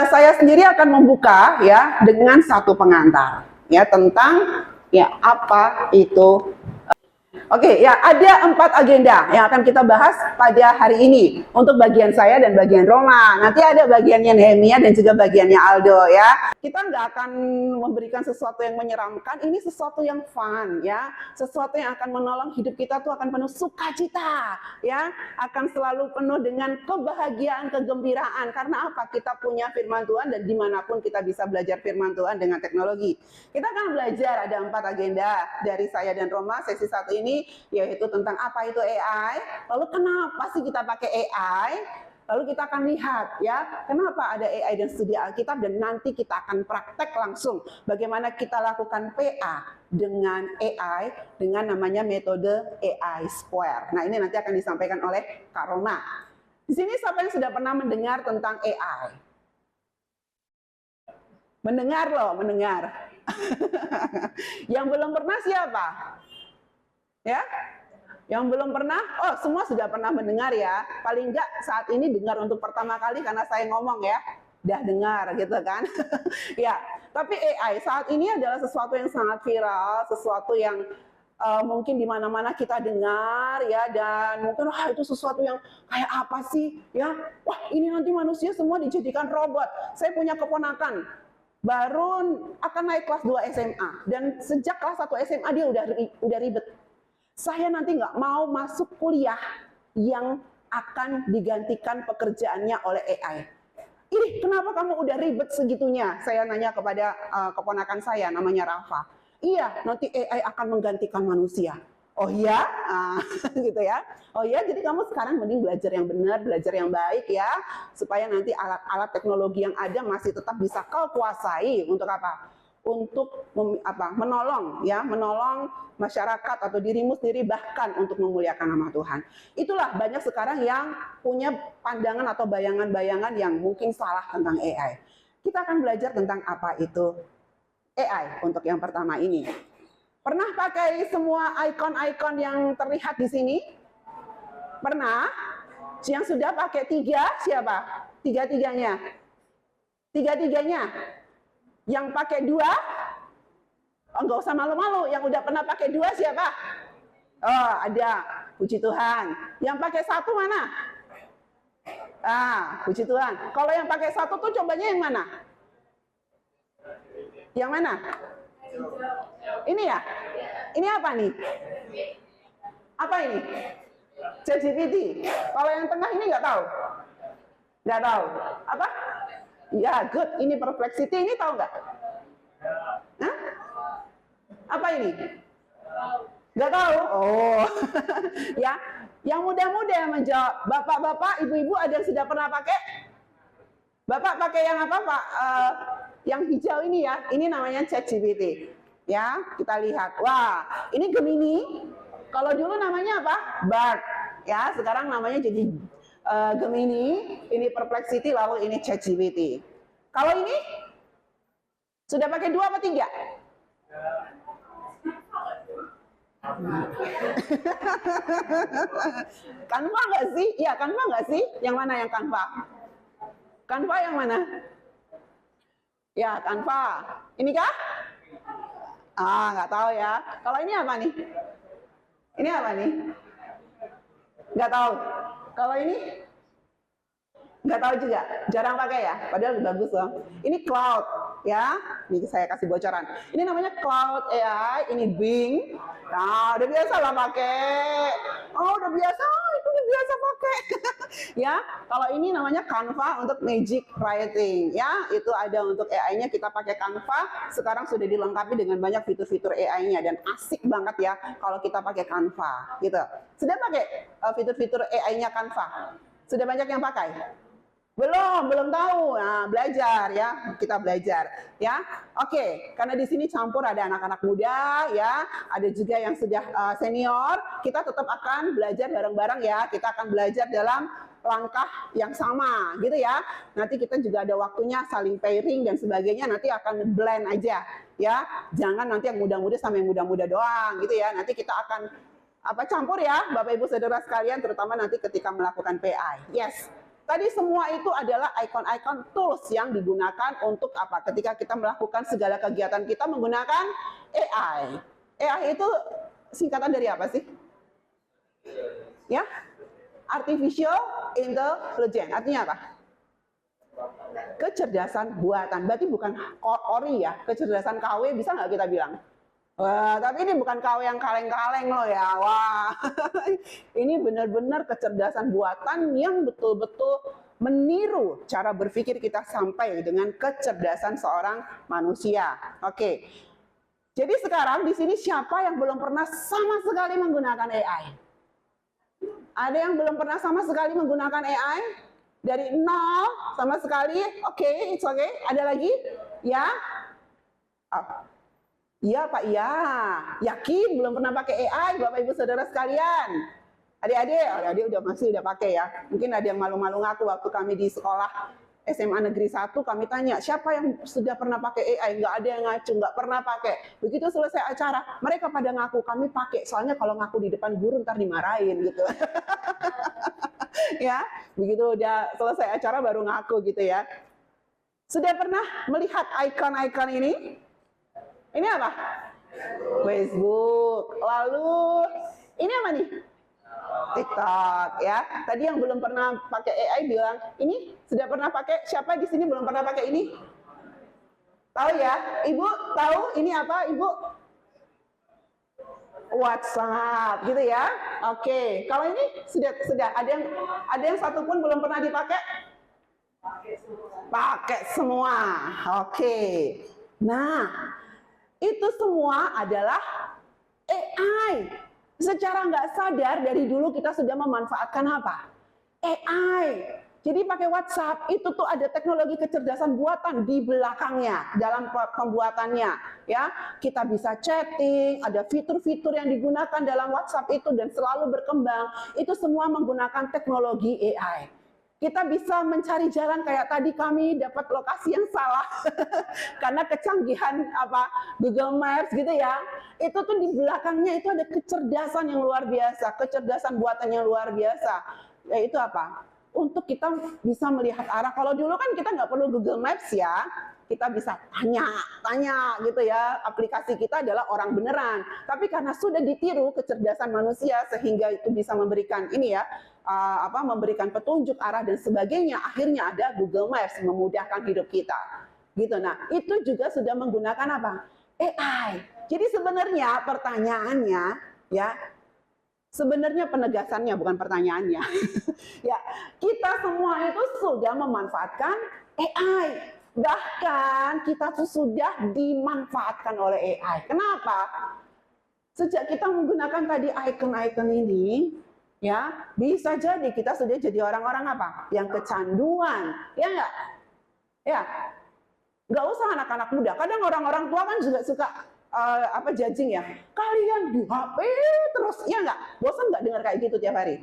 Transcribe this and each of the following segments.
Saya sendiri akan membuka ya dengan satu pengantar ya tentang ya apa itu. Oke, ya ada 4 agenda yang akan kita bahas pada hari ini untuk bagian saya dan bagian Roma. Nanti ada bagiannya Nehemia dan juga bagiannya Aldo ya. Kita nggak akan memberikan sesuatu yang menyeramkan, ini sesuatu yang fun ya, sesuatu yang akan menolong hidup kita tuh akan penuh sukacita ya, akan selalu penuh dengan kebahagiaan, kegembiraan. Karena apa? Kita punya firman Tuhan dan dimanapun kita bisa belajar firman Tuhan dengan teknologi. Kita akan belajar ada 4 agenda dari saya dan Roma sesi 1 ini, yaitu tentang apa itu AI, lalu kenapa sih kita pakai AI, lalu kita akan lihat ya kenapa ada AI dan studi Alkitab, dan nanti kita akan praktek langsung bagaimana kita lakukan PA dengan AI dengan namanya metode AI Square. Nah ini nanti akan disampaikan oleh Kak Roma. Di sini siapa yang sudah pernah mendengar tentang AI? Mendengar loh, mendengar. Yang belum pernah siapa? Ya, yang belum pernah, oh semua sudah pernah mendengar ya. Paling enggak saat ini dengar untuk pertama kali karena saya ngomong ya, udah dengar gitu kan. Ya, tapi AI saat ini adalah sesuatu yang sangat viral, sesuatu yang mungkin di mana-mana kita dengar ya, dan mungkin wah itu sesuatu yang kayak apa sih ya, wah ini nanti manusia semua dijadikan robot. Saya punya keponakan baru akan naik kelas 2 SMA, dan sejak kelas 1 SMA dia udah ribet. Saya nanti nggak mau masuk kuliah yang akan digantikan pekerjaannya oleh AI. Ih, kenapa kamu udah ribet segitunya? Saya nanya kepada keponakan saya, namanya Rafa. Iya, nanti AI akan menggantikan manusia. Oh iya, gitu ya. Oh iya, jadi kamu sekarang mending belajar yang benar, belajar yang baik ya, supaya nanti alat-alat teknologi yang ada masih tetap bisa kau kuasai untuk apa? Untuk menolong ya, menolong masyarakat atau dirimu sendiri, bahkan untuk memuliakan nama Tuhan. Itulah banyak sekarang yang punya pandangan atau bayangan-bayangan yang mungkin salah tentang AI. Kita akan belajar tentang apa itu AI untuk yang pertama ini. Pernah pakai semua ikon-ikon yang terlihat di sini? Pernah? Yang sudah pakai 3 siapa? Tiga-tiganya. Tiga-tiganya. Yang pakai 2, oh, nggak usah malu-malu. Yang udah pernah pakai 2 siapa? Oh, ada. Puji Tuhan. Yang pakai 1 mana? Puji Tuhan. Kalau yang pakai 1 tuh cobanya yang mana? Yang mana? Ini ya? Ini apa nih? Apa ini? ChatGPT. Kalau yang tengah ini nggak tahu? Nggak tahu. Apa? Ya, good. Ini Perplexity, ini tahu nggak? Hah? Apa ini? Nggak tahu? Oh, ya. Yang muda-muda yang menjawab. Bapak-bapak, ibu-ibu ada yang sudah pernah pakai? Bapak pakai yang apa, Pak? Yang hijau ini ya. Ini namanya ChatGPT. Ya, kita lihat. Wah, ini Gemini. Kalau dulu namanya apa? Bard. Ya, sekarang namanya jadi Gemini, ini Perplexity, lalu ini ChatGPT. Kalau ini sudah pakai 2 apa 3? Canva nggak sih? Iya, Canva nggak sih? Yang mana yang Canva? Canva yang mana? Ya, Canva. Ini kah? Nggak tahu ya. Kalau ini apa nih? Ini apa nih? Nggak tahu. Kalau ini? Nggak tahu juga. Jarang pakai ya. Padahal bagus loh. Ini Cloud ya. Ini saya kasih bocoran. Ini namanya Cloud AI. Ini Bing. Nah, udah biasa lah pakai. Oh, udah biasa. Itu udah biasa pakai. Ya. Kalau ini namanya Canva untuk Magic Writing. Ya, itu ada untuk AI-nya. Kita pakai Canva. Sekarang sudah dilengkapi dengan banyak fitur-fitur AI-nya dan asik banget ya kalau kita pakai Canva. Gitu. Sudah pakai fitur-fitur AI-nya Canva? Sudah banyak yang pakai? Belum tahu. Nah, belajar ya, kita belajar ya. Oke, karena di sini campur ada anak-anak muda ya, ada juga yang sudah senior. Kita tetap akan belajar bareng-bareng ya. Kita akan belajar dalam langkah yang sama gitu ya. Nanti kita juga ada waktunya saling pairing dan sebagainya, nanti akan blend aja ya. Jangan nanti yang muda-muda sama yang muda-muda doang gitu ya. Nanti kita akan campur ya Bapak Ibu Saudara sekalian, terutama nanti ketika melakukan PI. Yes. Tadi semua itu adalah icon-icon tools yang digunakan untuk apa? Ketika kita melakukan segala kegiatan kita menggunakan AI. AI itu singkatan dari apa sih? Ya, Artificial Intelligence. Artinya apa? Kecerdasan buatan. Berarti bukan ori ya, kecerdasan KW bisa nggak kita bilang? Wah, tapi ini bukan KW yang kaleng-kaleng loh ya. Wah, ini benar-benar kecerdasan buatan yang betul-betul meniru cara berpikir kita sampai dengan kecerdasan seorang manusia. Oke. Jadi sekarang di sini siapa yang belum pernah sama sekali menggunakan AI? Ada yang belum pernah sama sekali menggunakan AI? Dari nol sama sekali? Oke, it's okay. Ada lagi? Ya? Oh. Iya Pak, iya. Yakin belum pernah pakai AI, Bapak Ibu Saudara sekalian? Adik-adik udah pakai ya. Mungkin ada yang malu-malu ngaku waktu kami di sekolah SMA Negeri 1, kami tanya, siapa yang sudah pernah pakai AI? Nggak ada yang ngacu, nggak pernah pakai. Begitu selesai acara, mereka pada ngaku, kami pakai. Soalnya kalau ngaku di depan guru ntar dimarahin gitu. Ya, begitu udah selesai acara baru ngaku gitu ya. Sudah pernah melihat icon-icon ini? Ini apa? Facebook. Lalu ini apa nih? TikTok ya. Tadi yang belum pernah pakai AI bilang, ini sudah pernah pakai? Siapa di sini belum pernah pakai ini? Tahu ya? Ibu tahu ini apa, Ibu? WhatsApp gitu ya. Oke. Kalau ini sudah ada yang satu pun belum pernah dipakai? Pakai semua. Oke. Nah, itu semua adalah AI. Secara nggak sadar dari dulu kita sudah memanfaatkan apa? AI. Jadi pakai WhatsApp itu tuh ada teknologi kecerdasan buatan di belakangnya dalam pembuatannya. Ya, kita bisa chatting, ada fitur-fitur yang digunakan dalam WhatsApp itu dan selalu berkembang. Itu semua menggunakan teknologi AI. Kita bisa mencari jalan kayak tadi kami dapat lokasi yang salah karena kecanggihan Google Maps gitu ya. Itu tuh di belakangnya itu ada kecerdasan yang luar biasa, kecerdasan buatan yang luar biasa. Yaitu apa? Untuk kita bisa melihat arah. Kalau dulu kan kita nggak perlu Google Maps ya, kita bisa tanya gitu ya. Aplikasi kita adalah orang beneran. Tapi karena sudah ditiru kecerdasan manusia sehingga itu bisa memberikan ini ya. Memberikan petunjuk arah dan sebagainya, akhirnya ada Google Maps memudahkan hidup kita. Gitu. Nah, itu juga sudah menggunakan apa? AI. Jadi sebenarnya pertanyaannya ya, sebenarnya penegasannya bukan pertanyaannya. Ya, kita semua itu sudah memanfaatkan AI. Bahkan kita tuh sudah dimanfaatkan oleh AI. Kenapa? Sejak kita menggunakan tadi icon-icon ini, ya bisa jadi kita sudah jadi orang-orang apa yang kecanduan, ya nggak? Ya, nggak usah anak-anak muda. Kadang orang-orang tua kan juga suka judging ya. Kalian di HP terus, ya nggak? Bosan nggak dengar kayak gitu tiap hari?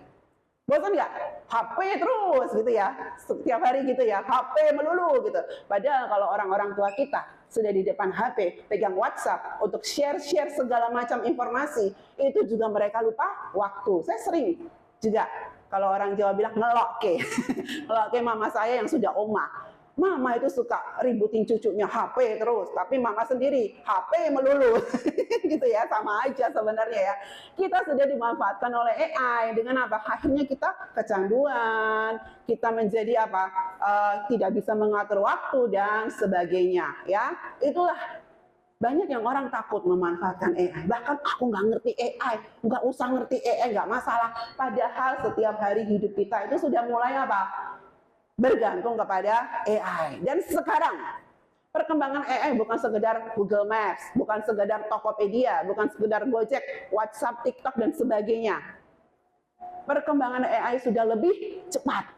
Bosan nggak? HP terus gitu ya, setiap hari gitu ya, HP melulu gitu. Padahal kalau orang-orang tua kita sudah di depan HP, pegang WhatsApp untuk share-share segala macam informasi, itu juga mereka lupa waktu. Saya sering juga, kalau orang Jawa bilang ngeloke, ngeloke mama saya yang sudah oma. Mama itu suka ributin cucunya HP terus, tapi mama sendiri HP melulu, gitu ya, sama aja sebenarnya ya. Kita sudah dimanfaatkan oleh AI dengan apa? Akhirnya kita kecanduan, kita menjadi apa? Tidak bisa mengatur waktu dan sebagainya, ya. Itulah banyak yang orang takut memanfaatkan AI. Bahkan aku nggak ngerti AI, nggak usah ngerti AI, nggak masalah. Padahal setiap hari hidup kita itu sudah mulai apa? Bergantung kepada AI. Dan sekarang perkembangan AI bukan sekedar Google Maps, bukan sekedar Tokopedia, bukan sekedar Gojek, WhatsApp, TikTok dan sebagainya. Perkembangan AI sudah lebih cepat.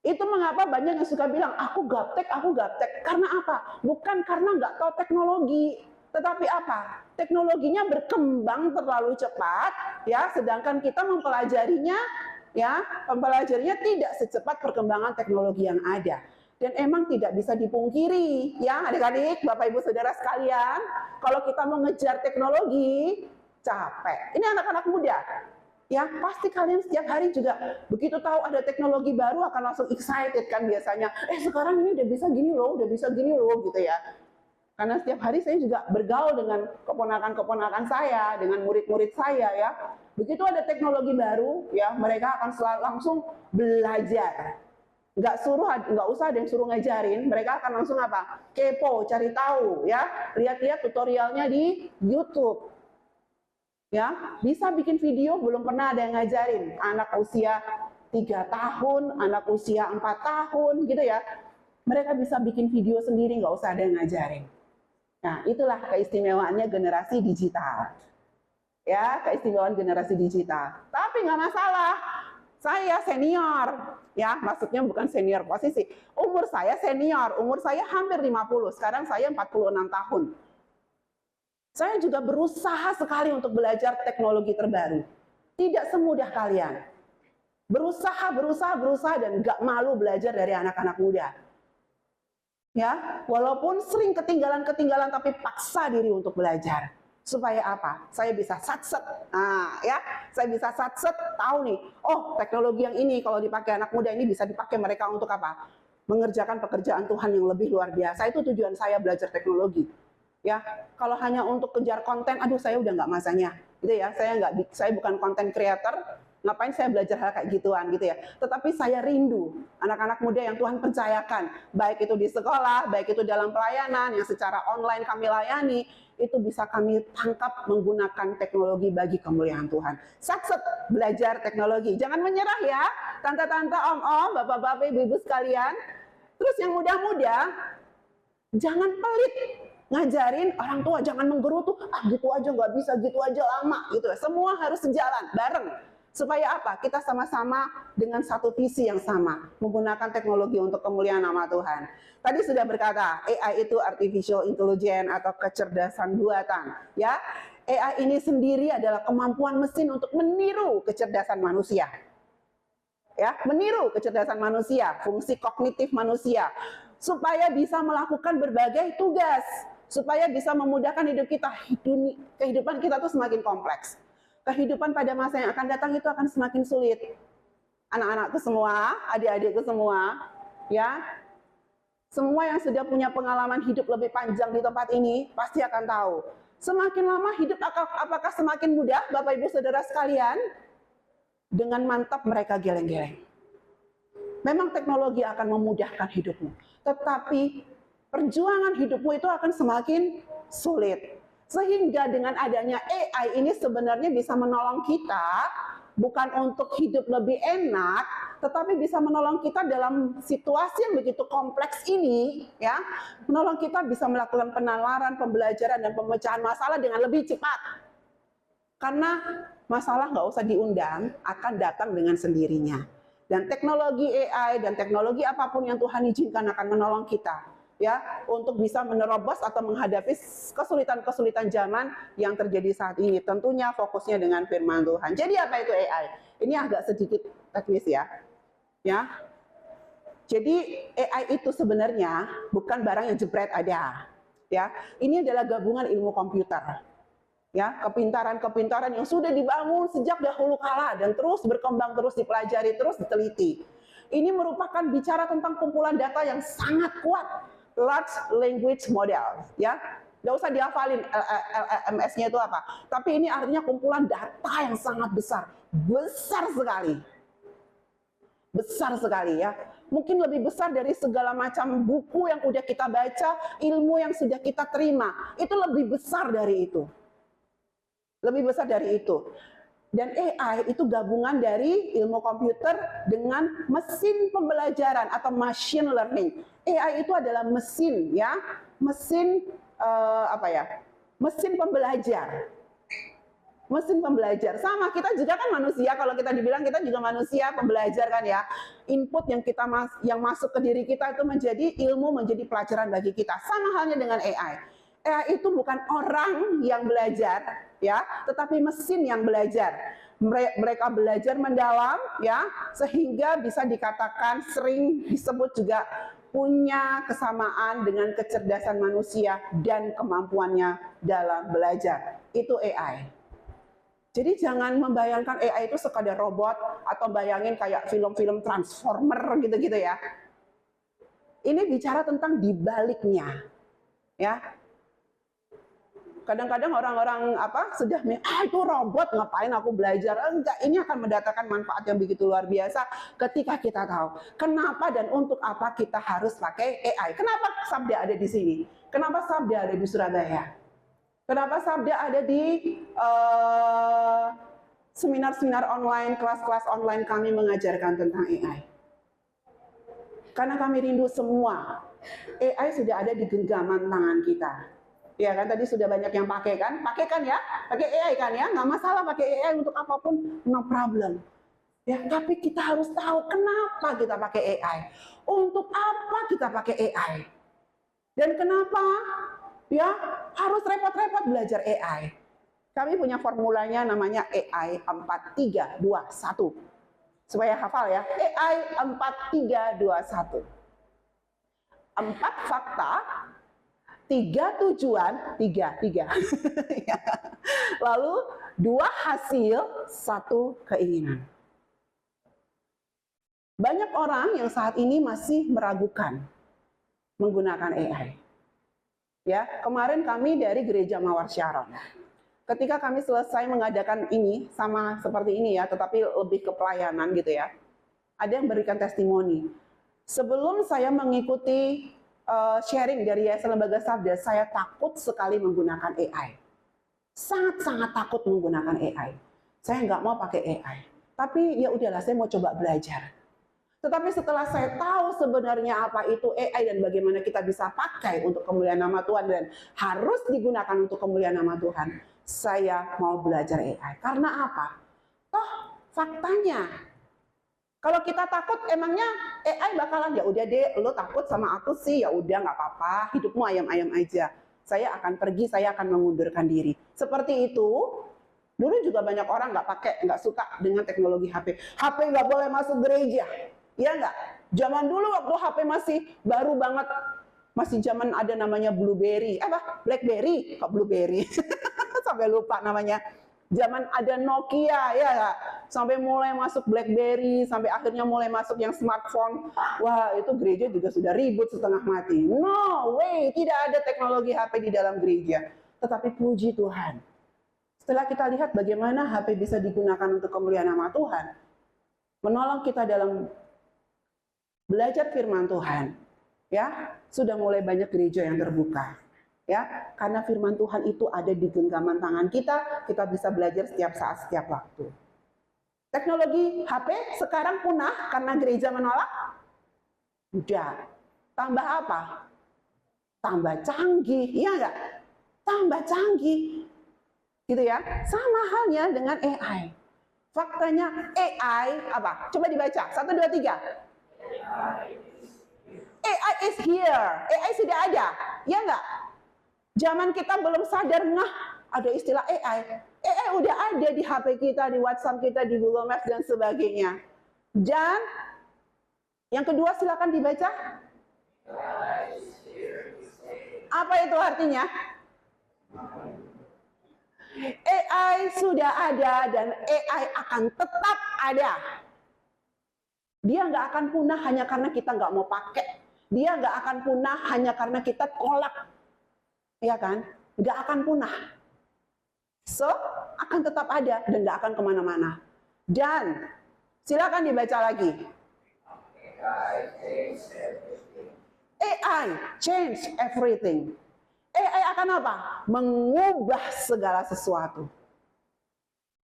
Itu mengapa banyak yang suka bilang aku gaptek, aku gaptek. Karena apa? Bukan karena nggak tahu teknologi, tetapi apa? Teknologinya berkembang terlalu cepat, ya. Sedangkan kita mempelajarinya tidak secepat perkembangan teknologi yang ada. Dan emang tidak bisa dipungkiri, ya adik-adik, Bapak Ibu Saudara sekalian, kalau kita mau ngejar teknologi, capek. Ini anak-anak muda. Ya, pasti kalian setiap hari juga begitu tahu ada teknologi baru akan langsung excited kan biasanya. Sekarang ini udah bisa gini loh, udah bisa gini loh gitu ya. Karena setiap hari saya juga bergaul dengan keponakan-keponakan saya, dengan murid-murid saya ya. Begitu ada teknologi baru ya, mereka akan selalu langsung belajar. Nggak usah ada yang suruh ngajarin, mereka akan langsung apa? Kepo, cari tahu ya, lihat-lihat tutorialnya di YouTube. Ya, bisa bikin video belum pernah ada yang ngajarin. Anak usia 3 tahun, anak usia 4 tahun gitu ya. Mereka bisa bikin video sendiri, nggak usah ada yang ngajarin. Nah, itulah keistimewaannya generasi digital. Ya, keistimewaan generasi digital. Tapi nggak masalah. Saya senior, ya, maksudnya bukan senior posisi. Umur saya senior, umur saya hampir 50, sekarang saya 46 tahun. Saya juga berusaha sekali untuk belajar teknologi terbaru. Tidak semudah kalian. Berusaha, dan nggak malu belajar dari anak-anak muda. Ya, walaupun sering ketinggalan, tapi paksa diri untuk belajar. Supaya apa? Saya bisa satset. Nah, ya, saya bisa satset, tahu nih, oh teknologi yang ini kalau dipakai anak muda ini bisa dipakai mereka untuk apa? Mengerjakan pekerjaan Tuhan yang lebih luar biasa. Itu tujuan saya belajar teknologi. Ya, kalau hanya untuk kejar konten, aduh saya udah nggak masanya, gitu ya. Saya bukan konten creator, ngapain saya belajar hal kayak gituan, gitu ya. Tetapi saya rindu anak-anak muda yang Tuhan percayakan, baik itu di sekolah, baik itu dalam pelayanan yang secara online kami layani, itu bisa kami tangkap menggunakan teknologi bagi kemuliaan Tuhan. Satset belajar teknologi, jangan menyerah ya, tante-tante, om-om, bapak-bapak, ibu-ibu sekalian. Terus yang muda-muda, jangan pelit ngajarin orang tua, jangan menggerutu, gitu aja nggak bisa, gitu aja lama, gitu. Semua harus sejalan bareng. Supaya apa? Kita sama-sama dengan satu visi yang sama, menggunakan teknologi untuk kemuliaan nama Tuhan. Tadi sudah berkata, AI itu artificial intelligence atau kecerdasan buatan. Ya, AI ini sendiri adalah kemampuan mesin untuk meniru kecerdasan manusia. Ya, meniru kecerdasan manusia, fungsi kognitif manusia, supaya bisa melakukan berbagai tugas, supaya bisa memudahkan hidup kita. Kehidupan kita tuh semakin kompleks. Kehidupan pada masa yang akan datang itu akan semakin sulit. Anak-anakku semua, adik-adikku semua, ya, semua yang sudah punya pengalaman hidup lebih panjang di tempat ini pasti akan tahu. Semakin lama hidup apakah semakin mudah, Bapak Ibu Saudara sekalian? Dengan mantap mereka geleng-geleng. Memang teknologi akan memudahkan hidupmu, tetapi perjuangan hidupmu itu akan semakin sulit. Sehingga dengan adanya AI ini sebenarnya bisa menolong kita, bukan untuk hidup lebih enak, tetapi bisa menolong kita dalam situasi yang begitu kompleks ini, ya, menolong kita bisa melakukan penalaran, pembelajaran, dan pemecahan masalah dengan lebih cepat. Karena masalah nggak usah diundang, akan datang dengan sendirinya. Dan teknologi AI dan teknologi apapun yang Tuhan izinkan akan menolong kita, ya, untuk bisa menerobos atau menghadapi kesulitan-kesulitan zaman yang terjadi saat ini. Tentunya fokusnya dengan firman Tuhan. Jadi apa itu AI? Ini agak sedikit teknis ya. Ya. Jadi AI itu sebenarnya bukan barang yang jebret ada. Ya. Ini adalah gabungan ilmu komputer. Ya, kepintaran-kepintaran yang sudah dibangun sejak dahulu kala dan terus berkembang, terus dipelajari, terus diteliti. Ini merupakan bicara tentang kumpulan data yang sangat kuat, large language model, ya. Nggak usah dihafalin LLMS-nya itu apa, tapi ini artinya kumpulan data yang sangat besar, besar sekali ya. Mungkin lebih besar dari segala macam buku yang udah kita baca, ilmu yang sudah kita terima, itu lebih besar dari itu. Lebih besar dari itu. Dan AI itu gabungan dari ilmu komputer dengan mesin pembelajaran atau machine learning. AI itu adalah mesin, ya, mesin mesin pembelajar. Mesin pembelajar. Sama, kita juga kan manusia. Kalau kita dibilang kita juga manusia pembelajar kan ya. Input yang yang masuk ke diri kita itu menjadi ilmu, menjadi pelajaran bagi kita. Sama halnya dengan AI. AI itu bukan orang yang belajar, ya, tetapi mesin yang belajar. Mereka belajar mendalam, ya, sehingga bisa dikatakan sering disebut juga punya kesamaan dengan kecerdasan manusia dan kemampuannya dalam belajar. Itu AI. Jadi jangan membayangkan AI itu sekadar robot atau bayangin kayak film-film Transformer gitu-gitu ya. Ini bicara tentang dibaliknya, ya. Kadang-kadang orang-orang sudah itu robot, ngapain aku belajar? Enggak, ini akan mendatangkan manfaat yang begitu luar biasa ketika kita tahu kenapa dan untuk apa kita harus pakai AI. Kenapa Sabda ada di sini? Kenapa Sabda ada di Surabaya? Kenapa Sabda ada di seminar-seminar online, kelas-kelas online kami mengajarkan tentang AI? Karena kami rindu semua. AI sudah ada di genggaman tangan kita. Ya kan, tadi sudah banyak yang pakai kan? Pakai kan ya? Pakai AI kan ya? Nggak masalah pakai AI untuk apapun, no problem. Ya, tapi kita harus tahu kenapa kita pakai AI. Untuk apa kita pakai AI? Dan kenapa ya harus repot-repot belajar AI? Kami punya formulanya namanya AI 4321. Supaya hafal ya, AI 4321. 4 fakta, 3 tujuan, 3. Lalu 2 hasil, 1 keinginan. Banyak orang yang saat ini masih meragukan menggunakan AI. Ya, kemarin kami dari Gereja Mawar Sharon. Ketika kami selesai mengadakan ini, sama seperti ini ya, tetapi lebih ke pelayanan gitu ya. Ada yang berikan testimoni. Sebelum saya mengikuti sharing dari Yayasan Lembaga Sabda, saya takut sekali menggunakan AI. Sangat-sangat takut menggunakan AI. Saya nggak mau pakai AI. Tapi ya udahlah, saya mau coba belajar. Tetapi setelah saya tahu sebenarnya apa itu AI dan bagaimana kita bisa pakai untuk kemuliaan nama Tuhan dan harus digunakan untuk kemuliaan nama Tuhan, saya mau belajar AI. Karena apa? Toh faktanya, kalau kita takut emangnya AI bakalan ya udah deh, lo takut sama aku sih, ya udah nggak apa-apa, hidupmu ayam-ayam aja. Saya akan pergi, saya akan mengundurkan diri. Seperti itu. Dulu juga banyak orang nggak suka dengan teknologi HP. HP nggak boleh masuk gereja. Iya nggak? Zaman dulu waktu HP masih baru banget, masih zaman ada namanya BlueBerry, BlackBerry, kok BlueBerry, sampai lupa namanya. Zaman ada Nokia, ya nggak? Sampai mulai masuk BlackBerry, sampai akhirnya mulai masuk yang smartphone. Wah, itu gereja juga sudah ribut setengah mati. No way, tidak ada teknologi HP di dalam gereja. Tetapi puji Tuhan, setelah kita lihat bagaimana HP bisa digunakan untuk kemuliaan nama Tuhan, menolong kita dalam belajar firman Tuhan, ya sudah mulai banyak gereja yang terbuka, ya karena firman Tuhan itu ada di genggaman tangan kita bisa belajar setiap saat, setiap waktu. Teknologi HP sekarang punah karena gereja menolak? Udah. Tambah apa? Tambah canggih, iya nggak? Tambah canggih, gitu ya. Sama halnya dengan AI. Faktanya AI apa? Coba dibaca. 1, 2, 3. AI is here. AI sudah ada, ya nggak? Zaman kita belum sadar ada istilah AI. AI udah ada di HP kita, di WhatsApp kita, di Google Maps dan sebagainya. Dan yang kedua silakan dibaca. Apa itu artinya? AI sudah ada dan AI akan tetap ada. Dia nggak akan punah hanya karena kita nggak mau pakai. Dia nggak akan punah hanya karena kita tolak. Ya kan? Nggak akan punah. So, akan tetap ada dan nggak akan kemana-mana. Dan, silakan dibaca lagi. AI change everything. AI akan apa? Mengubah segala sesuatu.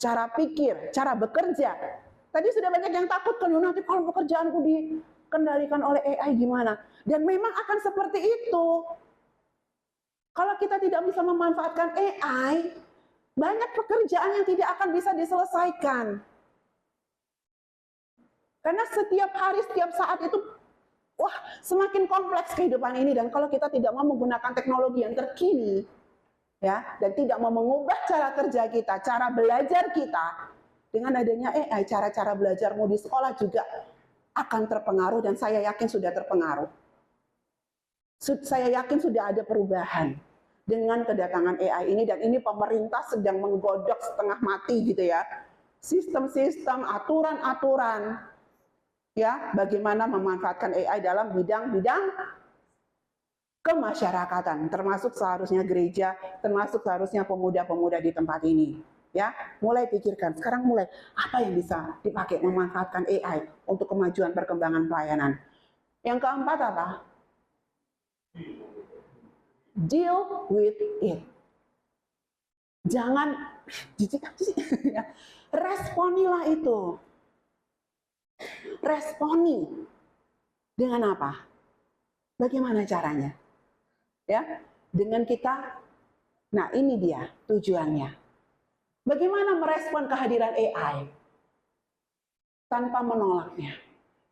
Cara pikir, cara bekerja. Tadi sudah banyak yang takut kan, nanti kalau pekerjaanku dikendalikan oleh AI gimana? Dan memang akan seperti itu. Kalau kita tidak bisa memanfaatkan AI, banyak pekerjaan yang tidak akan bisa diselesaikan. Karena setiap hari, setiap saat itu, wah, semakin kompleks kehidupan ini. Dan kalau kita tidak mau menggunakan teknologi yang terkini, ya, dan tidak mau mengubah cara kerja kita, cara belajar kita, dengan adanya AI, cara-cara belajarmu di sekolah juga akan terpengaruh, dan saya yakin sudah terpengaruh. Saya yakin sudah ada perubahan. dengan kedatangan AI ini, dan ini pemerintah sedang menggodok setengah mati gitu ya. Sistem-sistem, aturan-aturan ya, bagaimana memanfaatkan AI dalam bidang-bidang kemasyarakatan, termasuk seharusnya gereja, termasuk seharusnya pemuda-pemuda di tempat ini. Ya, mulai pikirkan sekarang, mulai apa yang bisa dipakai memanfaatkan AI untuk kemajuan perkembangan pelayanan. Yang keempat apa? Deal with it. Jangan responilah itu. Responi dengan apa? Bagaimana caranya? Ya, dengan kita. Nah, ini dia tujuannya. Bagaimana merespon kehadiran AI tanpa menolaknya?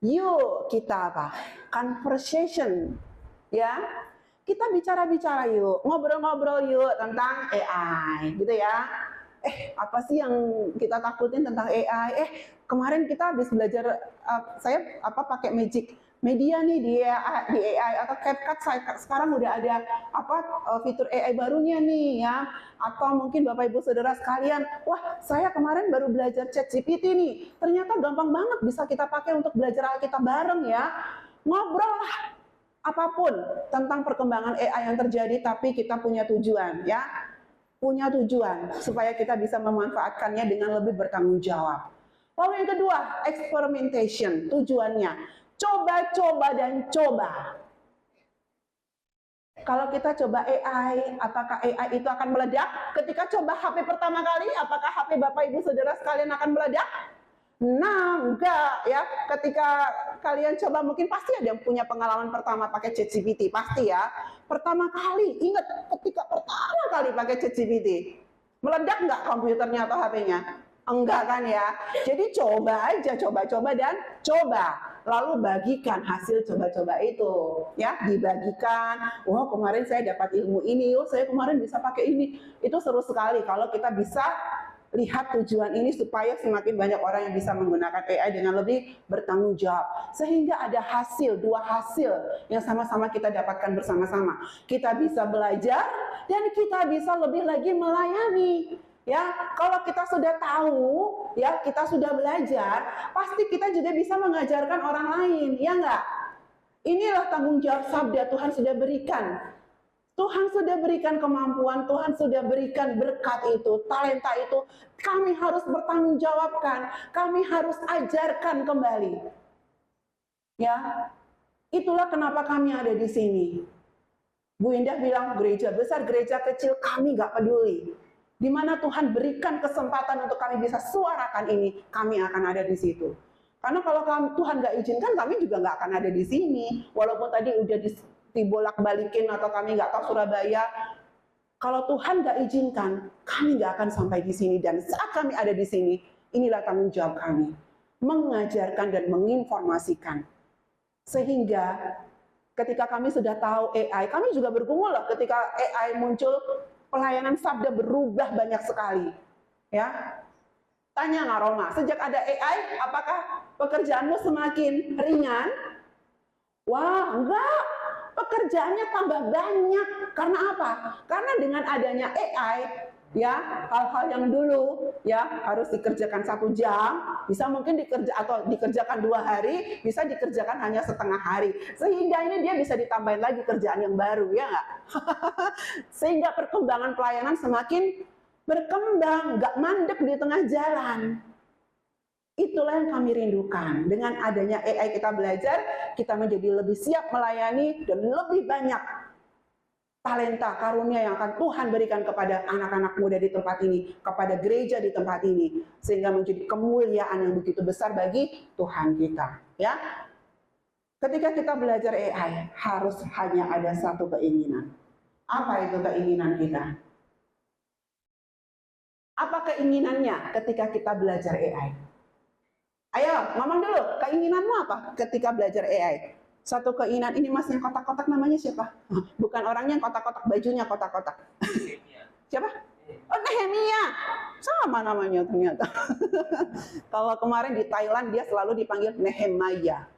Yuk kita apa? Conversation, ya. Kita bicara-bicara yuk, ngobrol-ngobrol yuk tentang AI, gitu ya. Apa sih yang kita takutin tentang AI? Kemarin kita habis belajar, saya pakai Magic Media nih di AI atau CapCut. Sekarang udah ada fitur AI barunya nih ya. Atau mungkin Bapak Ibu Saudara sekalian, wah saya kemarin baru belajar ChatGPT nih. Ternyata gampang banget bisa kita pakai untuk belajar Alkitab bareng ya. Ngobrol lah apapun tentang perkembangan AI yang terjadi, tapi kita punya tujuan ya. Punya tujuan supaya kita bisa memanfaatkannya dengan lebih bertanggung jawab. Lalu yang kedua, experimentation, tujuannya coba-coba dan coba. Kalau kita coba AI, apakah AI itu akan meledak? Ketika coba HP pertama kali, apakah HP Bapak Ibu Saudara sekalian akan meledak? Nah, enggak ya. Ketika kalian coba, mungkin pasti ada yang punya pengalaman pertama pakai ChatGPT, pasti ya. Pertama kali, ingat ketika pertama kali pakai ChatGPT, meledak enggak komputernya atau HP-nya? Enggak kan ya. Jadi coba aja, coba-coba dan coba. Lalu bagikan hasil coba-coba itu, ya, dibagikan. Wah, kemarin saya dapat ilmu ini, oh saya kemarin bisa pakai ini. Itu seru sekali kalau kita bisa lihat tujuan ini supaya semakin banyak orang yang bisa menggunakan AI dengan lebih bertanggung jawab. Sehingga ada hasil, dua hasil yang sama-sama kita dapatkan bersama-sama. Kita bisa belajar dan kita bisa lebih lagi melayani. Ya, kalau kita sudah tahu, ya kita sudah belajar, pasti kita juga bisa mengajarkan orang lain, ya enggak? Inilah tanggung jawab sabda Tuhan sudah berikan. Tuhan sudah berikan kemampuan, Tuhan sudah berikan berkat itu, talenta itu. Kami harus bertanggung jawabkan, kami harus ajarkan kembali. Ya, itulah kenapa kami ada di sini. Bu Indah bilang gereja besar, gereja kecil, kami nggak peduli. Di mana Tuhan berikan kesempatan untuk kami bisa suarakan ini, kami akan ada di situ. Karena kalau Tuhan nggak izinkan, kami juga nggak akan ada di sini. Walaupun tadi udah dibolak-balikin atau kami nggak tahu Surabaya, kalau Tuhan nggak izinkan, kami nggak akan sampai di sini. Dan saat kami ada di sini, inilah tanggung jawab kami, mengajarkan dan menginformasikan. Sehingga ketika kami sudah tahu AI, kami juga bergumul loh ketika AI muncul. Pelayanan sabda berubah banyak sekali, ya. Tanya nggak Roma, sejak ada AI, apakah pekerjaanmu semakin ringan? Wah, enggak. Pekerjaannya tambah banyak. Karena apa? Karena dengan adanya AI, ya, hal-hal yang dulu ya harus dikerjakan 1 jam, bisa mungkin dikerjakan 2 hari, bisa dikerjakan hanya setengah hari. Sehingga ini dia bisa ditambahin lagi kerjaan yang baru, ya nggak? Sehingga perkembangan pelayanan semakin berkembang, nggak mandek di tengah jalan. Itulah yang kami rindukan. Dengan adanya AI kita belajar, kita menjadi lebih siap melayani dan lebih banyak talenta, karunia yang akan Tuhan berikan kepada anak-anak muda di tempat ini, kepada gereja di tempat ini, sehingga menjadi kemuliaan yang begitu besar bagi Tuhan kita. Ya, ketika kita belajar AI, harus hanya ada satu keinginan. Apa itu keinginan kita? Apa keinginannya ketika kita belajar AI? Ayo, ngomong dulu, keinginanmu apa ketika belajar AI? Satu keinginan, ini mas yang kotak-kotak namanya siapa? Bukan orangnya yang kotak-kotak, bajunya kotak-kotak. Siapa? Oh, Nehemia. Sama namanya ternyata. Kalau kemarin di Thailand dia selalu dipanggil Nehemia.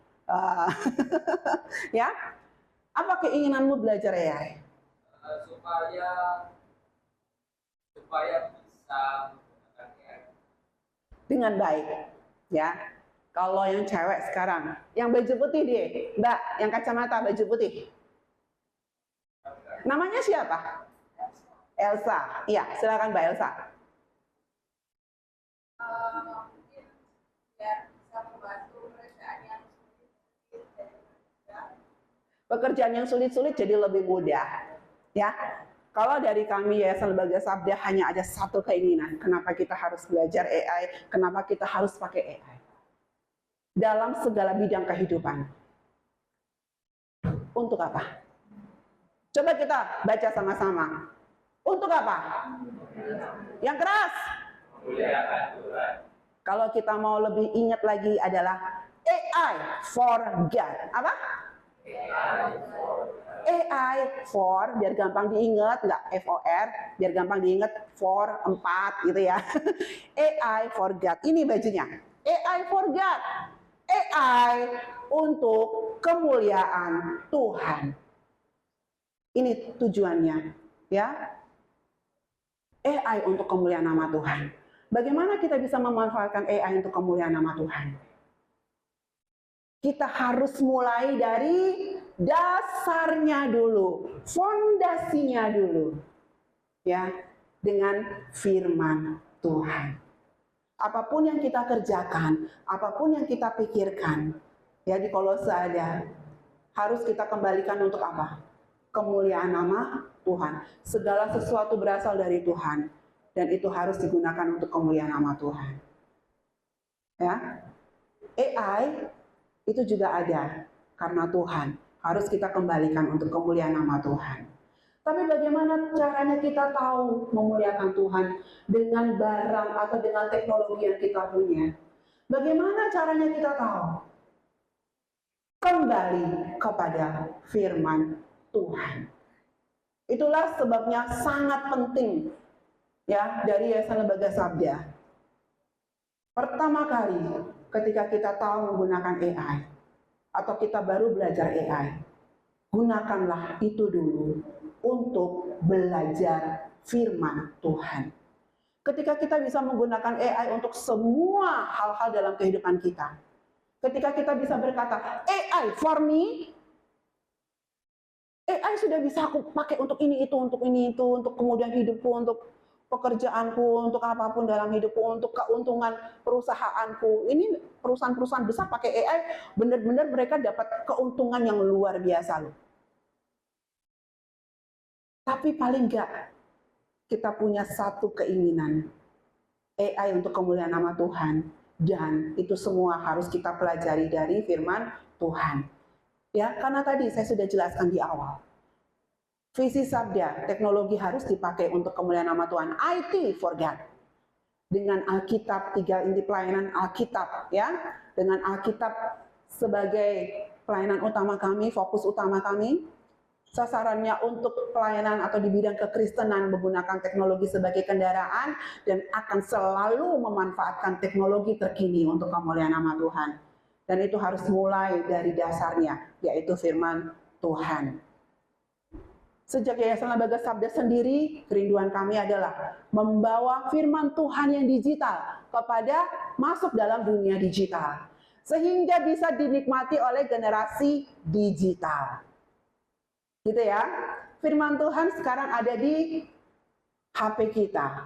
Ya, apa keinginanmu belajar AI? supaya bisa menggunakan AI dengan baik, ya. Kalau yang cewek sekarang, yang baju putih dia, Mbak, yang kacamata baju putih, namanya siapa? Elsa. Iya, silakan Mbak Elsa. Mungkin biar bisa membantu pekerjaan yang sulit-sulit jadi lebih mudah, ya. Kalau dari kami Yayasan Lembaga Sabda hanya ada satu keinginan, kenapa kita harus belajar AI, kenapa kita harus pakai AI dalam segala bidang kehidupan. Untuk apa? Coba kita baca sama-sama. Untuk apa? Yang keras. Kalau kita mau lebih ingat lagi adalah AI for God. Apa? AI for, biar gampang diingat, nggak FOR, biar gampang diingat for 4 gitu ya. AI for God, ini bajunya. AI for God, AI untuk kemuliaan Tuhan. Ini tujuannya, ya. AI untuk kemuliaan nama Tuhan. Bagaimana kita bisa memanfaatkan AI untuk kemuliaan nama Tuhan? Kita harus mulai dari dasarnya dulu, fondasinya dulu, ya, dengan firman Tuhan. Apapun yang kita kerjakan, apapun yang kita pikirkan, ya di Kolose ada, harus kita kembalikan untuk apa? Kemuliaan nama Tuhan. Segala sesuatu berasal dari Tuhan, dan itu harus digunakan untuk kemuliaan nama Tuhan. Ya, AI itu juga ada karena Tuhan, harus kita kembalikan untuk kemuliaan nama Tuhan. Tapi bagaimana caranya kita tahu memuliakan Tuhan dengan barang atau dengan teknologi yang kita punya? Bagaimana caranya kita tahu? Kembali kepada firman Tuhan. Itulah sebabnya sangat penting, ya, dari Yayasan Lembaga Sabda. Pertama kali ketika kita tahu menggunakan AI atau kita baru belajar AI, gunakanlah itu dulu untuk belajar firman Tuhan. Ketika kita bisa menggunakan AI untuk semua hal-hal dalam kehidupan kita, ketika kita bisa berkata, AI for me, AI sudah bisa aku pakai untuk ini itu, untuk kemudian hidupku, untuk pekerjaanku, untuk apapun dalam hidupku, untuk keuntungan perusahaanku. Ini perusahaan-perusahaan besar pakai AI, benar-benar mereka dapat keuntungan yang luar biasa loh. Tapi paling enggak, kita punya satu keinginan, AI untuk kemuliaan nama Tuhan, dan itu semua harus kita pelajari dari firman Tuhan. Ya, karena tadi saya sudah jelaskan di awal. Visi Sabda, teknologi harus dipakai untuk kemuliaan nama Tuhan. IT for God. Dengan Alkitab, 3 inti pelayanan Alkitab, ya. Dengan Alkitab sebagai pelayanan utama kami, fokus utama kami. Sasarannya untuk pelayanan atau di bidang kekristenan menggunakan teknologi sebagai kendaraan dan akan selalu memanfaatkan teknologi terkini untuk kemuliaan nama Tuhan. Dan itu harus mulai dari dasarnya, yaitu firman Tuhan. Sejak Yayasan Lembaga Sabda sendiri, kerinduan kami adalah membawa firman Tuhan yang digital kepada masuk dalam dunia digital. Sehingga bisa dinikmati oleh generasi digital. Gitu ya. Firman Tuhan sekarang ada di HP kita.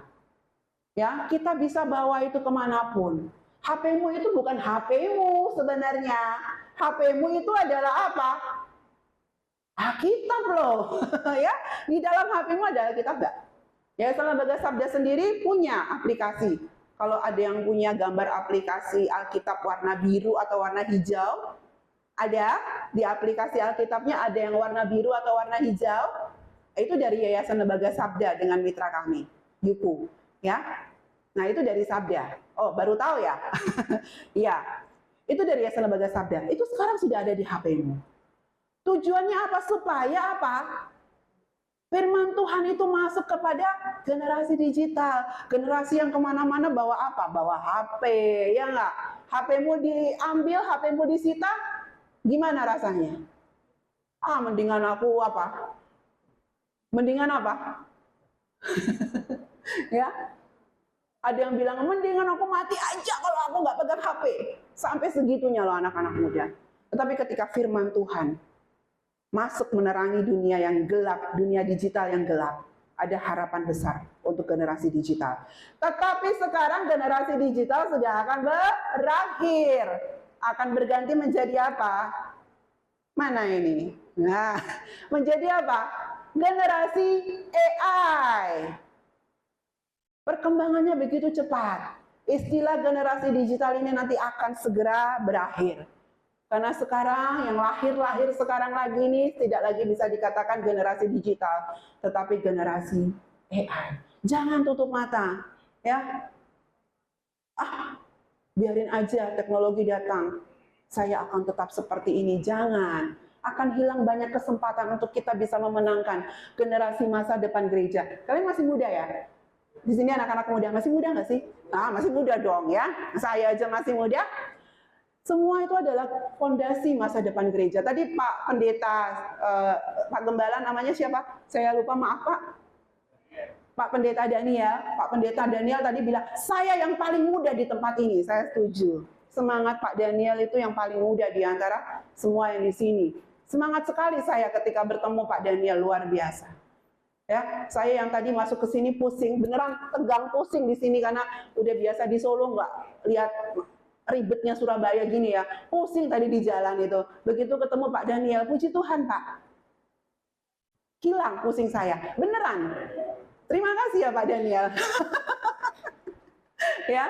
Ya, kita bisa bawa itu kemanapun. HP-mu itu bukan HP-mu sebenarnya. HP-mu itu adalah apa? Alkitab loh. Ya, di dalam HP-mu ada Alkitab enggak? Yayasan Lembaga Sabda sendiri punya aplikasi. Kalau ada yang punya gambar aplikasi Alkitab warna biru atau warna hijau, ada di aplikasi Alkitabnya ada yang warna biru atau warna hijau. Itu dari Yayasan Lembaga Sabda dengan mitra kami, Yuku, ya. Nah, itu dari Sabda. Oh, baru tahu ya? Iya. Itu dari Yayasan Lembaga Sabda. Itu sekarang sudah ada di HP-mu. Tujuannya apa? Supaya apa? Firman Tuhan itu masuk kepada generasi digital. Generasi yang kemana-mana bawa apa? Bawa HP, ya enggak? HP-mu diambil, HP-mu disita, gimana rasanya? Ah, mendingan aku apa? Mendingan apa? Ya, ada yang bilang mendingan aku mati aja kalau aku nggak pegang HP. Sampai segitunya loh anak-anak muda. Tetapi ketika firman Tuhan masuk menerangi dunia yang gelap, dunia digital yang gelap, ada harapan besar untuk generasi digital. Tetapi sekarang generasi digital sudah akan berakhir. Akan berganti menjadi apa? Mana ini? Nah, menjadi apa? Generasi AI. Perkembangannya begitu cepat. Istilah generasi digital ini nanti akan segera berakhir. Karena sekarang yang lahir sekarang lagi ini tidak lagi bisa dikatakan generasi digital, tetapi generasi AI. Jangan tutup mata, ya. Biarin aja teknologi datang. Saya akan tetap seperti ini. Jangan. Akan hilang banyak kesempatan untuk kita bisa memenangkan generasi masa depan gereja. Kalian masih muda ya? Di sini anak-anak muda masih muda nggak sih? Masih muda dong ya. Saya aja masih muda. Semua itu adalah fondasi masa depan gereja. Tadi Pak Pendeta, Pak Gembala namanya siapa? Saya lupa, maaf Pak. Pak Pendeta Daniel. Pak Pendeta Daniel tadi bilang, saya yang paling muda di tempat ini. Saya setuju. Semangat Pak Daniel itu yang paling muda di antara semua yang di sini. Semangat sekali saya ketika bertemu Pak Daniel, luar biasa. Ya, saya yang tadi masuk ke sini pusing, beneran tegang pusing di sini karena udah biasa di Solo nggak lihat ribetnya Surabaya gini ya, pusing tadi di jalan itu. Begitu ketemu Pak Daniel, puji Tuhan Pak, hilang pusing saya, beneran. Terima kasih ya Pak Daniel. Ya,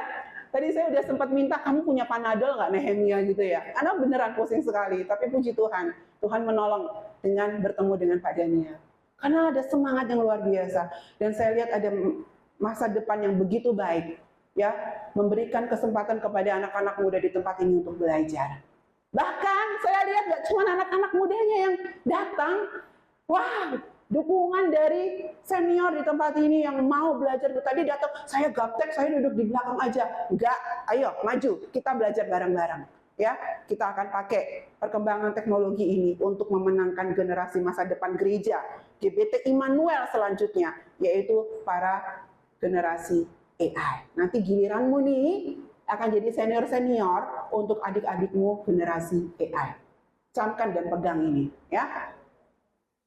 tadi saya udah sempat minta kamu punya Panadol nggak Nehemia gitu ya, karena beneran pusing sekali. Tapi puji Tuhan, Tuhan menolong dengan bertemu dengan Pak Daniel. Karena ada semangat yang luar biasa dan saya lihat ada masa depan yang begitu baik. Ya, memberikan kesempatan kepada anak-anak muda di tempat ini untuk belajar. Bahkan saya lihat gak cuma anak-anak mudanya yang datang, wah, dukungan dari senior di tempat ini yang mau belajar. Tadi datang, saya gaptek, saya duduk di belakang aja. Enggak, ayo maju, kita belajar bareng-bareng. Ya, kita akan pakai perkembangan teknologi ini untuk memenangkan generasi masa depan gereja GBT Immanuel selanjutnya, yaitu para generasi AI. Nanti giliranmu nih akan jadi senior-senior untuk adik-adikmu generasi AI. Camkan dan pegang ini, ya.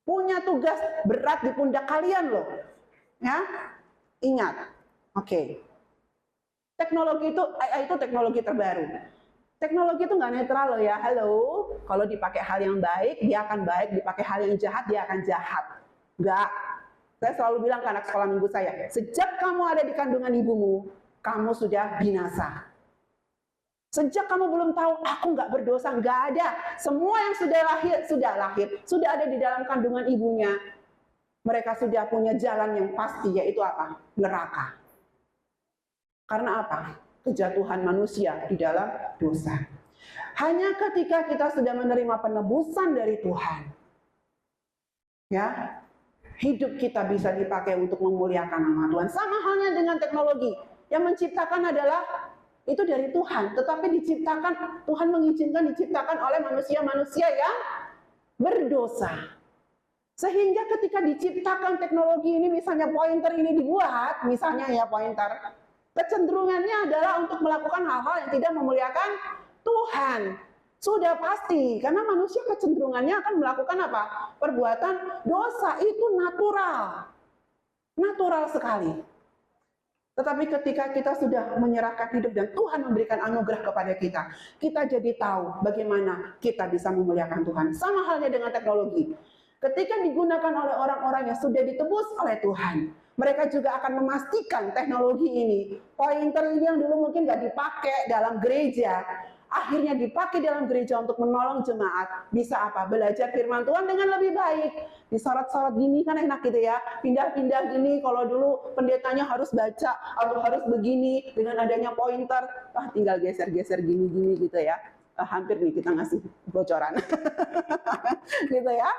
Punya tugas berat di pundak kalian loh. Ya. Ingat. Oke. Teknologi itu AI itu teknologi terbaru. Teknologi itu nggak netral loh ya. Halo, kalau dipakai hal yang baik, dia akan baik. Dipakai hal yang jahat, dia akan jahat. Nggak. Saya selalu bilang ke anak sekolah minggu saya, sejak kamu ada di kandungan ibumu, kamu sudah binasa. Sejak kamu belum tahu, aku nggak berdosa, nggak ada. Semua yang sudah lahir, sudah ada di dalam kandungan ibunya. Mereka sudah punya jalan yang pasti, yaitu apa? Neraka. Karena apa? Kejatuhan manusia di dalam dosa. Hanya ketika kita sudah menerima penebusan dari Tuhan, ya, hidup kita bisa dipakai untuk memuliakan nama Tuhan. Sama halnya dengan teknologi. Yang menciptakan adalah itu dari Tuhan, tetapi diciptakan, Tuhan mengizinkan diciptakan oleh manusia-manusia yang berdosa. Sehingga ketika diciptakan teknologi ini, misalnya pointer ini dibuat, misalnya ya pointer, kecenderungannya adalah untuk melakukan hal-hal yang tidak memuliakan Tuhan. Sudah pasti, karena manusia kecenderungannya akan melakukan apa? Perbuatan dosa, itu natural. Natural sekali. Tetapi ketika kita sudah menyerahkan hidup dan Tuhan memberikan anugerah kepada kita, kita jadi tahu bagaimana kita bisa memuliakan Tuhan. Sama halnya dengan teknologi. Ketika digunakan oleh orang-orang yang sudah ditebus oleh Tuhan, mereka juga akan memastikan teknologi ini, pointer ini yang dulu mungkin nggak dipakai dalam gereja, akhirnya dipakai dalam gereja untuk menolong jemaat. Bisa apa? Belajar firman Tuhan dengan lebih baik. Disorot-sorot gini kan enak gitu ya. Pindah-pindah gini, kalau dulu pendetanya harus baca atau harus begini, dengan adanya pointer, tinggal geser-geser gini-gini gitu ya. Hampir nih kita ngasih bocoran. Gitu ya.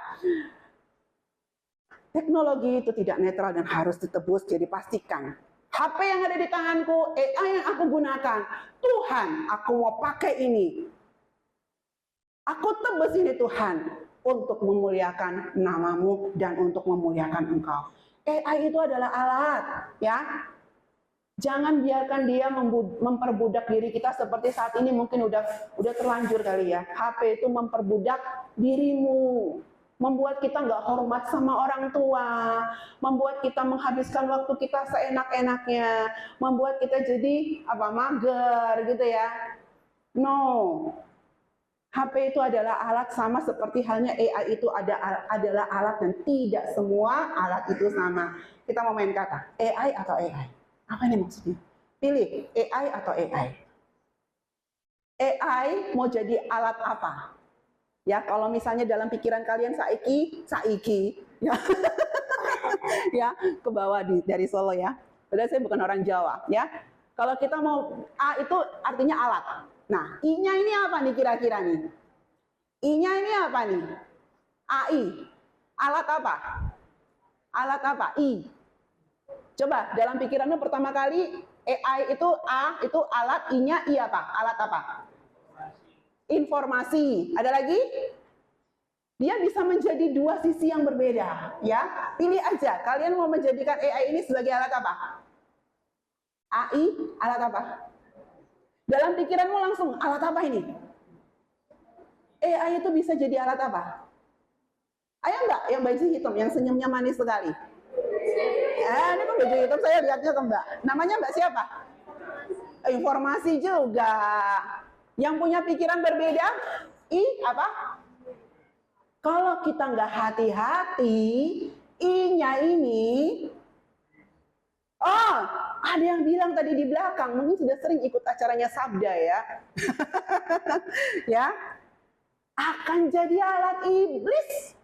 Teknologi itu tidak netral dan harus ditebus, jadi pastikan HP yang ada di tanganku, AI yang aku gunakan, Tuhan, aku mau pakai ini. Aku tebus ini Tuhan, untuk memuliakan namamu dan untuk memuliakan engkau. AI itu adalah alat, ya. Jangan biarkan dia memperbudak diri kita seperti saat ini mungkin udah terlanjur kali ya. HP itu memperbudak dirimu, membuat kita nggak hormat sama orang tua, membuat kita menghabiskan waktu kita seenak-enaknya, membuat kita jadi mager gitu ya. No, HP itu adalah alat sama seperti halnya AI itu adalah alat dan tidak semua alat itu sama. Kita mau main kata, AI atau AI? Apa ini maksudnya? Pilih, AI atau AI? AI mau jadi alat apa? Ya, kalau misalnya dalam pikiran kalian saiki, ya, ya ke bawah dari Solo ya. Padahal saya bukan orang Jawa, ya. Kalau kita mau A itu artinya alat. Nah, I-nya ini apa nih kira-kira nih? I-nya ini apa nih? AI. Alat apa? Alat apa? I. Coba dalam pikiranmu pertama kali AI itu A itu alat, I-nya I apa? Alat apa? Informasi. Ada lagi? Dia bisa menjadi dua sisi yang berbeda, ya. Pilih aja. Kalian mau menjadikan AI ini sebagai alat apa? AI, alat apa? Dalam pikiranmu langsung, alat apa ini? AI itu bisa jadi alat apa? Ayo Mbak, yang baju hitam, yang senyumnya manis sekali. Ini kan baju hitam, saya lihatnya ke Mbak. Namanya Mbak siapa? Informasi juga. Yang punya pikiran berbeda, apa? Kalau kita nggak hati-hati, I-nya ini, ada yang bilang tadi di belakang, mungkin sudah sering ikut acaranya Sabda ya. Ya, akan jadi alat iblis.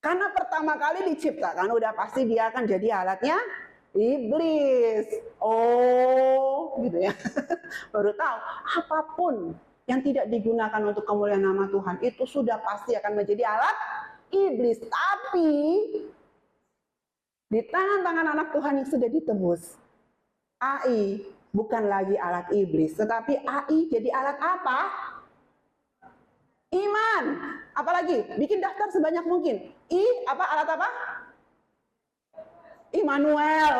Karena pertama kali diciptakan, udah pasti dia akan jadi alatnya iblis. Oh, gitu ya. Baru tahu, apapun yang tidak digunakan untuk kemuliaan nama Tuhan, itu sudah pasti akan menjadi alat iblis. Tapi, di tangan-tangan anak Tuhan yang sudah ditebus, AI bukan lagi alat iblis, tetapi AI jadi alat apa? Iman. Apalagi? Bikin daftar sebanyak mungkin. Alat apa? Immanuel.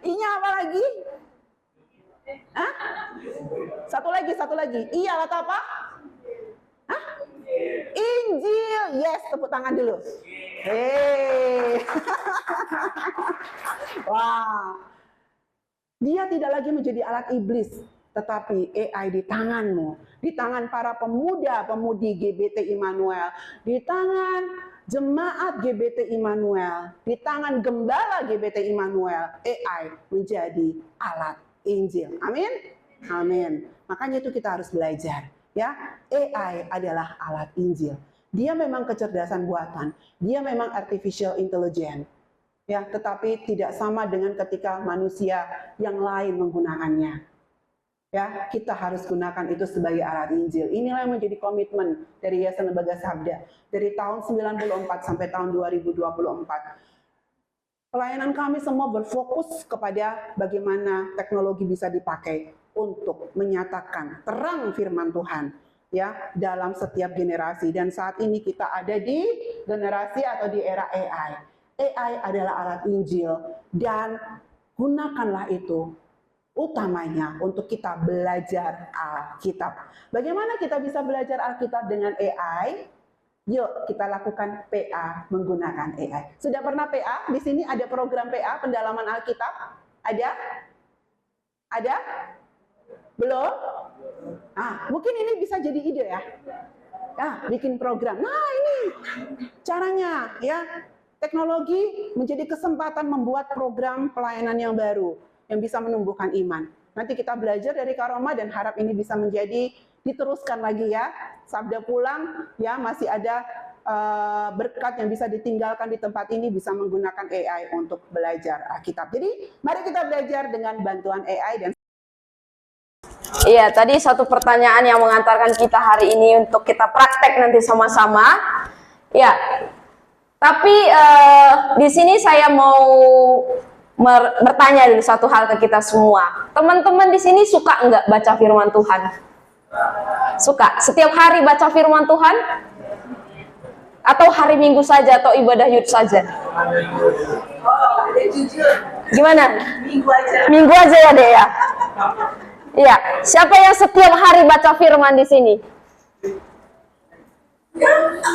I-nya apa lagi? Hah? Satu lagi. I alat apa? Hah? Injil. Yes, tepuk tangan dulu. Wah. Dia tidak lagi menjadi alat iblis, tetapi AI di tanganmu, di tangan para pemuda-pemudi GBT Immanuel, di tangan jemaat GBT Immanuel, di tangan gembala GBT Immanuel, AI menjadi alat Injil. Amin? Amin. Makanya itu kita harus belajar. Ya, AI adalah alat Injil. Dia memang kecerdasan buatan, dia memang artificial intelligence. Ya, tetapi tidak sama dengan ketika manusia yang lain menggunakannya. Ya, kita harus gunakan itu sebagai alat Injil. Inilah yang menjadi komitmen dari Yayasan Lembaga Sabda dari tahun 94 sampai tahun 2024. Pelayanan kami semua berfokus kepada bagaimana teknologi bisa dipakai untuk menyatakan terang firman Tuhan ya dalam setiap generasi. Dan saat ini kita ada di generasi atau di era AI. AI adalah alat Injil dan gunakanlah itu utamanya untuk kita belajar Alkitab. Bagaimana kita bisa belajar Alkitab dengan AI? Yuk kita lakukan PA menggunakan AI. Sudah pernah PA? Di sini ada program PA pendalaman Alkitab? Ada? Ada? Belum? Mungkin ini bisa jadi ide ya. Bikin program. Nah, ini caranya ya. Teknologi menjadi kesempatan membuat program pelayanan yang baru yang bisa menumbuhkan iman. Nanti kita belajar dari Karoma dan harap ini bisa menjadi diteruskan lagi ya. Sabda pulang ya masih ada berkat yang bisa ditinggalkan di tempat ini bisa menggunakan AI untuk belajar Alkitab. Jadi mari kita belajar dengan bantuan AI dan Iya, tadi satu pertanyaan yang mengantarkan kita hari ini untuk kita praktek nanti sama-sama. Ya, tapi di sini saya mau bertanya dulu satu hal ke kita semua. Teman-teman di sini suka nggak baca firman Tuhan? Suka. Setiap hari baca firman Tuhan? Atau hari Minggu saja atau ibadah yud saja? Gimana? Minggu aja ya, Dek ya. Iya. Siapa yang setiap hari baca firman di sini?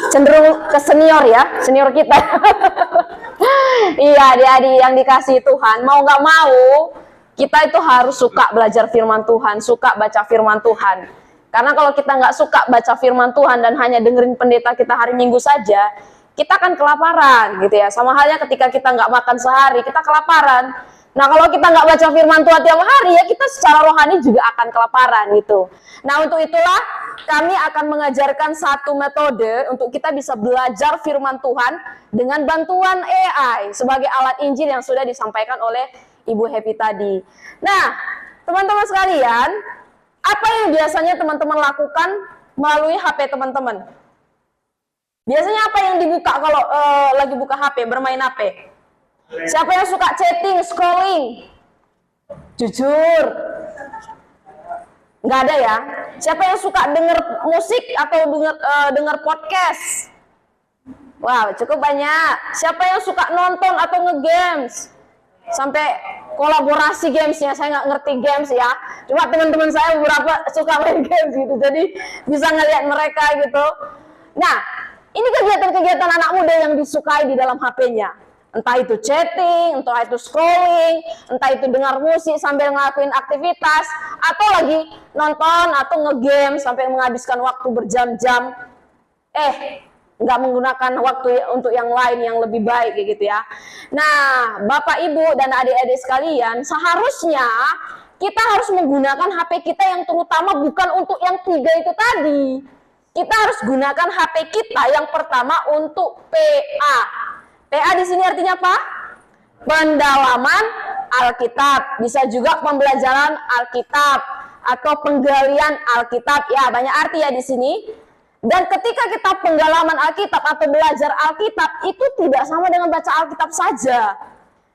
Cenderung ke senior ya, senior kita. Iya, adik-adik yang dikasihi Tuhan, mau nggak mau kita itu harus suka belajar firman Tuhan, suka baca firman Tuhan. Karena kalau kita nggak suka baca firman Tuhan dan hanya dengerin pendeta kita hari Minggu saja, kita akan kelaparan gitu ya. Sama halnya ketika kita nggak makan sehari, kita kelaparan. Nah kalau kita nggak baca firman Tuhan tiap hari ya kita secara rohani juga akan kelaparan gitu. Nah untuk itulah kami akan mengajarkan satu metode untuk kita bisa belajar firman Tuhan dengan bantuan AI sebagai alat Injil yang sudah disampaikan oleh Ibu Happy tadi. Nah teman-teman sekalian, apa yang biasanya teman-teman lakukan melalui HP teman-teman? Biasanya apa yang dibuka kalau lagi buka HP, bermain HP? Siapa yang suka chatting, scrolling? Jujur. Nggak ada ya? Siapa yang suka denger musik atau denger podcast? Wow, cukup banyak. Siapa yang suka nonton atau nge-games? Sampai kolaborasi gamesnya, saya nggak ngerti games ya. Cuma teman-teman saya beberapa suka main games gitu, jadi bisa ngeliat mereka gitu. Nah, ini kegiatan-kegiatan anak muda yang disukai di dalam HP-nya. Entah itu chatting, entah itu scrolling, entah itu dengar musik sambil ngelakuin aktivitas, atau lagi nonton atau nge-game sampai menghabiskan waktu berjam-jam. Nggak menggunakan waktu untuk yang lain yang lebih baik gitu ya. Nah, Bapak Ibu dan adik-adik sekalian, seharusnya kita harus menggunakan HP kita yang terutama bukan untuk yang 3 itu tadi. Kita harus gunakan HP kita yang pertama untuk PA. PA di sini artinya apa? Pendalaman Alkitab. Bisa juga pembelajaran Alkitab atau penggalian Alkitab. Ya, banyak arti ya di sini. Dan ketika kita penggalaman Alkitab atau belajar Alkitab, itu tidak sama dengan baca Alkitab saja.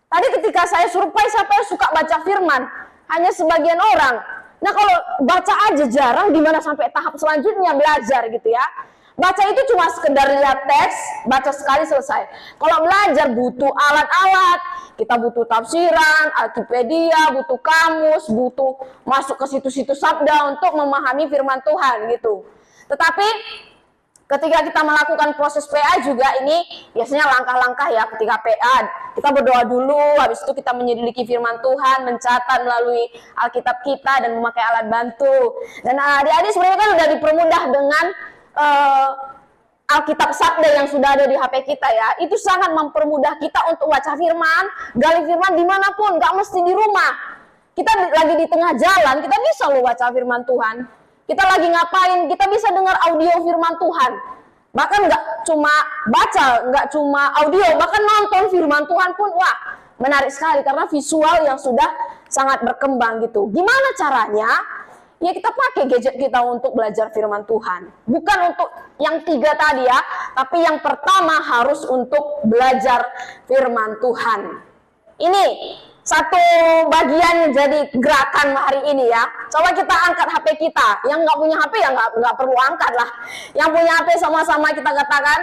Tadi ketika saya survei siapa yang suka baca firman, hanya sebagian orang. Nah kalau baca aja jarang, gimana sampai tahap selanjutnya belajar gitu ya. Baca itu cuma sekedar lihat teks, baca sekali selesai. Kalau belajar butuh alat-alat, kita butuh tafsiran, Alkipedia, butuh kamus, butuh masuk ke situs-situs sabda untuk memahami firman Tuhan gitu. Tetapi ketika kita melakukan proses PA juga ini biasanya langkah-langkah ya ketika PA. Kita berdoa dulu, habis itu kita menyelidiki firman Tuhan, mencatat melalui Alkitab kita dan memakai alat bantu. Dan adik-adik sebenarnya kan sudah dipermudah dengan Alkitab Sabda yang sudah ada di HP kita ya. Itu sangat mempermudah kita untuk baca firman, gali firman dimanapun, nggak mesti di rumah. Kita lagi di tengah jalan, kita bisa loh baca firman Tuhan. Kita lagi ngapain, kita bisa dengar audio firman Tuhan. Bahkan nggak cuma baca, nggak cuma audio, bahkan nonton firman Tuhan pun, wah menarik sekali karena visual yang sudah sangat berkembang gitu. Gimana caranya? Ya kita pakai gadget kita untuk belajar firman Tuhan. Bukan untuk yang 3 tadi ya, tapi yang pertama harus untuk belajar firman Tuhan. Ini satu bagian jadi gerakan hari ini ya. Coba kita angkat HP kita. Yang nggak punya HP ya nggak perlu angkat lah. Yang punya HP sama-sama kita katakan,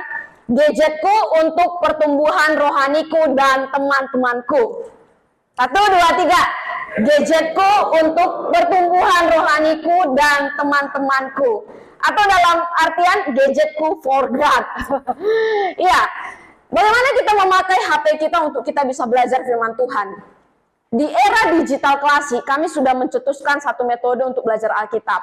gadgetku untuk pertumbuhan rohaniku dan teman-temanku. 1, 2, 3. Gadgetku untuk pertumbuhan rohaniku dan teman-temanku. Atau dalam artian gadgetku for God. Iya. Bagaimana kita memakai HP kita untuk kita bisa belajar firman Tuhan? Di era digital klasik, kami sudah mencetuskan satu metode untuk belajar Alkitab.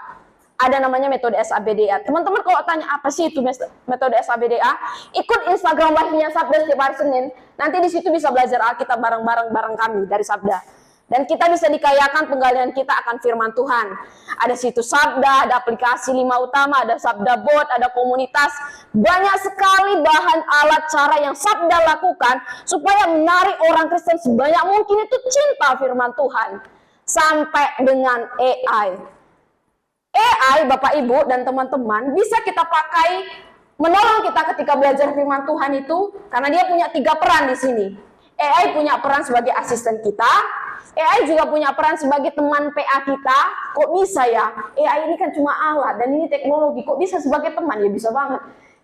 Ada namanya metode SABDA. Teman-teman kalau tanya apa sih itu metode SABDA, ikut Instagram live-nya Sabda setiap hari Senin. Nanti di situ bisa belajar Alkitab bareng kami dari Sabda. Dan kita bisa dikayakan penggalian kita akan firman Tuhan. Ada situs Sabda, ada aplikasi 5 utama, ada Sabda Bot, ada komunitas. Banyak sekali bahan alat cara yang Sabda lakukan supaya menarik orang Kristen sebanyak mungkin itu cinta firman Tuhan. Sampai dengan AI. AI, Bapak Ibu dan teman-teman, bisa kita pakai menolong kita ketika belajar firman Tuhan itu karena dia punya 3 peran di sini. AI punya peran sebagai asisten kita, AI juga punya peran sebagai teman PA kita. Kok bisa ya? AI ini kan cuma alat dan ini teknologi. Kok bisa sebagai teman? Ya bisa banget.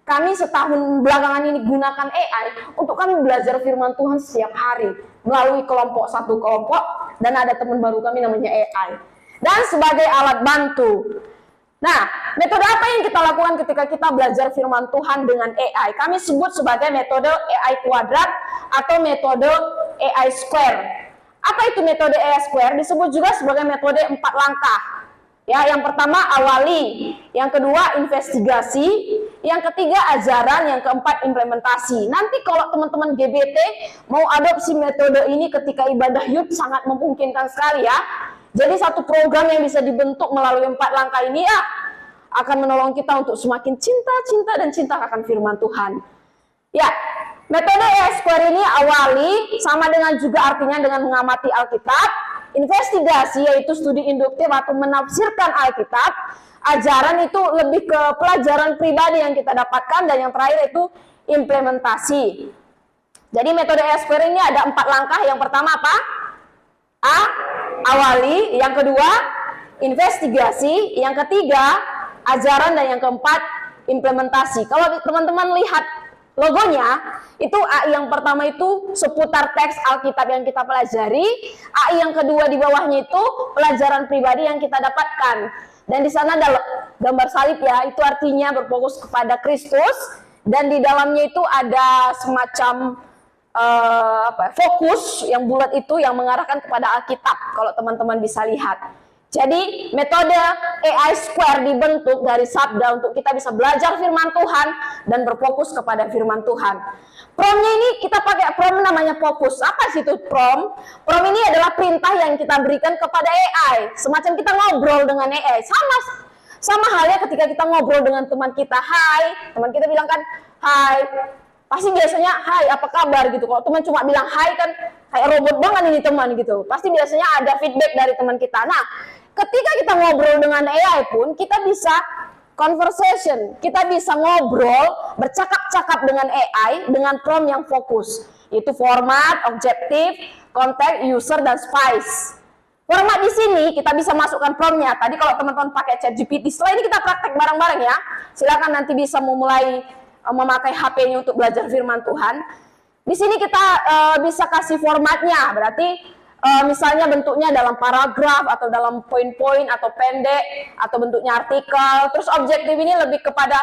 Kami setahun belakangan ini gunakan AI untuk kami belajar firman Tuhan setiap hari melalui satu kelompok, dan ada teman baru kami namanya AI. Dan sebagai alat bantu. Nah, metode apa yang kita lakukan ketika kita belajar firman Tuhan dengan AI? Kami sebut sebagai metode AI kuadrat atau metode AI square. Apa itu metode AI square? Disebut juga sebagai metode 4 langkah. Ya, yang pertama awali, yang kedua investigasi, yang ketiga ajaran, yang keempat implementasi. Nanti kalau teman-teman GBT mau adopsi metode ini ketika ibadah youth sangat memungkinkan sekali ya. Jadi satu program yang bisa dibentuk melalui 4 langkah ini ya akan menolong kita untuk semakin cinta dan cinta akan firman Tuhan. Ya, metode AI square ini awali sama dengan juga artinya dengan mengamati Alkitab. Investigasi yaitu studi induktif atau menafsirkan Alkitab. Ajaran itu lebih ke pelajaran pribadi yang kita dapatkan, dan yang terakhir itu implementasi. Jadi metode AI square ini ada 4 langkah. Yang pertama apa? A. Awali. Yang kedua investigasi. Yang ketiga ajaran, dan yang keempat implementasi. Kalau teman-teman lihat logonya, itu AI yang pertama itu seputar teks Alkitab yang kita pelajari. AI yang kedua di bawahnya itu pelajaran pribadi yang kita dapatkan. Dan di sana ada gambar salib ya, itu artinya berfokus kepada Kristus. Dan di dalamnya itu ada semacam fokus yang bulat itu yang mengarahkan kepada Alkitab, kalau teman-teman bisa lihat. Jadi metode AI square dibentuk dari sabda untuk kita bisa belajar firman Tuhan dan berfokus kepada firman Tuhan. Promnya ini kita pakai prom namanya fokus. Apa sih itu prom? Prom ini adalah perintah yang kita berikan kepada AI. Semacam kita ngobrol dengan AI. Sama halnya ketika kita ngobrol dengan teman kita. Hai, teman kita bilang kan, hai. Pasti biasanya, hai apa kabar gitu. Kalau teman cuma bilang hai kan kayak robot banget ini teman gitu. Pasti biasanya ada feedback dari teman kita. Nah, ketika kita ngobrol dengan AI pun, kita bisa conversation, kita bisa ngobrol, bercakap-cakap dengan AI dengan prompt yang fokus, yaitu format, objektif, konteks, user, dan spice. Format di sini kita bisa masukkan promptnya. Tadi kalau teman-teman pakai ChatGPT, setelah ini kita praktek bareng-bareng ya. Silakan nanti bisa memulai memakai HP-nya untuk belajar firman Tuhan. Di sini kita bisa kasih formatnya, berarti misalnya bentuknya dalam paragraf atau dalam poin-poin atau pendek atau bentuknya artikel. Terus objektif ini lebih kepada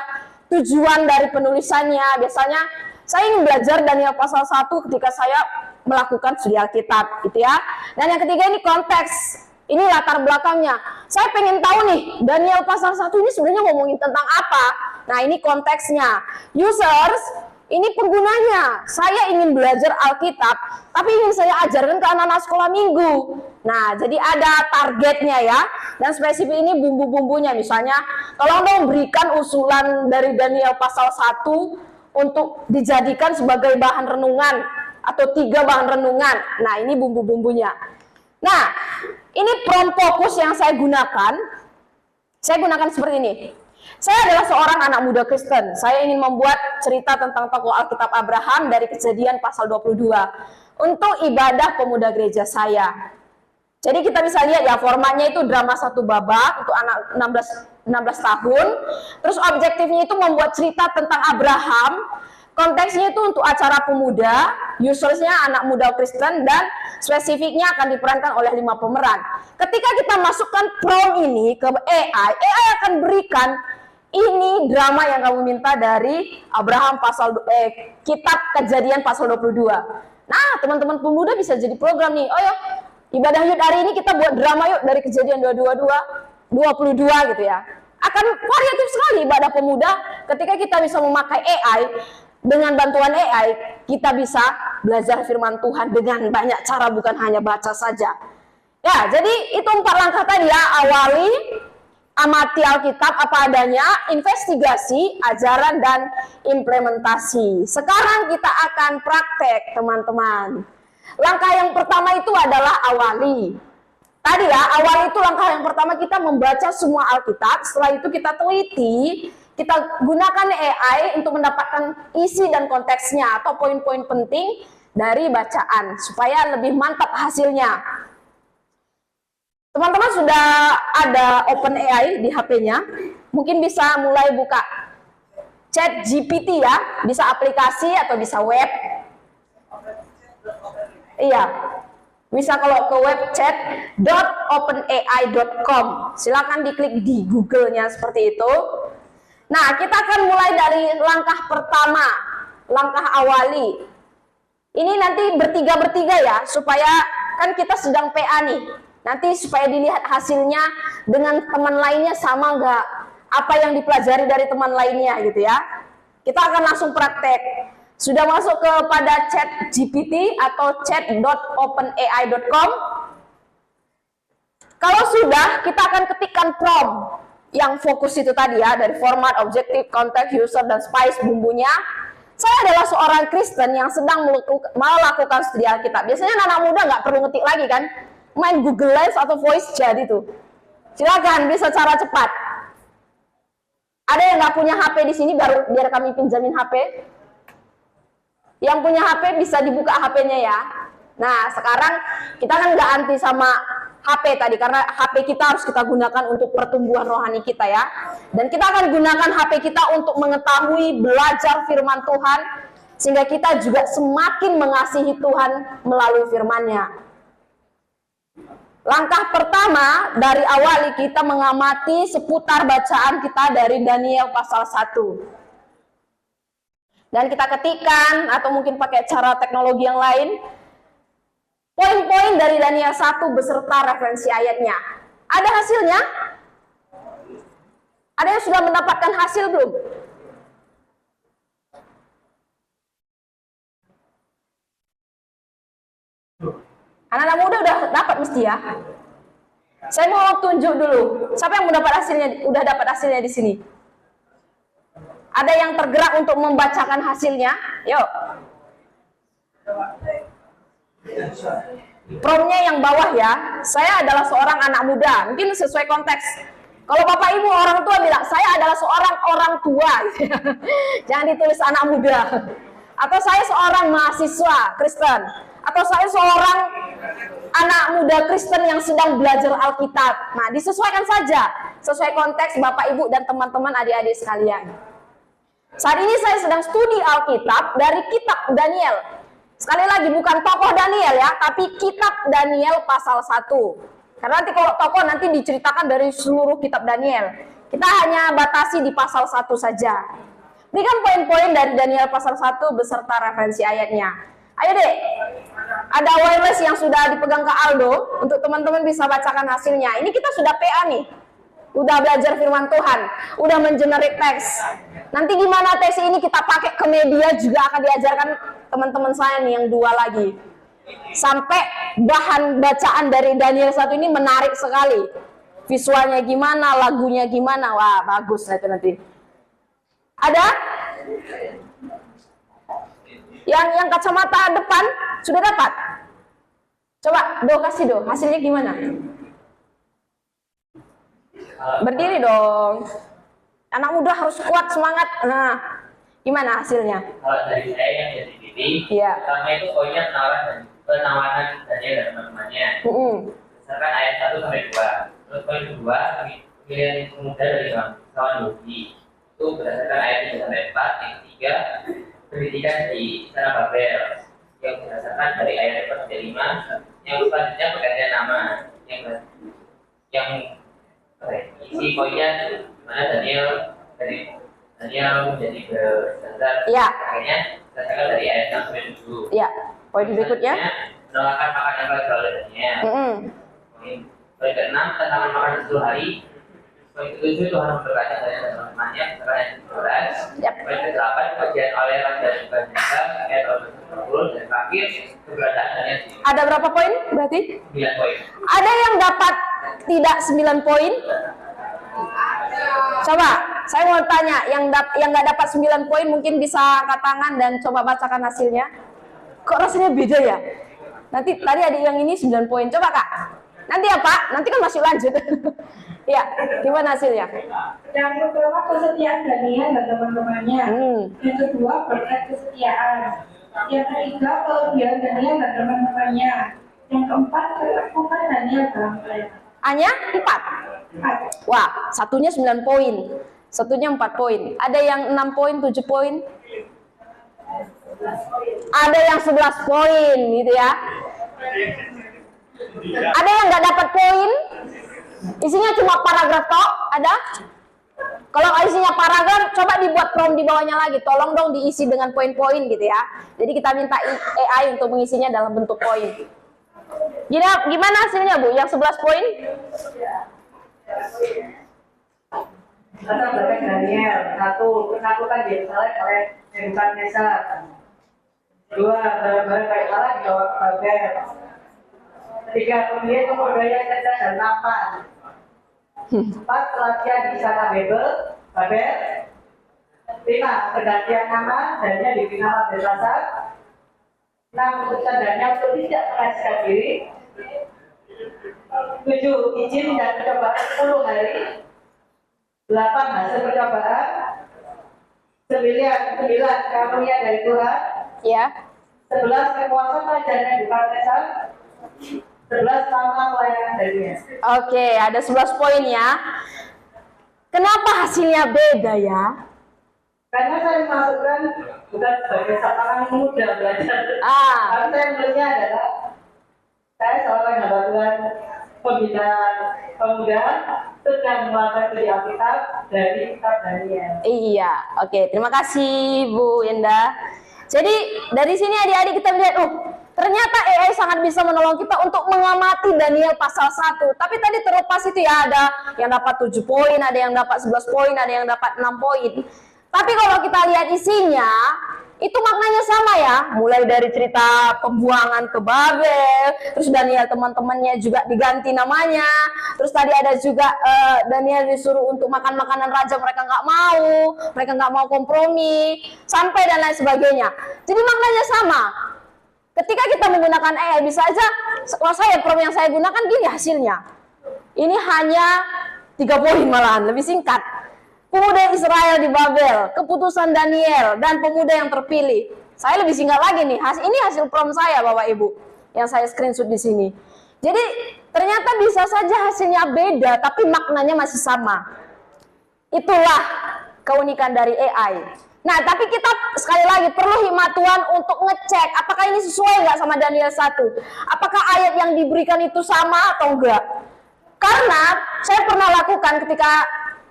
tujuan dari penulisannya. Biasanya saya ingin belajar Daniel pasal 1 ketika saya melakukan studi Alkitab gitu ya. Dan yang ketiga ini konteks. Ini latar belakangnya. Saya pengen tahu nih, Daniel pasal 1 ini sebenarnya ngomongin tentang apa? Nah, ini konteksnya. Users, ini penggunanya. Saya ingin belajar Alkitab, tapi ingin saya ajarkan ke anak-anak sekolah minggu. Nah, jadi ada targetnya ya. Dan spesifik ini bumbu-bumbunya. Misalnya, tolong dong berikan usulan dari Daniel pasal 1 untuk dijadikan sebagai bahan renungan atau 3 bahan renungan. Nah, ini bumbu-bumbunya. Nah, ini prompt fokus yang saya gunakan. Saya gunakan seperti ini. Saya adalah seorang anak muda Kristen. Saya ingin membuat cerita tentang tokoh Alkitab Abraham dari Kejadian pasal 22 untuk ibadah pemuda gereja saya. Jadi kita bisa lihat ya, formatnya itu drama 1 babak untuk anak 16 tahun. Terus objektifnya itu membuat cerita tentang Abraham. Konteksnya itu untuk acara pemuda, usersnya anak muda Kristen, dan spesifiknya akan diperankan oleh 5 pemeran. Ketika kita masukkan prompt ini ke AI akan berikan ini drama yang kamu minta dari Abraham kitab Kejadian pasal 22. Nah, teman-teman pemuda bisa jadi program nih. Oh ya, ibadah yuk hari ini kita buat drama yuk dari Kejadian 22 gitu ya. Akan variatif sekali ibadah pemuda ketika kita bisa memakai AI. Dengan bantuan AI, kita bisa belajar firman Tuhan dengan banyak cara, bukan hanya baca saja. Ya, jadi itu 4 langkah tadi ya. Awali, amati Alkitab apa adanya, investigasi, ajaran, dan implementasi. Sekarang kita akan praktek, teman-teman. Langkah yang pertama itu adalah awali. Tadi ya, awali itu langkah yang pertama kita membaca semua Alkitab. Setelah itu kita teliti, kita gunakan AI untuk mendapatkan isi dan konteksnya atau poin-poin penting dari bacaan supaya lebih mantap hasilnya. Teman-teman sudah ada OpenAI di HP-nya, mungkin bisa mulai buka Chat GPT ya, bisa aplikasi atau bisa web. Iya, bisa kalau ke web chat.openai.com. Silakan diklik di Google-nya seperti itu. Nah, kita akan mulai dari langkah pertama, langkah awali. Ini nanti bertiga-bertiga ya, supaya kan kita sedang PA nih. Nanti supaya dilihat hasilnya dengan teman lainnya sama nggak, apa yang dipelajari dari teman lainnya gitu ya. Kita akan langsung praktek. Sudah masuk kepada chat GPT atau chat.openai.com. Kalau sudah, kita akan ketikkan prompt yang fokus itu tadi ya, dari format, objektif, konteks, user, dan spice bumbunya. Saya adalah seorang Kristen yang sedang melakukan studi Alkitab. Biasanya anak muda nggak perlu ngetik lagi kan, main Google Lens atau Voice jadi tuh. Silakan, bisa cara cepat. Ada yang nggak punya HP di sini, baru biar kami pinjamin HP. Yang punya HP bisa dibuka HP-nya ya. Nah, sekarang kita kan nggak anti sama HP tadi, karena HP kita harus kita gunakan untuk pertumbuhan rohani kita ya. Dan kita akan gunakan HP kita untuk mengetahui, belajar firman Tuhan, sehingga kita juga semakin mengasihi Tuhan melalui firman-Nya. Langkah pertama dari awali kita mengamati seputar bacaan kita dari Daniel pasal 1. Dan kita ketikkan atau mungkin pakai cara teknologi yang lain, poin-poin dari Daniel 1 beserta referensi ayatnya. Ada hasilnya? Ada yang sudah mendapatkan hasil belum? Anak-anak muda udah dapat mesti ya. Saya mau tunjuk dulu. Siapa yang mendapat hasilnya? Udah dapat hasilnya di sini. Ada yang tergerak untuk membacakan hasilnya? Yuk. Promnya yang bawah ya. Saya adalah seorang anak muda. Mungkin sesuai konteks. Kalau bapak ibu orang tua bilang, saya adalah seorang orang tua. Jangan ditulis anak muda. Atau saya seorang mahasiswa Kristen. Atau saya seorang anak muda Kristen yang sedang belajar Alkitab. Nah, disesuaikan saja. Sesuai konteks bapak ibu dan teman-teman adik-adik sekalian. Saat ini saya sedang studi Alkitab dari kitab Daniel. Sekali lagi bukan tokoh Daniel ya, tapi kitab Daniel pasal 1. Karena nanti kalau tokoh nanti diceritakan dari seluruh kitab Daniel. Kita hanya batasi di pasal 1 saja. Berikan poin-poin dari Daniel pasal 1 beserta referensi ayatnya. Ayo dek, ada wireless yang sudah dipegang ke Aldo, untuk teman-teman bisa bacakan hasilnya. Ini kita sudah PA nih, udah belajar firman Tuhan, udah mengenerate teks. Nanti gimana teks ini kita pakai ke media juga akan diajarkan teman-teman saya nih yang 2 lagi. Sampai bahan bacaan dari Daniel 1 ini menarik sekali. Visualnya gimana, lagunya gimana, wah bagus itu nanti. Ada? Yang kacamata depan sudah dapat? Coba kasih hasilnya gimana? Berdiri dong. Anak muda harus kuat semangat. Nah, gimana hasilnya? Kalau dari saya yang jadi TV, Iya. pertama itu poinnya penawaran Daniel dan teman-temannya. Misalkan ayat 1 sampai 2. Terus poin kedua, pemilihan pemuda dari kawan Yogi. Itu berdasarkan ayat 3 sampai 4. Yang ketiga, pendidikan di Istana Babel yang berdasarkan dari ayat 4 sampai 5. Yang selanjutnya pergantian nama yang isi poinnya mana Daniel menjadi bersandar. Ya. Akhirnya berdasarkan dari ayat 6 sampai 7. Ya. Poin berikutnya. Menolakkan makan yang telah oleh Daniel. Poin ke-6 tentang makan 10 hari. Poin ke-7 Tuhan memberkati Daniel dan teman-temannya. Ayat 12. Poin ke-8 pujian oleh Raja Nebukadnezar ayat 20 dan terakhir keberadaan Daniel. Ada berapa poin berarti? 9 poin. Ada yang dapat tidak 9 poin? Coba, saya mau tanya, yang nggak dapat 9 poin mungkin bisa angkat tangan dan coba bacakan hasilnya. Kok rasanya beda ya? Nanti tadi ada yang ini 9 poin. Coba Kak. Nanti ya Pak, nanti kan masih lanjut. Ya, gimana hasilnya? Yang pertama kesetiaan Daniel dan teman-temannya. Yang kedua berkat kesetiaan. Yang ketiga kelebihan Daniel dan teman-temannya. Yang keempat kelakuan Daniel dalam pelayanan. A-nya 4. Wah, satunya 9 poin. Satunya 4 poin. Ada yang 6 poin, 7 poin? Ada yang 11 poin gitu ya. Ada yang nggak dapat poin? Isinya cuma paragraf tok, ada? Kalau isinya paragraf, coba dibuat prompt di bawahnya lagi. Tolong dong diisi dengan poin-poin gitu ya. Jadi kita minta AI untuk mengisinya dalam bentuk poin. Gimana hasilnya Bu? Yang 11 poin? Satu berarti Daniel, satu kan biasanya oleh Bukan Nesa. 2 barang-barang kayak salah dijawab Babel. 3 kemudian budaya cerdas dan tampan. 4 pelatihan di sana Babel. 5 pergantian nama dannya diberi nama Belsasar. 6 keputusan dannya untuk tidak mengajukan diri. 7 izin dan percobaan 10 hari. 8 hasil percobaan. 9 karunia dari Tuhan. Ya. 11 kekuasaan pelajaran di Partesan. 11 nama pelayanan darinya. Oke, ada 11 poin ya. Kenapa hasilnya beda ya? Karena saya masukkan bukan sebagai seorang muda belajar. Tapi saya melihatnya adalah saya seorang hamba Tuhan pembina pemuda sedang melakukan studi Alkitab dari kitab Daniel. Iya, oke. Terima kasih Bu Yenda. Jadi dari sini adik-adik kita lihat, ternyata AI sangat bisa menolong kita untuk mengamati Daniel pasal 1. Tapi tadi terlepas itu ya, ada yang dapat 7 poin, ada yang dapat 11 poin, ada yang dapat 6 poin. Tapi kalau kita lihat isinya, itu maknanya sama ya. Mulai dari cerita pembuangan ke Babel, terus Daniel teman-temannya juga diganti namanya. Terus tadi ada juga Daniel disuruh untuk makan makanan raja, mereka nggak mau kompromi, sampai dan lain sebagainya. Jadi maknanya sama. Ketika kita menggunakan AI, bisa aja, kalau saya prompt yang saya gunakan gini hasilnya. Ini hanya 3 poin malahan, lebih singkat. Pemuda Israel di Babel, keputusan Daniel, dan pemuda yang terpilih. Saya lebih singkat lagi nih. Ini hasil prompt saya, Bapak Ibu, yang saya screenshot di sini. Jadi ternyata bisa saja hasilnya beda, tapi maknanya masih sama. Itulah keunikan dari AI. Nah, tapi kita sekali lagi perlu hikmat Tuhan untuk ngecek apakah ini sesuai nggak sama Daniel 1. Apakah ayat yang diberikan itu sama atau enggak. Karena saya pernah lakukan ketika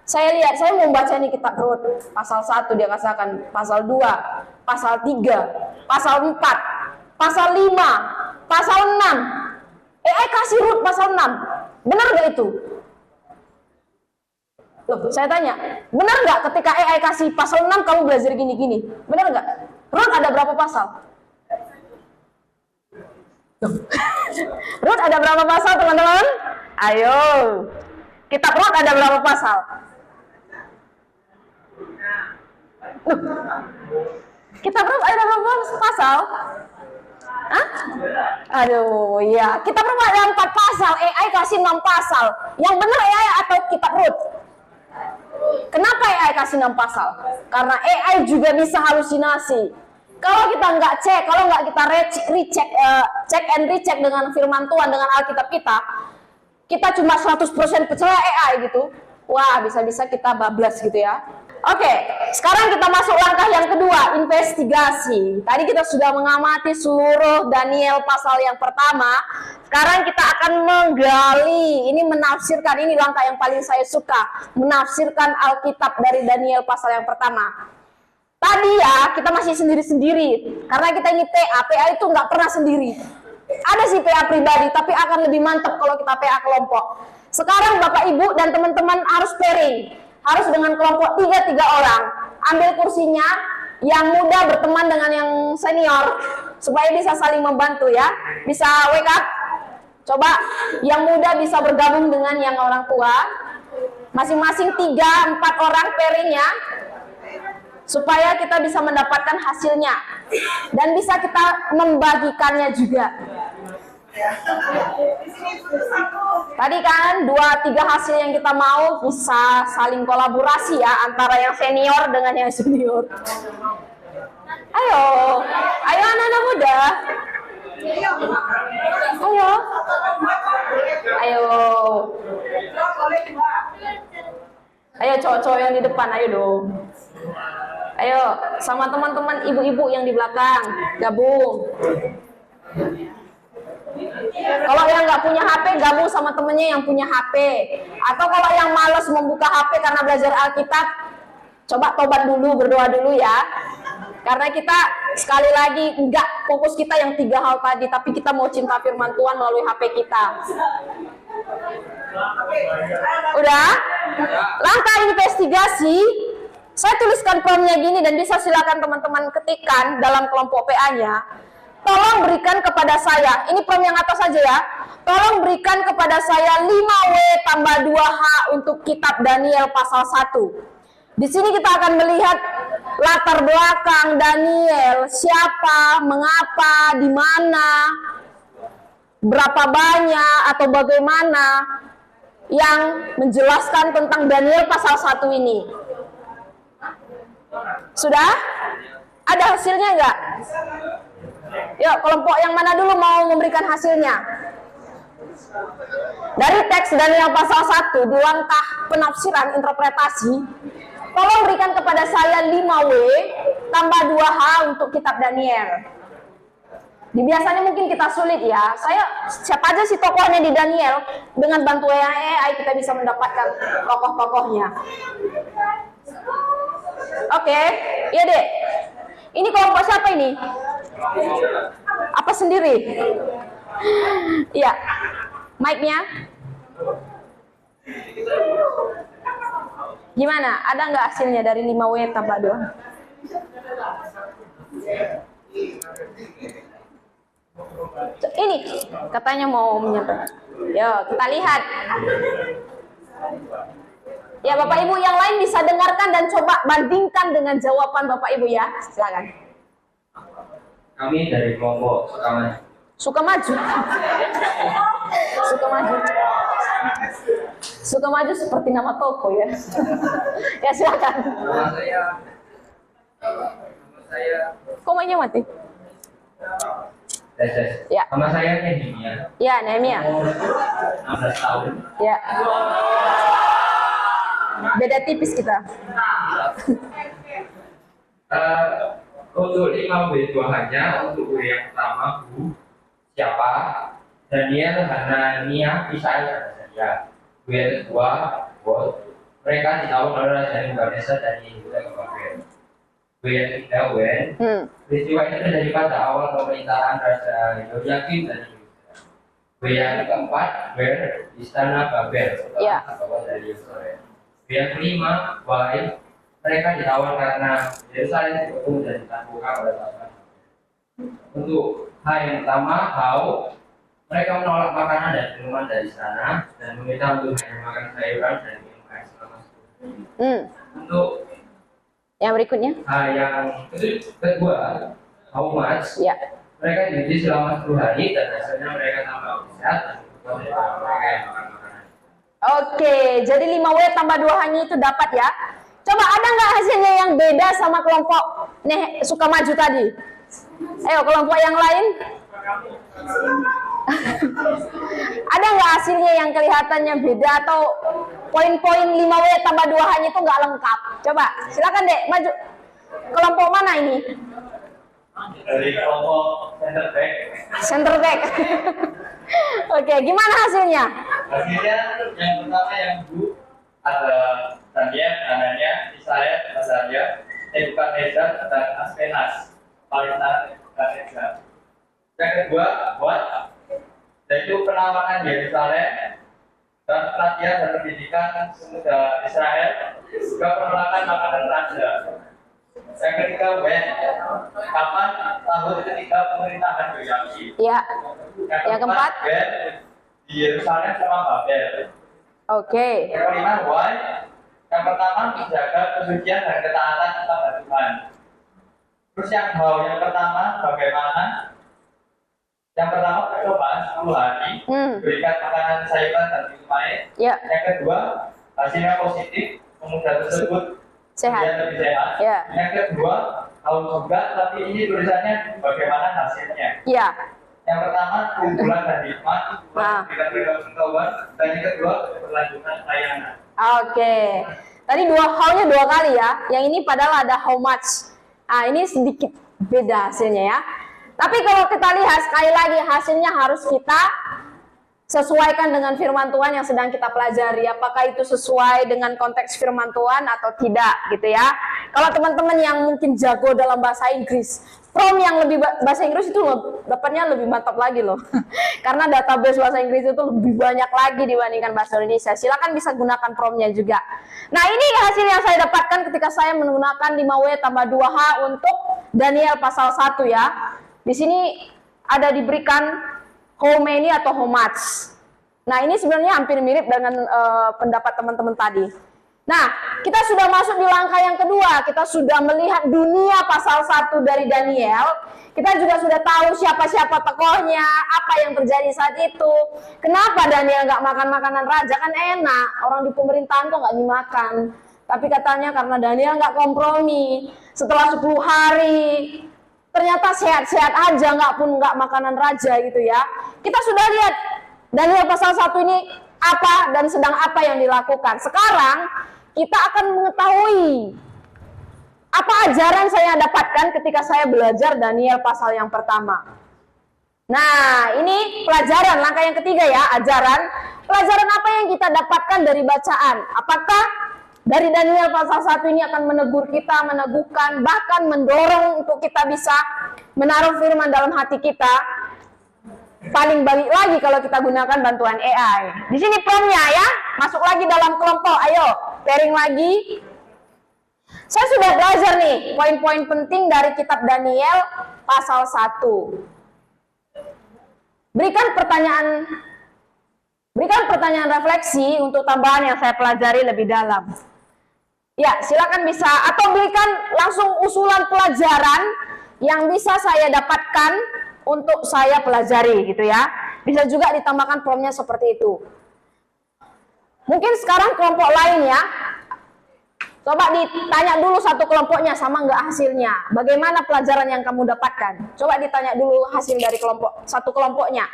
saya lihat, saya mau baca nih kitab Rut, pasal 1 dia katakan, pasal 2, pasal 3, pasal 4, pasal 5, pasal 6. AI kasih Rut pasal 6. Benar nggak itu? Loh, saya tanya, benar nggak ketika AI kasih pasal 6 kamu belajar gini-gini? Benar nggak? Rut ada berapa pasal? Rut ada berapa pasal teman-teman? Ayo, kitab Rut ada berapa pasal? Kitab Rut ada berapa pasal? Hah? Aduh, ya. Kitab Rut ada 4 pasal, AI kasih 6 pasal. Yang benar AI atau kitab Rut? Kenapa AI kasih 6 pasal? Karena AI juga bisa halusinasi. Kalau kita nggak cek, kalau nggak kita check and recheck dengan firman Tuhan, dengan Alkitab kita cuma 100% percaya AI gitu. Wah, bisa-bisa kita bablas gitu ya. Oke, sekarang kita masuk langkah yang kedua, investigasi. Tadi kita sudah mengamati seluruh Daniel pasal yang pertama. Sekarang kita akan menggali, ini menafsirkan, ini langkah yang paling saya suka. Menafsirkan Alkitab dari Daniel pasal yang pertama. Tadi ya, kita masih sendiri-sendiri. Karena kita ini PA itu nggak pernah sendiri. Ada sih PA pribadi, tapi akan lebih mantap kalau kita PA kelompok. Sekarang Bapak Ibu dan teman-teman harus pairing. Harus dengan kelompok 3 orang. Ambil kursinya, yang muda berteman dengan yang senior, supaya bisa saling membantu ya. Bisa wake up. Coba yang muda bisa bergabung dengan yang orang tua. Masing-masing 3-4 orang pairing ya. Supaya kita bisa mendapatkan hasilnya. Dan bisa kita membagikannya juga. Tadi kan 2-3 hasil yang kita mau bisa saling kolaborasi ya antara yang senior dengan yang junior. Ayo anak-anak muda. Ayo. Ayo. Ayo cowok-cowok yang di depan, ayo dong. Ayo, sama teman-teman ibu-ibu yang di belakang, gabung. Kalau yang nggak punya HP, gabung sama temennya yang punya HP. Atau kalau yang males membuka HP karena belajar Alkitab, coba tobat dulu, berdoa dulu ya. Karena kita sekali lagi nggak fokus kita yang 3 hal tadi, tapi kita mau cinta firman Tuhan melalui HP kita. Udah? Langkah investigasi, saya tuliskan formnya gini dan bisa silakan teman-teman ketikkan dalam kelompok PA-nya. Tolong berikan kepada saya, ini form yang atas saja ya. Tolong berikan kepada saya 5W tambah 2H untuk kitab Daniel pasal 1. Di sini kita akan melihat latar belakang Daniel, siapa, mengapa, di mana, berapa banyak atau bagaimana yang menjelaskan tentang Daniel pasal 1 ini. Sudah? Ada hasilnya enggak? Yuk, kelompok yang mana dulu mau memberikan hasilnya? Dari teks Daniel pasal 1 di langkah penafsiran interpretasi, tolong berikan kepada saya 5W tambah 2H untuk kitab Daniel. Di biasanya mungkin kita sulit ya. Siapa aja sih tokohnya di Daniel? Dengan bantuan AI kita bisa mendapatkan tokoh-tokohnya. Oke, iya dek. Ini kelompok siapa ini? Apa sendiri? Iya. Mic-nya? Gimana? Ada nggak hasilnya dari 5W tambah 2? Ini katanya mau menyampaikan. Yo, kita lihat. Ya, Bapak Ibu yang lain bisa dengarkan dan coba bandingkan dengan jawaban Bapak Ibu ya. Silakan. Kami dari kelompok Sukamaju. Sukamaju. Sukamaju. Sukamaju seperti nama toko ya. Ya silakan. Nama saya. Kok mainnya mati? Ya. Nama saya Nehemia. Ya, Nehemia. 16 tahun. Ya. Beda tipis kita. Untuk 5W hanya untuk W yang pertama Bu siapa? Daniel, Hanania, Misael saja. W yang kedua Bos. Mereka ditawan oleh Raja Nebukadnezar dari Yehuda ke Babel. W yang ketiga Wen. Peristiwa itu terjadi pada awal pemerintahan Raja Yehoyakim dan Yehuda. W yang keempat Wer, istana Babel setelah dibawa dari Yerusalem. W yang kelima Wai, mereka ditawan karena Yerusalem dikepung dan ditaklukkan oleh pasukan. Untuk H yang pertama Hau, mereka menolak makanan dan minuman dari sana dan meminta untuk hanya makan sayuran dan minum air selama 10 hari. Untuk yang berikutnya H yang kedua Haumas, mereka diuji selama 10 hari dan hasilnya mereka tambah sehat dan berkuat daripada mereka yang makan makanan. Oke, jadi 5W tambah 2H-nya itu dapat ya. Coba ada nggak hasilnya yang beda sama kelompok Sukamaju tadi? Ayo kelompok yang lain. Ada nggak hasilnya yang kelihatannya beda atau poin-poin 5W tambah 2H-nya itu nggak lengkap? Coba, silakan dek maju. Kelompok mana ini? Dari kelompok center back. Center back. Oke, gimana hasilnya? Hasilnya yang pertama yang Bu ada Daniel, Hanania, Misael, Azaria, Nebukadnezar dan Aspenas, Palintar dan Ezra. Yang kedua buat yaitu penawanan Yerusalem dan pelatihan dan pendidikan semudah Israel juga penolakan makanan raja. Yang ketiga Wen, kapan tahun ketiga pemerintahan Yehoyakim. Ya. Yang keempat Wen, di Yerusalem sama Babel. Oke. Yang kelima Why, yang pertama menjaga kesucian dan ketaatan kepada Tuhan. Terus yang How yang pertama bagaimana? Yang pertama percobaan 10 hari, berikan makanan sayuran dan minum air. Yang kedua hasilnya positif, pemuda tersebut sehat. Dia lebih sehat. Yang kedua tahu juga, tapi ini tulisannya bagaimana hasilnya. Yang pertama kumpulan dan hikmat, Nah. kita pengetahuan, dan yang kedua keberlanjutan layanan. Oke. Tadi how-nya 2 kali ya. Yang ini padahal ada how much. Ah, ini sedikit beda hasilnya ya. Tapi kalau kita lihat sekali lagi hasilnya harus kita sesuaikan dengan firman Tuhan yang sedang kita pelajari. Apakah itu sesuai dengan konteks firman Tuhan atau tidak gitu ya. Kalau teman-teman yang mungkin jago dalam bahasa Inggris, prom yang lebih bahasa Inggris itu dapatnya lebih mantap lagi loh. Karena database bahasa Inggris itu lebih banyak lagi dibandingkan bahasa Indonesia. Silakan bisa gunakan promnya juga. Nah, ini hasil yang saya dapatkan ketika saya menggunakan 5W tambah 2H untuk Daniel pasal 1 ya. Di sini ada diberikan how many atau how much. Nah, ini sebenarnya hampir mirip dengan pendapat teman-teman tadi. Nah, kita sudah masuk di langkah yang kedua. Kita sudah melihat dunia pasal 1 dari Daniel. Kita juga sudah tahu siapa-siapa tokohnya, apa yang terjadi saat itu. Kenapa Daniel nggak makan makanan raja? Kan enak, orang di pemerintahan kok nggak dimakan. Tapi katanya karena Daniel nggak kompromi. Setelah 10 hari, ternyata sehat-sehat aja, nggak makanan raja gitu ya. Kita sudah lihat Daniel pasal 1 ini apa dan sedang apa yang dilakukan. Sekarang kita akan mengetahui apa ajaran saya dapatkan ketika saya belajar Daniel pasal yang pertama. Nah, ini pelajaran, langkah yang ketiga ya, ajaran. Pelajaran apa yang kita dapatkan dari bacaan? Apakah dari Daniel pasal 1 ini akan menegur kita, meneguhkan, bahkan mendorong untuk kita bisa menaruh firman dalam hati kita? Paling balik lagi kalau kita gunakan bantuan AI. Di sini promnya ya, masuk lagi dalam kelompok. Ayo, pairing lagi. Saya sudah belajar nih poin-poin penting dari kitab Daniel pasal 1. Berikan pertanyaan refleksi untuk tambahan yang saya pelajari lebih dalam. Ya, silakan bisa, atau berikan langsung usulan pelajaran yang bisa saya dapatkan untuk saya pelajari gitu ya. Bisa juga ditambahkan promnya seperti itu. Mungkin sekarang kelompok lain ya. Coba ditanya dulu satu kelompoknya sama nggak hasilnya. Bagaimana pelajaran yang kamu dapatkan? Coba ditanya dulu hasil dari satu kelompoknya.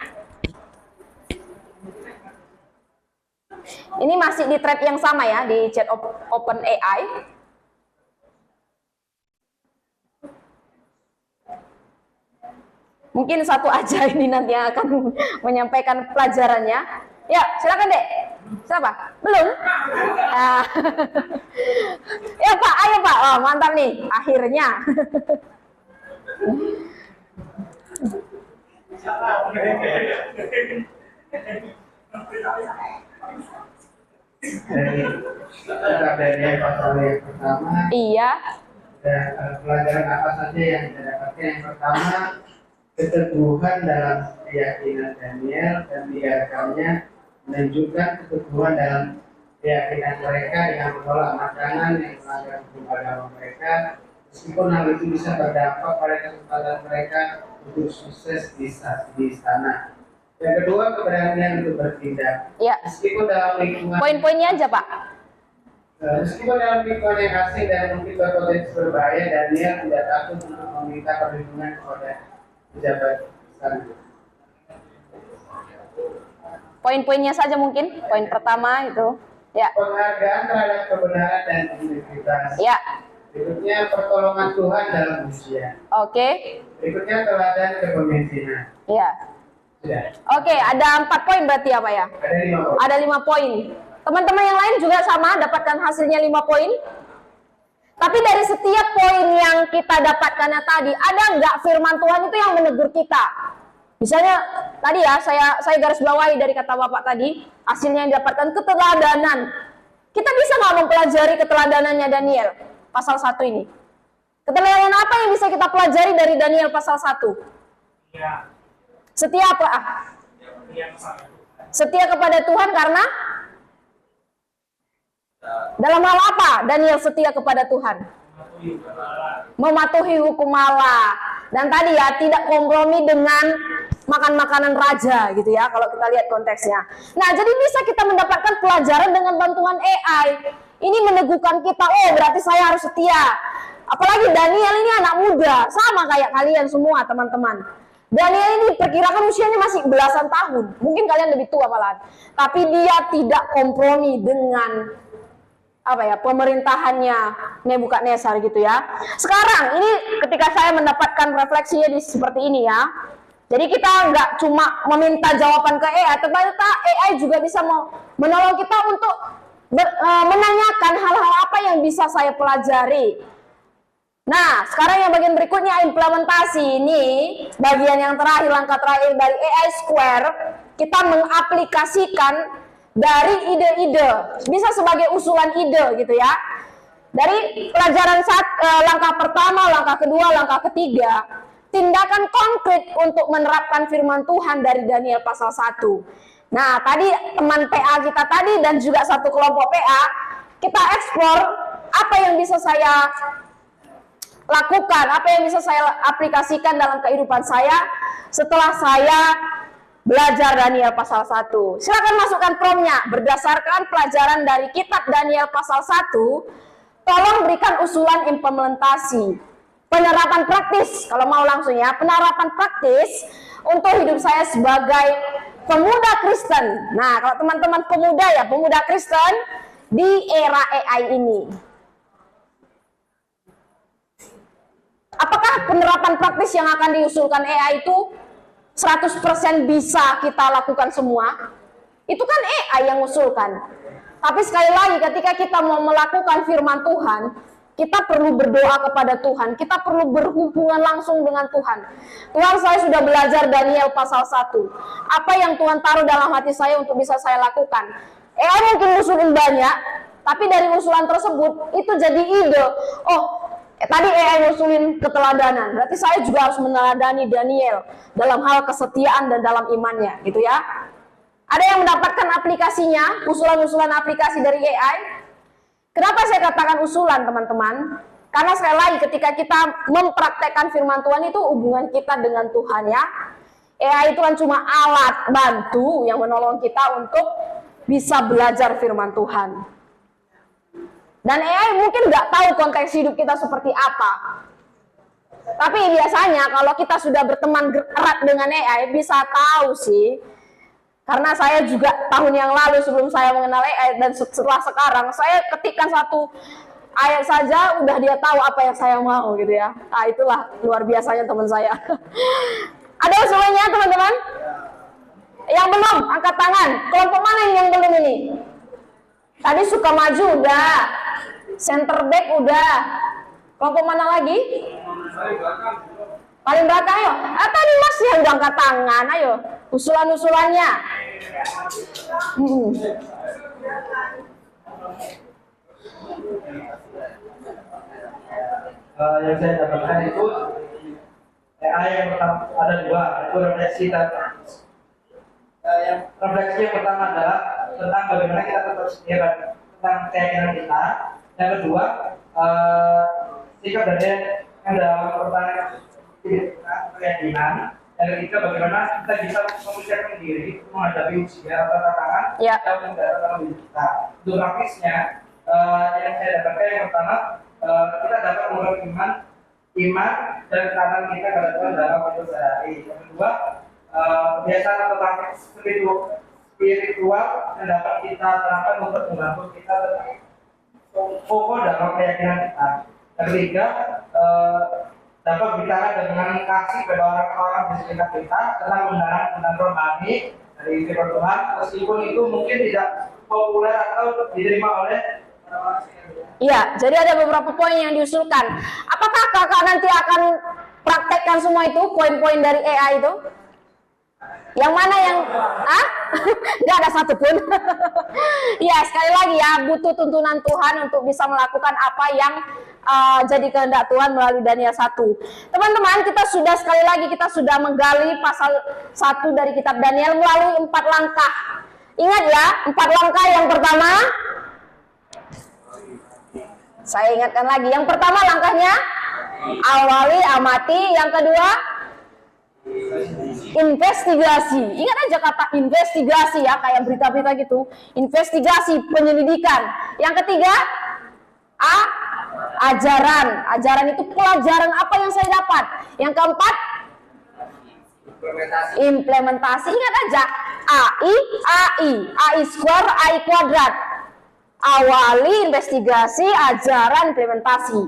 Ini masih di thread yang sama ya, di chat Open AI. Mungkin satu aja ini nanti yang akan menyampaikan pelajarannya. Ya, silakan Dek. Siapa? Belum? Ya Pak, ayo Pak. Oh, mantap nih, akhirnya. Dari pasal yang pertama, Iya. pelajaran apa saja yang kita dapatkan? Yang pertama, keteguhan dalam keyakinan Daniel dan biarkannya menunjukkan keteguhan dalam keyakinan mereka yang menolak makanan yang melanggar hukum agama mereka, meskipun hal itu bisa berdampak pada kesempatan mereka untuk sukses di istana. Yang kedua, keberanian untuk bertindak. Ya. Meskipun dalam lingkungan Poin-poinnya aja Pak. Meskipun dalam lingkungan yang asing dan mungkin berpotensi berbahaya, Daniel tidak takut untuk meminta perlindungan kepada pejabat istana. Poin-poinnya saja mungkin. Poin pertama itu. Ya. Penghargaan terhadap kebenaran dan integritas. Ya. Berikutnya, pertolongan Tuhan dalam usia. Oke. Berikutnya, teladan kepemimpinan. Ya. Sudah. Oke, ada 4 poin berarti ya Pak ya? Ada 5 poin. Ada 5 poin. Teman-teman yang lain juga sama, dapatkan hasilnya 5 poin. Tapi dari setiap poin yang kita dapatkannya tadi, ada nggak firman Tuhan itu yang menegur kita? Misalnya tadi ya, saya garis bawahi dari kata Bapak tadi, hasilnya yang didapatkan keteladanan. Kita bisa nggak mempelajari keteladanannya Daniel pasal 1 ini? Keteladanan apa yang bisa kita pelajari dari Daniel pasal 1? Ya. Setia apa? Setia kepada Tuhan karena dalam hal apa Daniel setia kepada Tuhan? Mematuhi hukum Allah. Dan tadi ya, tidak kompromi dengan makan makanan raja gitu ya, kalau kita lihat konteksnya. Nah, jadi bisa kita mendapatkan pelajaran dengan bantuan AI. Ini meneguhkan kita, oh berarti saya harus setia. Apalagi Daniel ini anak muda, sama kayak kalian semua teman-teman. Daniel ini perkirakan usianya masih belasan tahun, mungkin kalian lebih tua malahan. Tapi dia tidak kompromi dengan pemerintahannya Nebukadnezar gitu ya. Sekarang ini ketika saya mendapatkan refleksinya seperti ini ya. Jadi kita nggak cuma meminta jawaban ke AI, ternyata AI juga bisa menolong kita untuk menanyakan hal-hal apa yang bisa saya pelajari. Nah, sekarang yang bagian berikutnya implementasi ini, bagian yang terakhir, langkah terakhir dari AI Square, kita mengaplikasikan dari ide-ide, bisa sebagai usulan ide gitu ya. Dari pelajaran langkah pertama, langkah kedua, langkah ketiga, tindakan konkret untuk menerapkan firman Tuhan dari Daniel pasal 1. Nah, tadi teman PA kita tadi dan juga satu kelompok PA, kita eksplor apa yang bisa saya lakukan, apa yang bisa saya aplikasikan dalam kehidupan saya setelah saya belajar Daniel pasal 1. Silakan masukkan promnya. Berdasarkan pelajaran dari kitab Daniel pasal 1, tolong berikan usulan implementasi. Penerapan praktis, kalau mau langsung ya, penerapan praktis untuk hidup saya sebagai pemuda Kristen. Nah, kalau teman-teman pemuda Kristen di era AI ini. Apakah penerapan praktis yang akan diusulkan AI itu 100% bisa kita lakukan semua? Itu kan AI yang usulkan. Tapi sekali lagi ketika kita mau melakukan firman Tuhan, kita perlu berdoa kepada Tuhan, kita perlu berhubungan langsung dengan Tuhan. Tuhan, saya sudah belajar Daniel pasal 1. Apa yang Tuhan taruh dalam hati saya untuk bisa saya lakukan? AI mungkin usulin banyak, tapi dari usulan tersebut itu jadi ide. Tadi AI usulin keteladanan, berarti saya juga harus meneladani Daniel dalam hal kesetiaan dan dalam imannya, gitu ya. Ada yang mendapatkan aplikasinya, usulan-usulan aplikasi dari AI? Kenapa saya katakan usulan, teman-teman? Karena sekali lagi ketika kita mempraktekkan firman Tuhan itu hubungan kita dengan Tuhan ya. AI itu kan cuma alat bantu yang menolong kita untuk bisa belajar firman Tuhan. Dan AI mungkin nggak tahu konteks hidup kita seperti apa. Tapi biasanya kalau kita sudah berteman erat dengan AI bisa tahu sih. Karena saya juga tahun yang lalu sebelum saya mengenal AI dan setelah sekarang saya ketikkan satu ayat saja udah dia tahu apa yang saya mau gitu ya. Nah, itulah luar biasanya teman saya. Ada usulannya teman-teman? Yang belum angkat tangan. Kelompok mana yang belum ini? Tadi suka maju udah. Center back udah. Kelompok mana lagi? Paling belakang ayo. Tadi Mas yang udah angkat tangan. Ayo. Usulan-usulannya. Yang saya dapatkan itu AI yang pertama ada dua, itu refleksi dan yang refleksi yang pertama adalah tentang bagaimana kita tetap setia tentang keyakinan kita. Yang kedua, sikap Daniel yang dalam pertanyaan keyakinan. Yang ketiga, bagaimana kita bisa mempersiapkan diri untuk menghadapi ujian atau tantangan yang mendarat dalam hidup kita. Untuk praktisnya, yang saya dapatkan yang pertama, kita dapat membangun iman dan ketaatan kita kepada Tuhan dalam hidup sehari. Yang kedua, kebiasaan atau praktik spiritual yang dapat kita terapkan untuk membantu kita kokoh dalam keyakinan kita. Yang ketiga, dapat bicara dengan kasih pada orang-orang di sekitar kita tentang kebenaran rohani dari firman Tuhan, meskipun itu mungkin tidak populer atau diterima oleh orang-orang sekitar kita. Iya, jadi ada beberapa poin yang diusulkan. Apakah kakak nanti akan praktekkan semua itu, poin-poin dari AI itu? Yang mana yang nggak ada satupun. Ya, sekali lagi ya, butuh tuntunan Tuhan untuk bisa melakukan apa yang jadi kehendak Tuhan melalui Daniel 1. Teman-teman, kita sudah menggali pasal 1 dari kitab Daniel melalui 4 langkah. Ingat ya, 4 langkah. Yang pertama, saya ingatkan lagi, yang pertama langkahnya awali, amati. Yang kedua, investigasi. Ingat aja kata investigasi ya, kayak berita-berita gitu. Investigasi, penyelidikan. Yang ketiga, ajaran. Ajaran itu pelajaran apa yang saya dapat. Yang keempat, Implementasi, ingat aja AI square, AI kuadrat. Awali investigasi, ajaran, implementasi.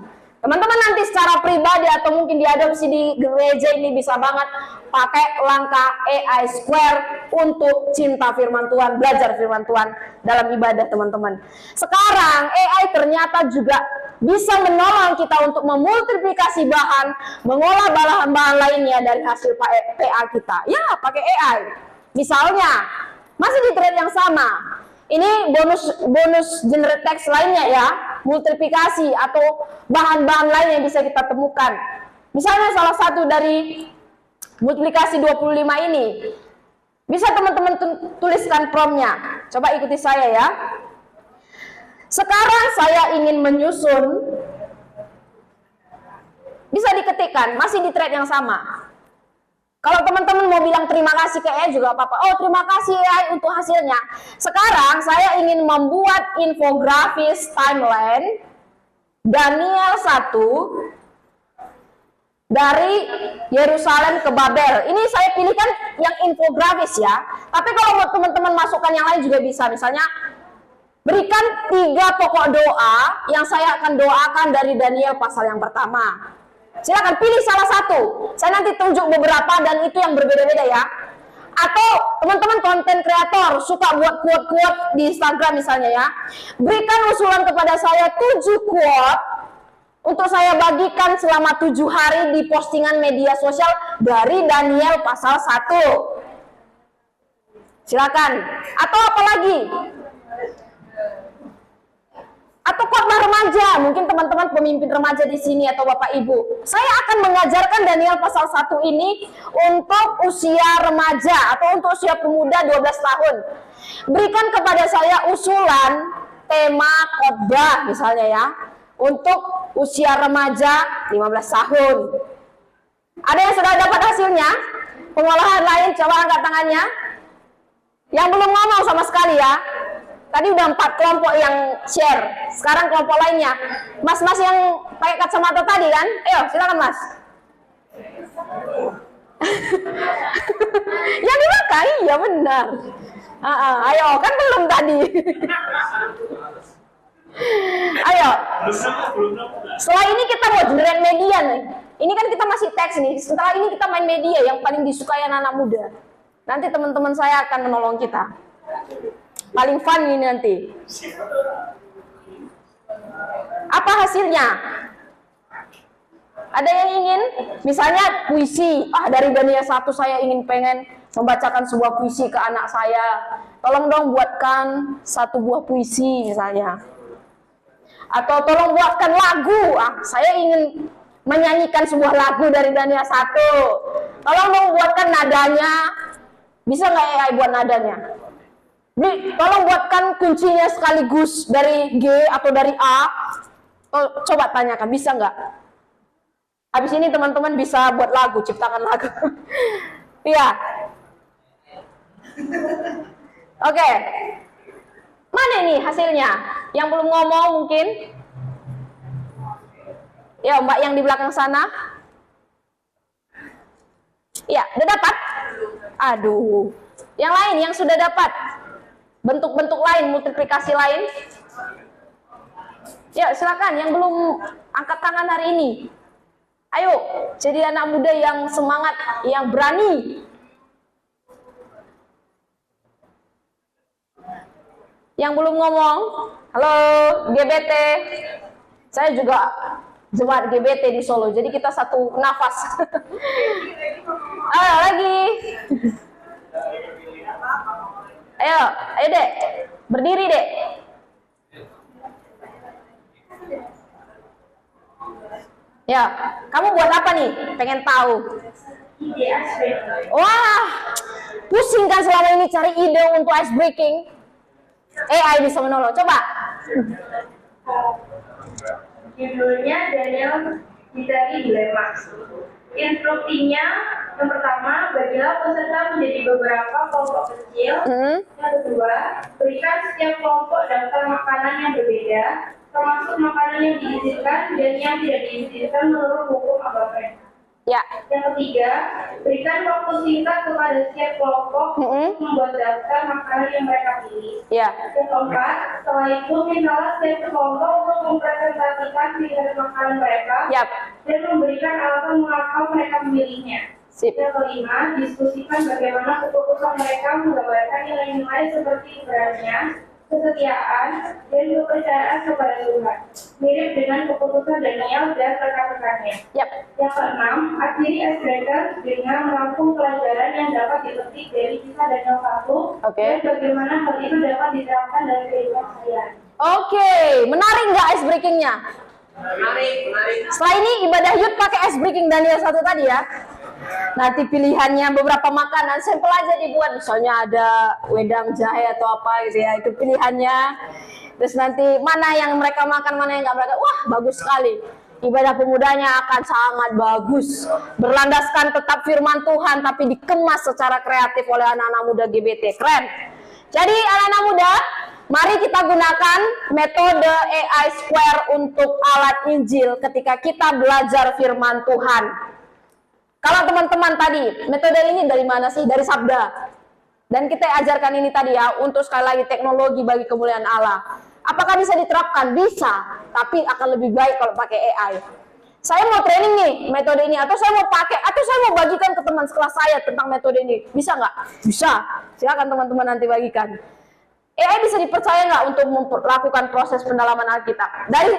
Teman-teman nanti secara pribadi atau mungkin di adopsi di gereja ini bisa banget pakai langkah AI square untuk cinta firman Tuhan, belajar firman Tuhan dalam ibadah teman-teman. Sekarang AI ternyata juga bisa menolong kita untuk memultiplikasi bahan, mengolah bahan-bahan lainnya dari hasil PA kita. Ya, pakai AI. Misalnya, masih di thread yang sama. Ini bonus generate text lainnya ya, multiplikasi atau bahan-bahan lain yang bisa kita temukan. Misalnya salah satu dari multiplikasi 25 ini, bisa teman-teman tuliskan promnya. Coba ikuti saya ya. Sekarang saya ingin menyusun, bisa diketikkan, masih di thread yang sama. Kalau teman-teman mau bilang terima kasih ke AI juga apa-apa. Oh, terima kasih AI untuk hasilnya. Sekarang saya ingin membuat infografis timeline Daniel 1 dari Yerusalem ke Babel. Ini saya pilihkan yang infografis ya. Tapi kalau mau teman-teman masukkan yang lain juga bisa. Misalnya, berikan 3 pokok doa yang saya akan doakan dari Daniel pasal yang pertama. Silakan pilih salah satu. Saya nanti tunjuk beberapa dan itu yang berbeda-beda ya. Atau teman-teman konten kreator suka buat quote-quote di Instagram misalnya ya. Berikan usulan kepada saya 7 quote untuk saya bagikan selama 7 hari di postingan media sosial dari Daniel pasal 1. Silakan. Atau apa lagi? Atau khotbah remaja, mungkin teman-teman pemimpin remaja di sini atau Bapak Ibu. Saya akan mengajarkan Daniel pasal 1 ini untuk usia remaja atau untuk usia pemuda 12 tahun. Berikan kepada saya usulan tema khotbah misalnya ya, untuk usia remaja 15 tahun. Ada yang sudah dapat hasilnya? Pengolahan lain, coba angkat tangannya. Yang belum ngomong sama sekali ya. Tadi udah 4 kelompok yang share. Sekarang kelompok lainnya. Mas-mas yang pakai kacamata tadi kan? Ayo, silakan mas. Yang dipakai, ya benar. Ayo, kan belum tadi. Ayo. Setelah ini kita mau generate media nih. Ini kan kita masih teks nih. Setelah ini kita main media yang paling disukai anak-anak muda. Nanti teman-teman saya akan menolong kita. Paling fun ini nanti. Apa hasilnya? Ada yang ingin? Misalnya puisi. Dari Daniel 1 saya pengen membacakan sebuah puisi ke anak saya. Tolong dong buatkan 1 buah puisi misalnya. Atau tolong buatkan lagu. Saya ingin menyanyikan sebuah lagu dari Daniel 1. Tolong dong buatkan nadanya. Bisa nggak AI buat nadanya? Tolong buatkan kuncinya sekaligus dari G atau dari A. Coba tanyakan, bisa nggak? Habis ini teman-teman bisa buat lagu, ciptakan lagu. Iya. Oke. Mana ini hasilnya? Yang belum ngomong mungkin? Ya, Mbak yang di belakang sana. Iya, udah dapat? Aduh. Yang lain yang sudah dapat? Bentuk-bentuk lain, multiplikasi lain. Ya, silakan yang belum angkat tangan hari ini. Ayo, jadi anak muda yang semangat, yang berani. Yang belum ngomong, halo GBT. Saya juga jemaat GBT di Solo, jadi kita satu nafas. Ayo lagi. Ayo dek, berdiri dek. Ya, kamu buat apa nih? Pengen tahu. Wah, pusing kan selama ini cari ide untuk ice breaking. AI bisa menolong. Coba. Judulnya Daniel Hidari Dilema. Instruksinya yang pertama, bagilah peserta menjadi beberapa kelompok kecil. Yang kedua, berikan setiap kelompok daftar makanan yang berbeda, termasuk makanan yang diizinkan dan yang tidak diizinkan menurut hukum Agape. Ya. Yang ketiga, berikan waktu singkat kepada setiap kelompok untuk membuat daftar makanan yang mereka pilih. Ya. Yang keempat, setelah itu mintalah setiap kelompok untuk mempresentasikan pilihan makanan mereka dan memberikan alasan mengapa mereka memilihnya. Sip. Yang kelima, diskusikan bagaimana keputusan mereka menggambarkan nilai-nilai seperti keberanian, kesetiaan, dan kepercayaan kepada Tuhan. Mirip dengan keputusan Daniel dan rekan-rekannya. Yang keenam, akhiri icebreaker dengan merangkum pelajaran yang dapat dipetik dari kisah Daniel 1 dan bagaimana hal itu dapat diterapkan dalam kehidupan saya. Oke, menarik nggak ice breakingnya? Menarik. Setelah ini ibadah Yud pakai ice breaking Daniel 1 tadi ya. Nanti pilihannya beberapa makanan sampel aja dibuat, misalnya ada wedang jahe atau apa gitu ya, itu pilihannya. Terus nanti mana yang mereka makan, mana yang nggak mereka, wah bagus sekali. Ibadah pemudanya akan sangat bagus, berlandaskan tetap firman Tuhan tapi dikemas secara kreatif oleh anak-anak muda GBT. Keren. Jadi anak-anak muda, mari kita gunakan metode AI Square untuk alat Injil ketika kita belajar firman Tuhan. Kalau teman-teman tadi, metode ini dari mana sih? Dari Sabda. Dan kita ajarkan ini tadi ya, untuk sekali lagi teknologi bagi kemuliaan Allah. Apakah bisa diterapkan? Bisa, tapi akan lebih baik kalau pakai AI. Saya mau training nih metode ini, atau saya mau pakai, atau saya mau bagikan ke teman sekelas saya tentang metode ini. Bisa nggak? Bisa. Silakan teman-teman nanti bagikan. AI bisa dipercaya nggak untuk melakukan proses pendalaman Alkitab? Dari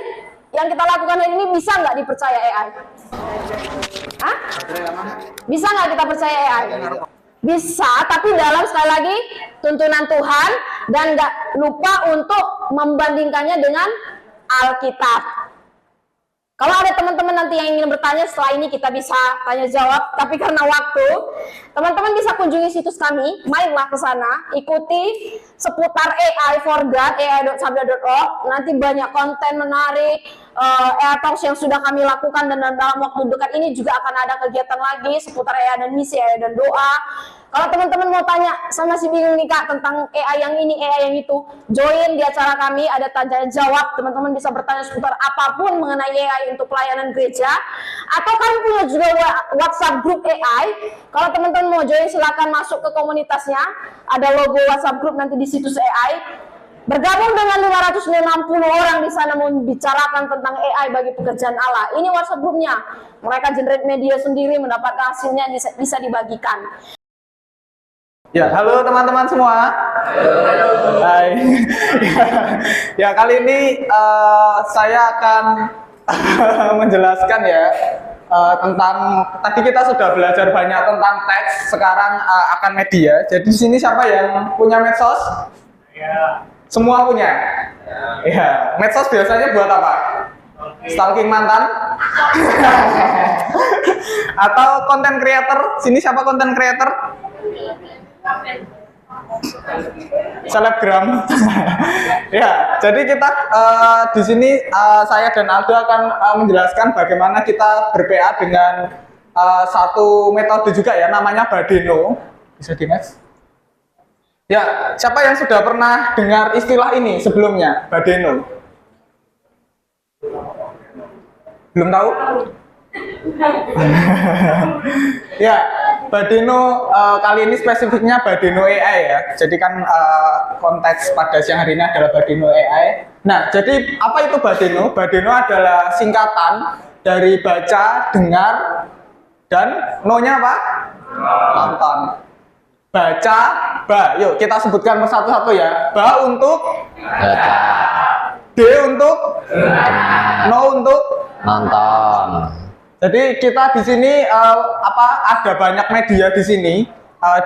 yang kita lakukan hari ini bisa nggak dipercaya AI? Hah? Bisa nggak kita percaya AI? Bisa, tapi dalam sekali lagi tuntunan Tuhan dan nggak lupa untuk membandingkannya dengan Alkitab. Kalau ada teman-teman nanti yang ingin bertanya, setelah ini kita bisa tanya jawab, tapi karena waktu, teman-teman bisa kunjungi situs kami, mainlah ke sana, ikuti seputar AI for God, ai.sabda.org, nanti banyak konten menarik, AI Talks yang sudah kami lakukan, dan dalam waktu dekat ini juga akan ada kegiatan lagi seputar AI dan misi, AI dan doa. Kalau teman-teman mau tanya, saya masih bingung nih Kak tentang AI yang ini, AI yang itu, join di acara kami, ada tanya jawab, teman-teman bisa bertanya seputar apapun mengenai AI untuk pelayanan gereja, atau kami punya juga WhatsApp group AI. Kalau teman-teman mau join, silakan masuk ke komunitasnya, ada logo WhatsApp group nanti di situs AI. Bergabung dengan 560 orang di sana membicarakan tentang AI bagi pekerjaan Allah. Ini WhatsApp grupnya, mereka generate media sendiri, mendapatkan hasilnya bisa dibagikan. Ya, halo teman-teman semua. Hai. Ya, kali ini saya akan menjelaskan ya tentang, tadi kita sudah belajar banyak tentang teks, sekarang akan media. Jadi di sini siapa yang punya medsos? Ya. Semua punya. Ya, medsos biasanya buat apa? Stalking mantan? Atau konten creator? Sini siapa konten creator? Selebgram. Ya, jadi kita di sini saya dan Aldo akan menjelaskan bagaimana kita ber-PA dengan satu metode juga ya, namanya Badeno. Bisa di-next? Ya, siapa yang sudah pernah dengar istilah ini sebelumnya, Badeno? Belum tahu? Ya, Badeno kali ini spesifiknya Badeno AI ya. Jadi kan konteks pada siang hari ini adalah Badeno AI. Nah, jadi apa itu Badeno? Badeno adalah singkatan dari baca, dengar, dan no-nya apa? Nonton. Baca, ba. Yuk kita sebutkan satu-satu ya. Ba untuk baca. D untuk no untuk nonton. Jadi kita di sini ada banyak media di sini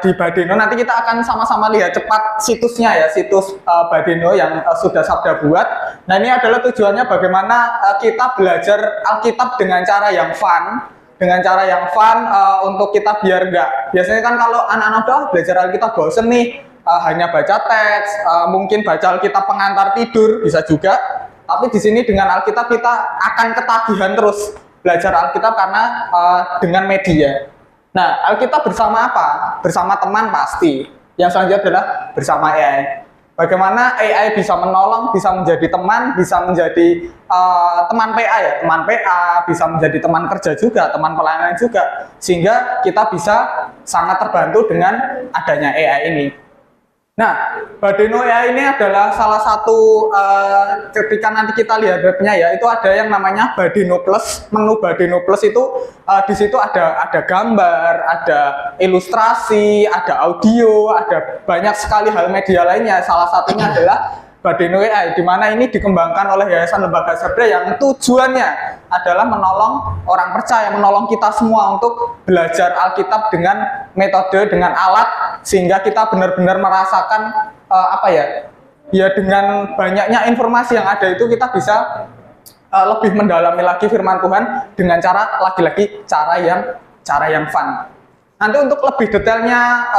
di Badeno. Nanti kita akan sama-sama lihat cepat situsnya ya, situs Badeno yang sudah Sabda buat. Nah, ini adalah tujuannya bagaimana kita belajar Alkitab dengan cara yang fun, untuk kita biar enggak. Biasanya kan kalau anak-anak udah belajar Alkitab bosen nih, hanya baca teks, mungkin baca Alkitab pengantar tidur bisa juga. Tapi di sini dengan Alkitab kita akan ketagihan terus belajar Alkitab karena dengan media. Nah, Alkitab bersama apa? Bersama teman pasti. Yang selanjutnya adalah bersama AI. bagaimana AI bisa menolong, bisa menjadi teman, bisa menjadi teman PA ya, teman PA, bisa menjadi teman kerja juga, teman pelayanan juga, sehingga kita bisa sangat terbantu dengan adanya AI ini. Nah, Badeno AI ini adalah salah satu ketika nanti kita lihat webnya ya, itu ada yang namanya Badeno Plus. Menu Badeno Plus itu di situ ada gambar, ada ilustrasi, ada audio, ada banyak sekali hal media lainnya. Salah satunya adalah Badeno AI, di mana ini dikembangkan oleh Yayasan Lembaga Sabda yang tujuannya adalah menolong orang percaya, menolong kita semua untuk belajar Alkitab dengan metode, dengan alat, sehingga kita benar-benar merasakan ya dengan banyaknya informasi yang ada itu kita bisa lebih mendalami lagi firman Tuhan dengan lagi-lagi cara yang fun. Nanti untuk lebih detailnya,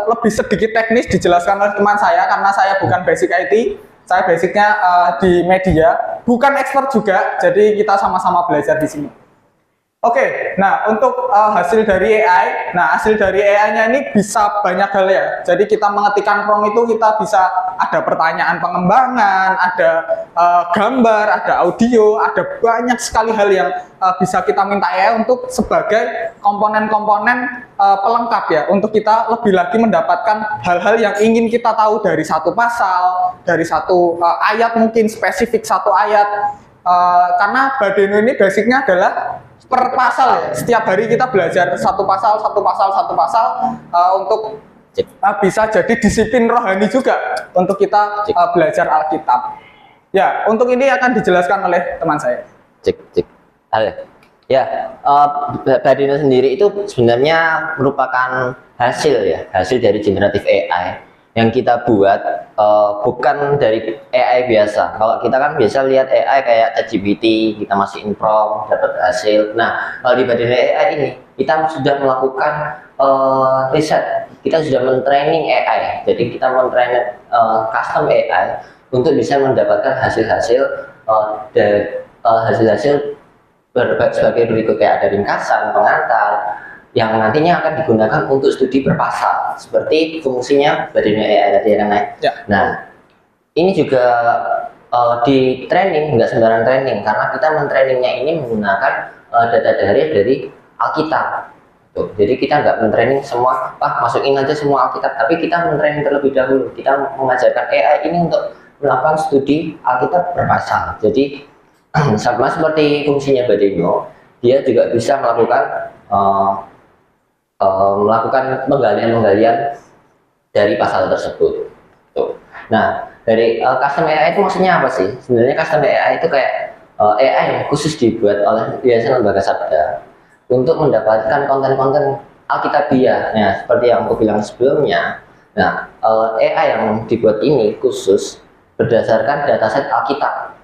lebih sedikit teknis dijelaskan oleh teman saya, karena saya bukan basic IT, saya basicnya di media, bukan expert juga, jadi kita sama-sama belajar di sini. Oke, nah untuk hasil dari AI, hasil dari AI-nya ini bisa banyak hal ya. Jadi kita mengetikkan prompt itu kita bisa ada pertanyaan pengembangan, ada gambar, ada audio, ada banyak sekali hal yang bisa kita minta AI untuk sebagai komponen-komponen pelengkap ya, untuk kita lebih lagi mendapatkan hal-hal yang ingin kita tahu dari satu pasal, dari satu ayat, mungkin spesifik satu ayat. Karena Badeno ini basicnya adalah per pasal ya. Setiap hari kita belajar satu pasal untuk bisa jadi disiplin rohani juga untuk kita belajar Alkitab. Ya, untuk ini akan dijelaskan oleh teman saya. Halo. Ya, Badeno sendiri itu sebenarnya merupakan hasil dari generatif AI yang kita buat, bukan dari AI biasa. Kalau kita kan biasa lihat AI kayak ChatGPT, kita masukin prompt, dapat hasil. Nah, kalau di Badeno AI ini, kita sudah melakukan riset, kita sudah men-training AI. Jadi kita men-training custom AI untuk bisa mendapatkan hasil-hasil sebagai berikut, kayak ada ringkasan, pengantar, yang nantinya akan digunakan untuk studi per pasal, seperti fungsinya Badeno AI tadi ya. Nah, ini juga di training, nggak sembarang training, karena kita men-trainingnya ini menggunakan data dari Alkitab. Tuh, jadi kita nggak men-training semua, masukin aja semua Alkitab, tapi kita men-training terlebih dahulu. Kita mengajarkan AI ini untuk melakukan studi Alkitab per pasal. Jadi sama seperti fungsinya Badeno, dia juga bisa melakukan penggalian-penggalian dari pasal tersebut. Tuh. Nah, dari custom AI itu maksudnya apa sih? Sebenarnya custom AI itu kayak AI yang khusus dibuat oleh Yayasan Lembaga Sabda untuk mendapatkan konten-konten Alkitabiah. Nah, seperti yang aku bilang sebelumnya, AI yang dibuat ini khusus berdasarkan dataset Alkitab.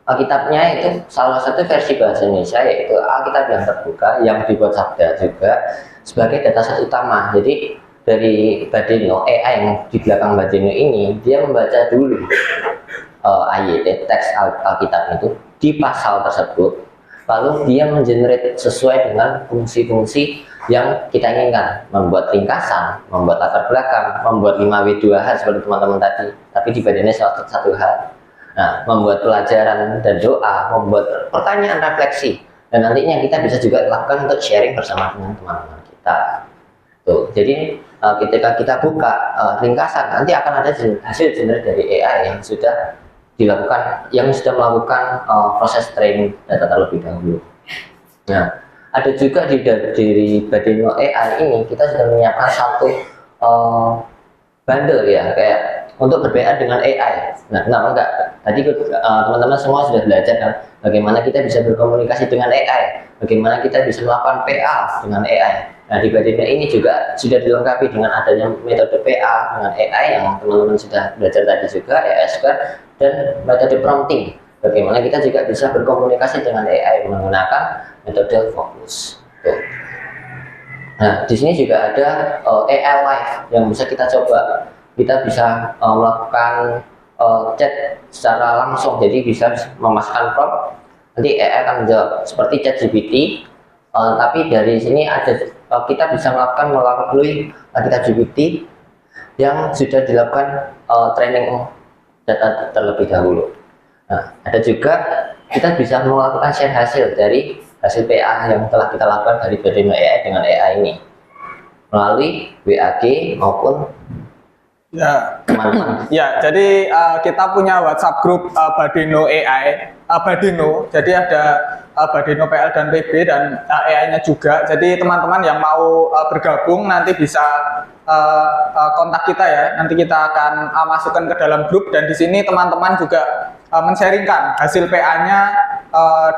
Alkitabnya itu salah satu versi bahasa Indonesia, yaitu Alkitab yang terbuka yang dibuat Sabda juga sebagai dataset utama. Jadi dari Badeno, AI yang di belakang Badeno ini, dia membaca dulu ayat teks Alkitab itu di pasal tersebut, lalu dia mengenerate sesuai dengan fungsi-fungsi yang kita inginkan, membuat ringkasan, membuat latar belakang, membuat 5W2H seperti teman-teman tadi, tapi di Badeno satu hal. Nah, membuat pelajaran dan doa, membuat pertanyaan refleksi, dan nantinya kita bisa juga lakukan untuk sharing bersama dengan teman-teman kita. Tuh, jadi ketika kita buka ringkasan, nanti akan ada hasil generate dari AI yang sudah dilakukan, yang sudah melakukan proses training data terlebih dahulu. Nah, ada juga di Badeno AI ini kita sudah menyiapkan satu bundle ya, kayak untuk ber-PA dengan AI. Nah, kenapa enggak? Tadi teman-teman semua sudah belajar kan bagaimana kita bisa berkomunikasi dengan AI, bagaimana kita bisa melakukan PA dengan AI. Nah, di Badeno ini juga sudah dilengkapi dengan adanya metode PA dengan AI yang teman-teman sudah belajar tadi juga, AISQ, dan metode prompting. Bagaimana kita juga bisa berkomunikasi dengan AI menggunakan metode fokus. Tuh. Nah, di sini juga ada AI Live yang bisa kita coba. Kita bisa melakukan chat secara langsung, jadi bisa memasukkan prompt, nanti AI akan menjawab seperti ChatGPT, tapi dari sini ada kita bisa melakukan melalui ChatGPT yang sudah dilakukan training data terlebih dahulu. Nah, ada juga kita bisa melakukan share hasil dari hasil PA yang telah kita lakukan dari Badeno AI dengan AI ini melalui WAG maupun Ya, teman-teman. ya. Jadi kita punya WhatsApp grup Badeno AI, Badeno. Jadi ada Badeno PL dan PB dan AI-nya juga. Jadi teman-teman yang mau bergabung nanti bisa kontak kita ya. Nanti kita akan masukkan ke dalam grup dan di sini teman-teman juga men-sharingkan hasil PA-nya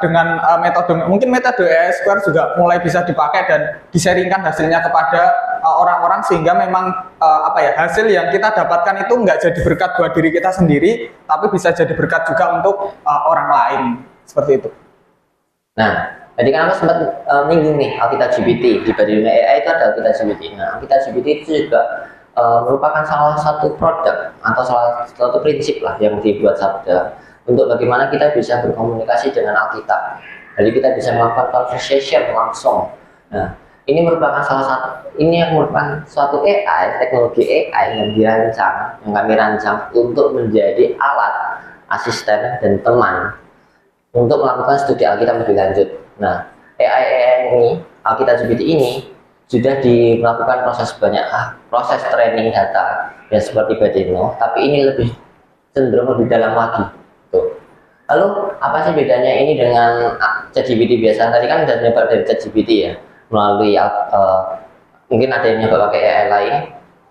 dengan metode AI Square juga mulai bisa dipakai dan di-sharingkan hasilnya kepada orang-orang sehingga memang hasil yang kita dapatkan itu nggak jadi berkat buat diri kita sendiri tapi bisa jadi berkat juga untuk orang lain seperti itu. Nah, tadi kan aku sempat menyinggung nih Alkitab GPT di Badeno AI itu ada Alkitab GPT. Nah, Alkitab GPT itu juga merupakan salah satu produk atau salah satu prinsip lah yang dibuat Sabda untuk bagaimana kita bisa berkomunikasi dengan Alkitab. Jadi kita bisa melakukan conversation langsung. Nah, ini merupakan suatu AI, teknologi AI yang kami rancang untuk menjadi alat asisten dan teman untuk melakukan studi Alkitab lebih lanjut. Nah, AI ini, Alkitab GPT ini sudah melakukan proses training data yang seperti Badeno, tapi ini lebih cenderung lebih dalam lagi. Tuh. Lalu apa sih bedanya ini dengan ChatGPT biasa? Tadi kan sudah nyoba dari ChatGPT ya, melalui mungkin ada yang nyoba pakai AI lain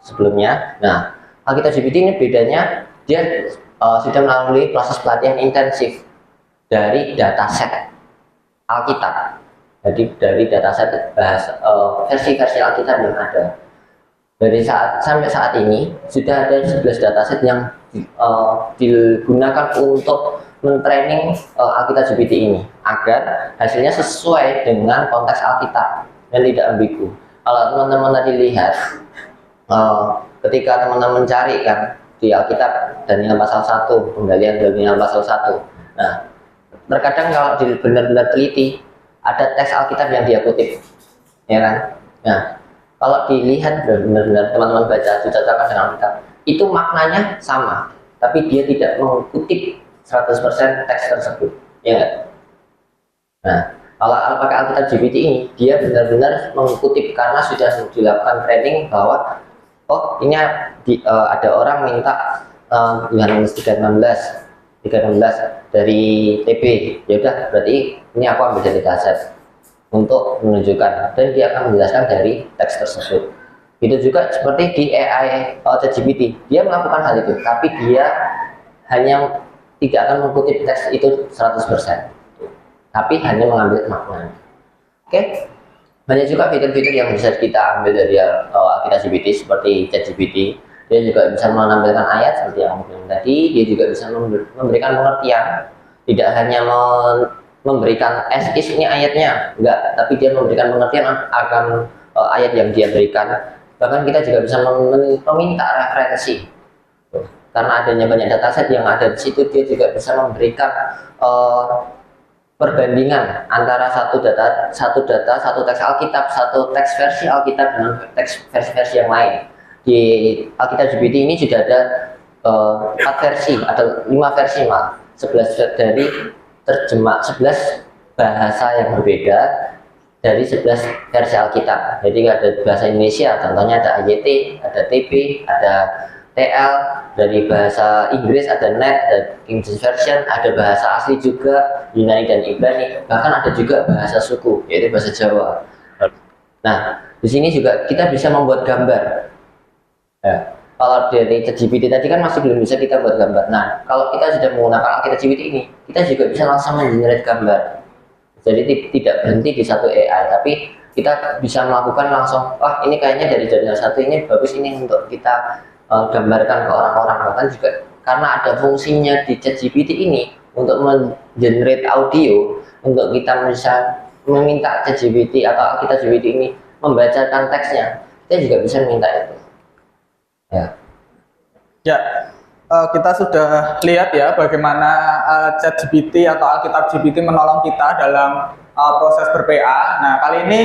sebelumnya. Nah, Alkitab GPT ini bedanya dia sudah melalui proses pelatihan intensif dari dataset Alkitab. Jadi dari dataset versi-versi Alkitab yang ada. Sampai saat ini sudah ada 11 dataset yang digunakan untuk men-training Alkitab GPT ini agar hasilnya sesuai dengan konteks Alkitab dan tidak ambigu. Kalau teman-teman tadi lihat ketika teman-teman cari kan di Alkitab Daniel pasal 1, penggalian Daniel pasal 1. Nah, terkadang kalau benar-benar teliti ada teks Alkitab yang dia kutip, ya kan? Nah, kalau dilihat benar-benar teman-teman baca dicocokkan dengan Alkitab, itu maknanya sama, tapi dia tidak mengutip 100% teks tersebut, ya enggak? Nah, kalau pakai Alkitab GPT ini, dia benar-benar mengutip karena sudah dilakukan training bahwa ini ada orang minta Yohanes 3:16 dari TB, ya udah berarti ini aku ambil dari dataset untuk menunjukkan dan dia akan menjelaskan dari teks tersebut. Itu juga seperti di AI ChatGPT, dia melakukan hal itu, tapi dia hanya tidak akan mengutip teks itu 100%, tapi hanya mengambil maknanya. Oke. Banyak juga fitur-fitur yang bisa kita ambil dari Alkitab GPT seperti ChatGPT. Dia juga bisa menampilkan ayat seperti yang aku bilang tadi. Dia juga bisa memberikan pengertian, tidak hanya memberikan as is ini ayatnya, enggak, tapi dia memberikan pengertian akan ayat yang dia berikan. Bahkan kita juga bisa meminta referensi. Karena adanya banyak dataset yang ada di situ, dia juga bisa memberikan perbandingan antara satu teks Alkitab, satu teks versi Alkitab dengan teks versi-versi yang lain. Di Alkitab GPT ini sudah ada 4 versi, ada 5 versi malah, 11 dari terjemah, 11 bahasa yang berbeda dari 11 versi Alkitab. Jadi ada bahasa Indonesia, contohnya ada AYT, ada TB, ada TL, dari bahasa Inggris ada NET, ada King James Version, ada bahasa asli juga, Yunani dan Ibrani, bahkan ada juga bahasa suku, yaitu bahasa Jawa. Nah, di sini juga kita bisa membuat gambar. Ya, kalau dari ChatGPT tadi kan masih belum bisa kita buat gambar. Nah, kalau kita sudah menggunakan Alkitab GPT ini, kita juga bisa langsung mengenerate gambar. Jadi tidak berhenti di satu AI, tapi kita bisa melakukan langsung, ini kayaknya dari Daniel 1 ini bagus, ini untuk kita gambarkan ke orang-orang. Bahkan juga karena ada fungsinya di ChatGPT ini untuk men-generate audio, untuk kita bisa meminta ChatGPT atau Alkitab GPT ini membacakan teksnya, kita juga bisa minta itu. Ya, kita sudah lihat ya bagaimana ChatGPT atau Alkitab GPT menolong kita dalam proses ber-PA. Nah, kali ini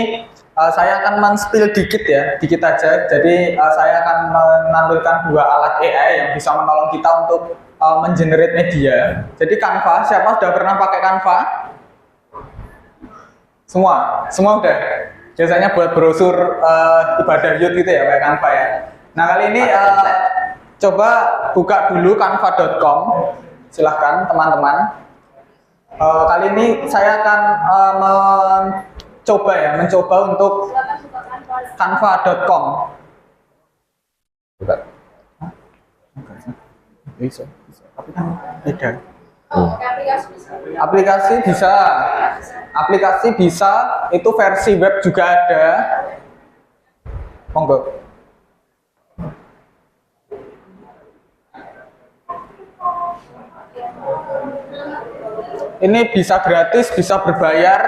saya akan men-spill dikit ya, dikit aja. Jadi saya akan menampilkan 2 alat AI yang bisa menolong kita untuk mengenerate media. Jadi Canva, siapa sudah pernah pakai Canva? Semua udah. Biasanya buat brosur ibadah youth gitu ya, pakai Canva ya. Nah kali ini coba buka dulu canva.com. Silahkan teman-teman. Kali ini saya akan mencoba untuk canva.com. Buka. Bisa. Tapi kan beda. Aplikasi bisa, itu versi web juga ada. Monggo. Ini bisa gratis, bisa berbayar.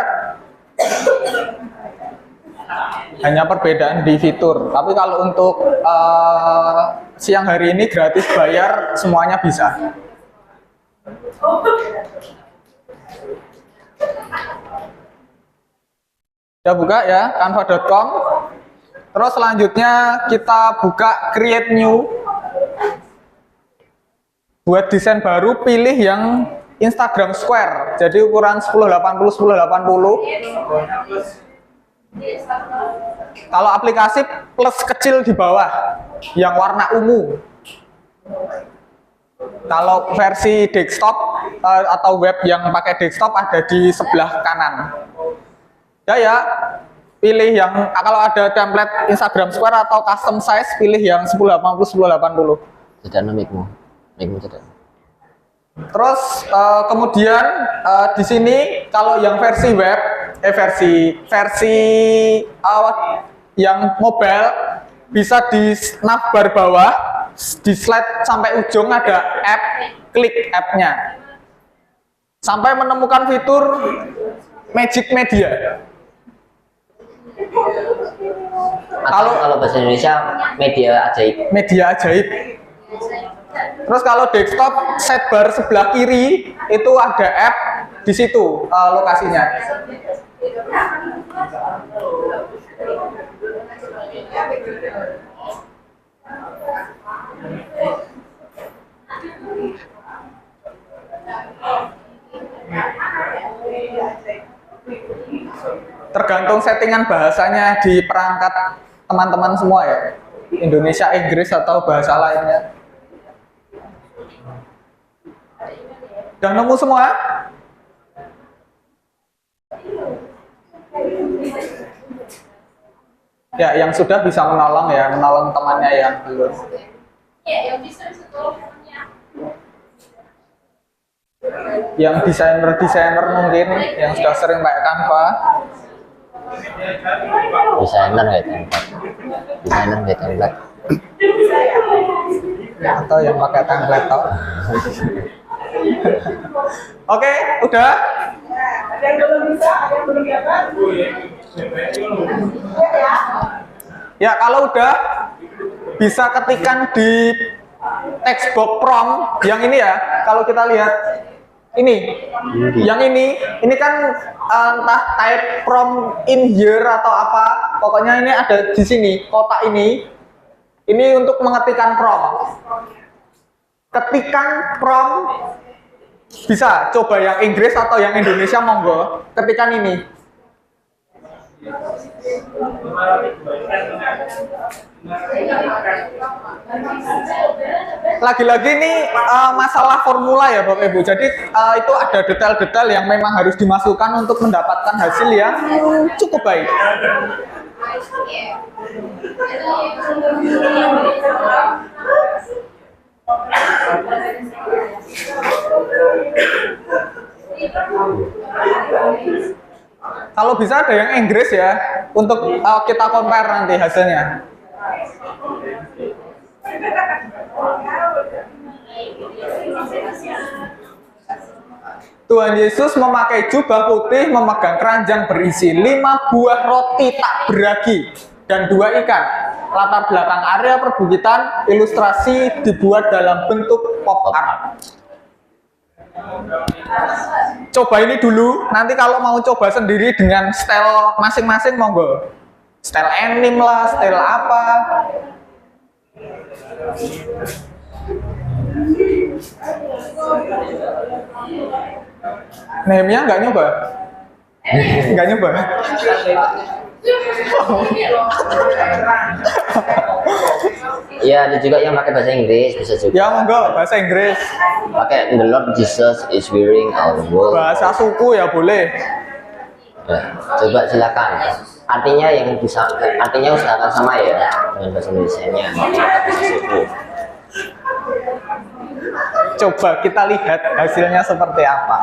Hanya perbedaan di fitur. Tapi kalau untuk siang hari ini gratis, bayar, semuanya bisa. Udah buka ya, canva.com. Terus selanjutnya kita buka create new. Buat desain baru, pilih yang Instagram Square, jadi ukuran 1080 1080. Kalau aplikasi plus kecil di bawah, yang warna ungu. Kalau versi desktop atau web yang pakai desktop ada di sebelah kanan. Ya, pilih yang kalau ada template Instagram Square atau custom size, pilih yang 1080 1080. Tidak mic-mu tidak. Terus kemudian di sini kalau yang versi web, versi yang mobile bisa di navbar bawah, di slide sampai ujung ada app, klik app-nya. Sampai menemukan fitur Magic Media. Kalau bahasa Indonesia media ajaib. Media ajaib. Terus kalau desktop sidebar sebelah kiri itu ada app, di situ lokasinya. Tergantung settingan bahasanya di perangkat teman-teman semua ya. Indonesia, Inggris atau bahasa lainnya. Udah nemu semua? Ya, yang sudah bisa menolong ya, menolong temannya yang belum. Yang desainer mungkin, yang sudah sering pakai Canva. Desainer kayak template. Atau yang pakai template toh. Oke, udah. Ada yang belum bisa, ada yang belum dapat. Ya, kalau udah bisa ketikkan di text box prompt yang ini ya. Kalau kita lihat ini, yang ini kan entah type prompt in here atau apa. Pokoknya ini ada di sini kotak ini. Ini untuk mengetikkan prompt. Ketikan prompt bisa coba yang Inggris atau yang Indonesia, monggo ketikan ini. Lagi-lagi ini masalah formula ya Bapak Ibu. Jadi itu ada detail-detail yang memang harus dimasukkan untuk mendapatkan hasil yang cukup baik. Kalau bisa ada yang Inggris ya, untuk kita compare nanti hasilnya. Tuhan Yesus memakai jubah putih, memegang keranjang berisi 5 buah roti tak beragi dan 2 ikan. Latar belakang area perbukitan, ilustrasi dibuat dalam bentuk pop art. Coba ini dulu, nanti kalau mau coba sendiri dengan style masing-masing monggo. Style anime lah, style apa. Nehemia nggak nyoba? Nggak nyoba? Ya, ada juga yang pakai bahasa Inggris, bisa juga. Ya monggo, bahasa Inggris. Pakai The Lord Jesus is wearing our world. Bahasa suku ya boleh. Ya, coba silakan. Artinya yang bisa, artinya usahakan sama ya dengan bahasa Indonesia-nya. Bahasa suku. Coba kita lihat hasilnya seperti apa.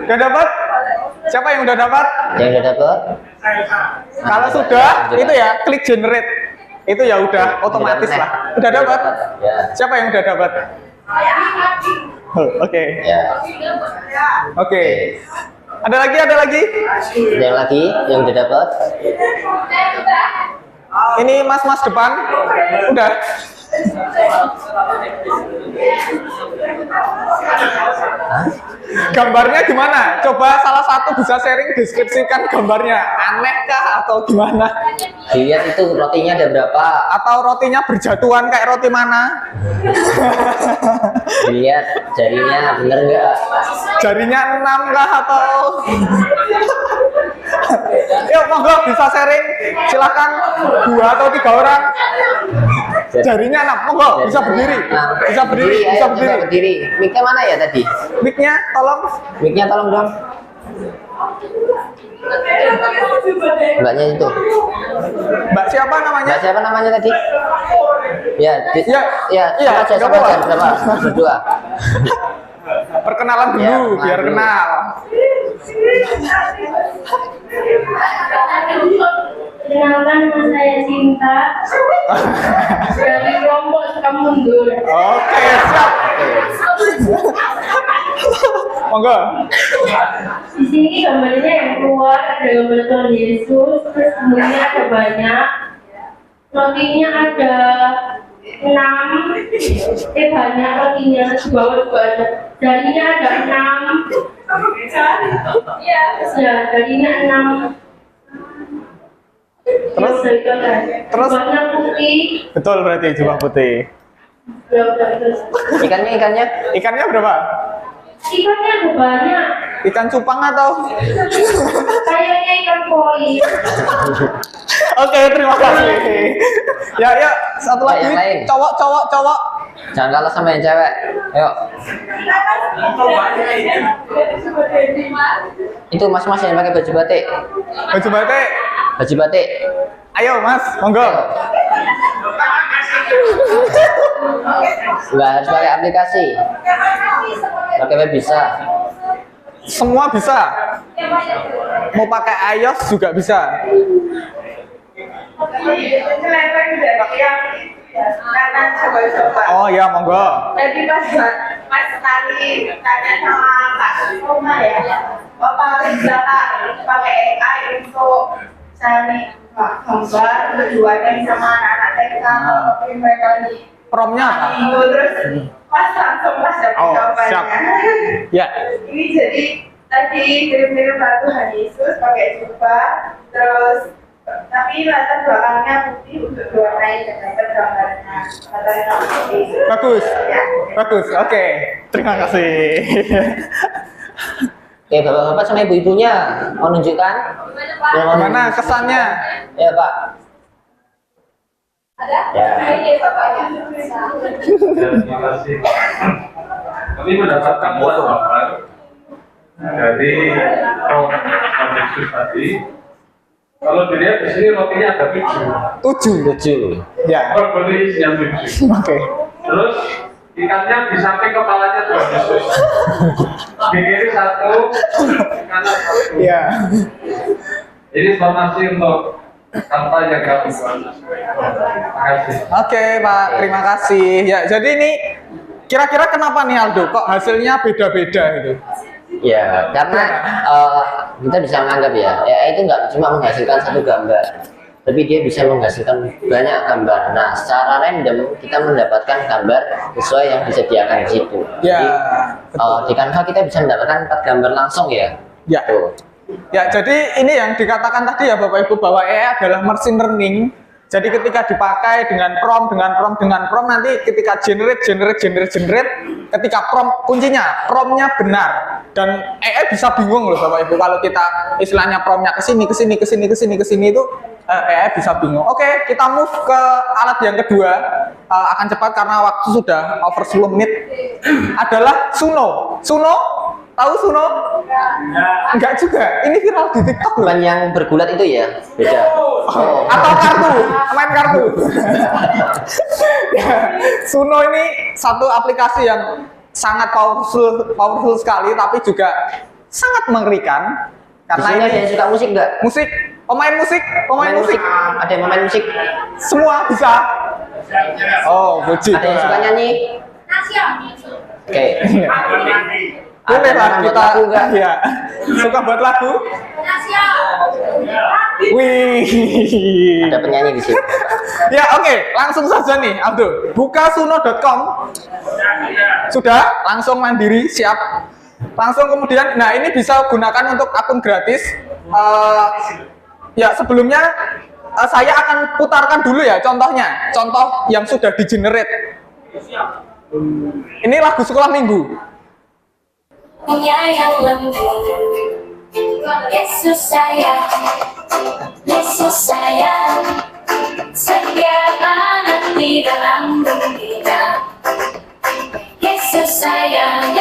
Udah dapat? Siapa yang udah dapat? Yang udah dapat? Kalau sudah, itu ya klik generate. Itu ya udah otomatis lah. Udah dapat? Ya. Siapa yang udah dapat? Oh, oke. Ya. Oke. Ada lagi? Ada yang lagi yang udah dapat? Ini mas-mas depan. Udah. Gambarnya gimana? Coba salah satu bisa sharing, deskripsikan gambarnya. Aneh kah atau gimana? Dilihat itu rotinya ada berapa? Atau rotinya berjatuhan kayak roti mana? Dilihat jarinya bener nggak? Jarinya 6 kah atau? Yuk monggo bisa sharing. Silakan 2 atau 3 orang. Jarinya 6, monggo bisa berdiri. Bisa berdiri, Ayo, bisa coba berdiri. berdiri. Mic-nya mana ya tadi? Mic-nya tolong. Mic-nya tolong dong. Mbaknya itu. Mbak siapa namanya? Mbak siapa namanya tadi? Ya, Ya, ya, iya, sama aja, nggak sama aja, apa-apa. berapa? Berdua. Perkenalan dulu, Ya, biar dulu. kenal. Perkenalkan, nama saya Cinta dari kelompok Sukamundur. Oke, siap. Monggo. Di sini gambarnya yang keluar ada gambar Tuhan Yesus, terus kemudian ada banyak, rotinya ada 6, banyak rotinya, di bawah juga ada, jarinya ada 6, ya, jarinya 6. Terus? Terus? Warna putih. Betul berarti jubah putih. Ya udah terus. Ikannya Ikannya berapa? Ikannya ada banyak. Ikan cupang atau? Kayaknya ikan koi. Oke, terima kasih. Ya, ya, satu Ya, lagi. yang lain. Cowok. jangan kalah sama yang cewek. Ayo. Itu mas-mas yang pakai baju batik. Baju batik. Baju batik. Ayo, Mas, monggo. Nggak harus pakai aplikasi. Pakai web bisa. Semua bisa. Mau pakai iOS juga bisa. Karena coba-coba. Oh ya, monggo. Jadi pas sekali tanya sama Kak Roma ya, Bapak bisa pakai AI untuk cari gambar berduanya sama anak-anak TK kalau mereka di Promnya apa? Minggu terus pas langsung pas dapat Oh, siap. jawabannya. Ya. Ini jadi tadi kirim-kirim batu Tuhan Yesus pakai jubah, terus tapi latar belakangnya putih untuk diwarnai dengan gambarnya latarnya putih. Bagus. Ya. Bagus. Oke. Terima kasih. Oke, bapak-bapak sama ibu-ibunya mau nunjukkan? Gimana kesannya? Ya, Pak. Ya. Terima kasih. Kami mendapatkan jawaban dari Prof. Yesus tadi. Kalau dilihat di sini rotinya ada 7. 7. Ya. Berbeli isinya 7. Oke. Terus ikannya di samping kepalanya Tuhan Yesus. Di kiri 1, di kanan 1. Ya. Ini informasi untuk tanpa yang kami buat. Terima kasih. Oke, Pak. Terima kasih. Ya, jadi ini kira-kira kenapa nih Aldo? Kok hasilnya beda-beda gitu? Ya, karena kita bisa menganggap ya, AI itu nggak cuma menghasilkan satu gambar, tapi dia bisa menghasilkan banyak gambar. Nah, secara random kita mendapatkan gambar sesuai yang disediakan di situ. Ya, Jadi, di Canva kita bisa mendapatkan 4 gambar langsung ya. Ya. Tuh. Ya, jadi ini yang dikatakan tadi ya Bapak Ibu bahwa AI adalah machine learning. Jadi ketika dipakai dengan prompt, nanti ketika generate, ketika prompt promptnya benar dan AI bisa bingung loh Bapak Ibu kalau kita istilahnya promptnya ke sini itu AI bisa bingung. Oke, kita move ke alat yang kedua, akan cepat karena waktu sudah over 10 menit. Adalah Suno. Tahu Suno? Enggak juga. Ini viral di TikTok loh. Bukan yang bergulat itu ya, beda. Oh. Atau kartu, main kartu. Suno ini satu aplikasi yang sangat powerful sekali, tapi juga sangat mengerikan. Karena ini ada yang suka musik nggak? Musik, pemain musik. Ada yang pemain musik? Semua bisa. Oh, buji. Ada yang suka nyanyi? Oke. Boleh lah kita. Ya. Suka buat lagu? Wih. Ada penyanyi di sini. Ya oke, langsung saja nih Aldo. Buka suno.com. Sudah, langsung mandiri, siap. Langsung kemudian, nah ini bisa gunakan untuk akun gratis. Ya sebelumnya saya akan putarkan dulu ya contohnya, contoh yang sudah di generate. Ini lagu sekolah minggu. Yang lembut, Yesus sayang, setiap anak di dalam dunia. Yesus sayang,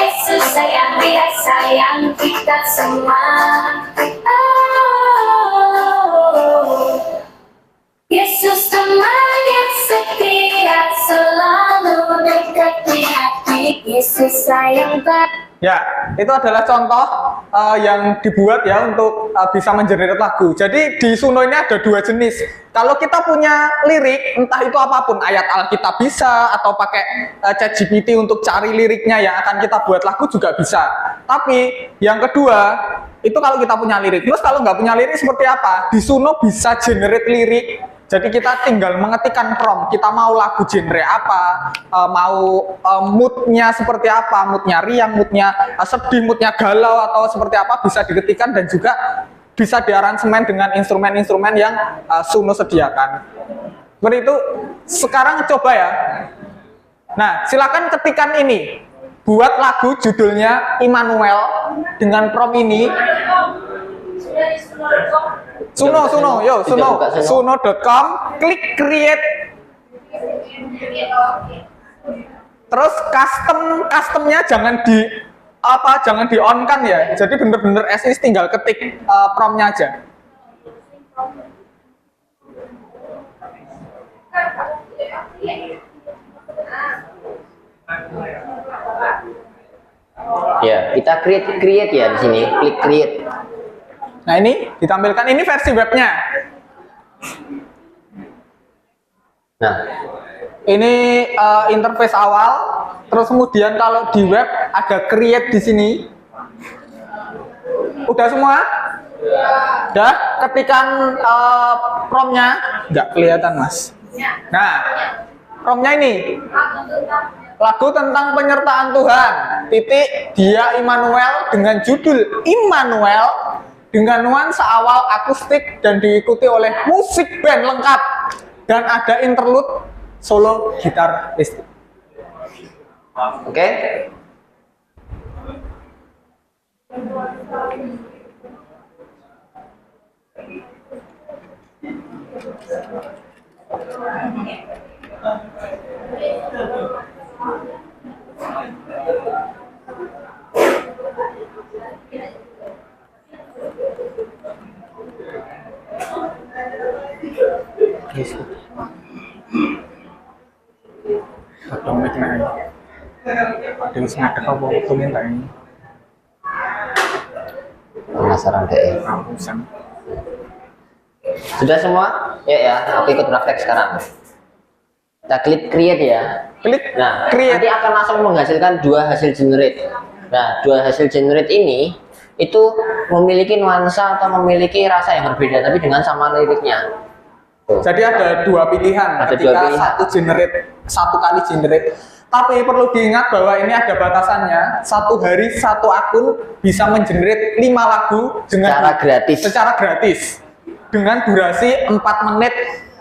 Dia sayang kita semua. Oh, Yesus teman yang setia, selalu dekat di hati. Yesus sayang banget. Ya, itu adalah contoh yang dibuat ya untuk bisa mengenerate lagu. Jadi di Suno ini ada dua jenis. Kalau kita punya lirik, entah itu apapun, ayat Alkitab bisa, atau pakai ChatGPT untuk cari liriknya yang akan kita buat lagu juga bisa. Tapi yang kedua, itu kalau kita punya lirik. Terus kalau nggak punya lirik seperti apa? Di Suno bisa generate lirik. Jadi kita tinggal mengetikkan prompt, kita mau lagu genre apa, mau moodnya seperti apa, moodnya riang, moodnya sedih, moodnya galau atau seperti apa bisa diketikkan dan juga bisa diaransemen dengan instrumen-instrumen yang Suno sediakan. Seperti itu, sekarang coba ya. Nah, silakan ketikkan ini, buat lagu judulnya Immanuel dengan prompt ini. Suno.com, klik create. Terus customnya jangan di on kan ya. Jadi bener-bener as is, tinggal ketik promptnya aja. Ya, kita create ya di sini, klik create. Nah ini ditampilkan, ini versi webnya. Nah, ini interface awal. Terus kemudian kalau di web ada create di sini. Udah semua? Udah, ketikan promptnya, nggak kelihatan mas. Nah, promptnya ini. Lagu tentang penyertaan Tuhan. Titik, dia Immanuel dengan judul Immanuel. Dengan nuansa awal akustik dan diikuti oleh musik band lengkap dan ada interlude solo gitar listrik. Oke. Ada mic naik. Ada yang sengaja kau bawa tumin tak ini. Penasaran deh. Sudah semua? Ya. Aku ikut praktek sekarang. Kita klik create ya. Klik. Nah, create. nanti akan langsung menghasilkan dua hasil generate. Nah, dua hasil generate ini itu memiliki nuansa atau memiliki rasa yang berbeda, tapi dengan sama liriknya. Jadi ada dua pilihan. Ada ketika dua pilihan. satu kali generate Tapi perlu diingat bahwa ini ada batasannya. Satu hari satu akun bisa mengenerate 5 lagu secara gratis dengan durasi 4 menit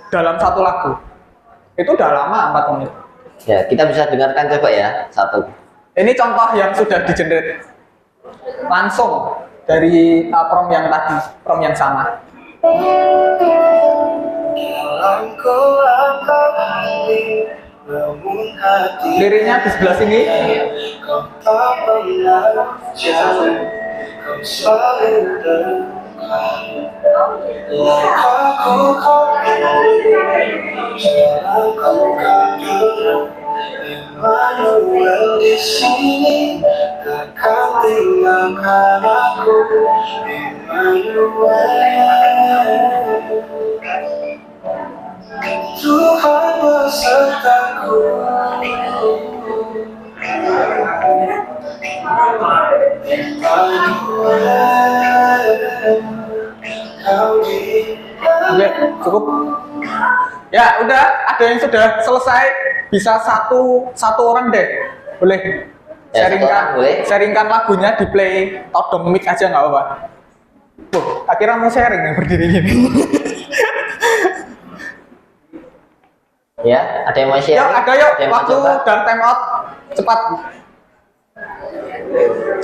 dalam satu lagu. Itu udah lama 4 menit. Ya, kita bisa dengarkan coba ya satu. Ini contoh yang sudah di-generate langsung dari prompt yang tadi, prompt yang sama. Liriknya di sebelah sini. Emmanuel di sini takkan tinggalkan aku. Emmanuel, Tuhan besertaku. Oke, cukup. Ya, udah. Ada yang sudah selesai. Bisa satu orang deh. Boleh. Sharingkan lagunya di play todong mic aja nggak apa-apa. Akhirnya mau sharing yang berdiri gini. Ya, ada yang mau share? Yuk, ada yuk. Waktu dan time out. Cepat.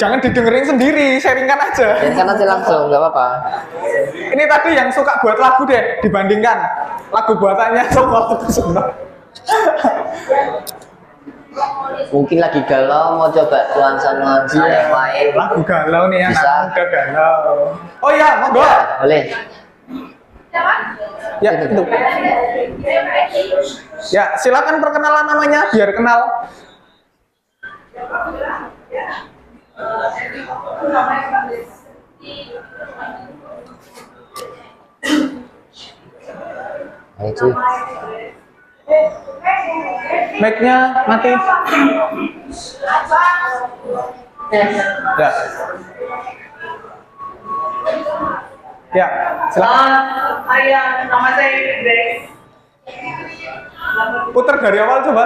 Jangan didengerin sendiri, sharingkan aja. Sharingkan aja langsung, nggak apa-apa. Ini tadi yang suka buat lagu deh, dibandingkan lagu buatannya sama lagu semua. Mungkin lagi galau mau coba nuansa-nuansa yang lain. Lagu galau nih, bisa. Anak muda galau. Oh iya, monggo. Ya, boleh. Ya, itu. Ya, silakan perkenalan namanya biar kenal. Ayo, Mic-nya mati. Ya. Ya, silakan. Nama saya Grace. Putar dari awal coba.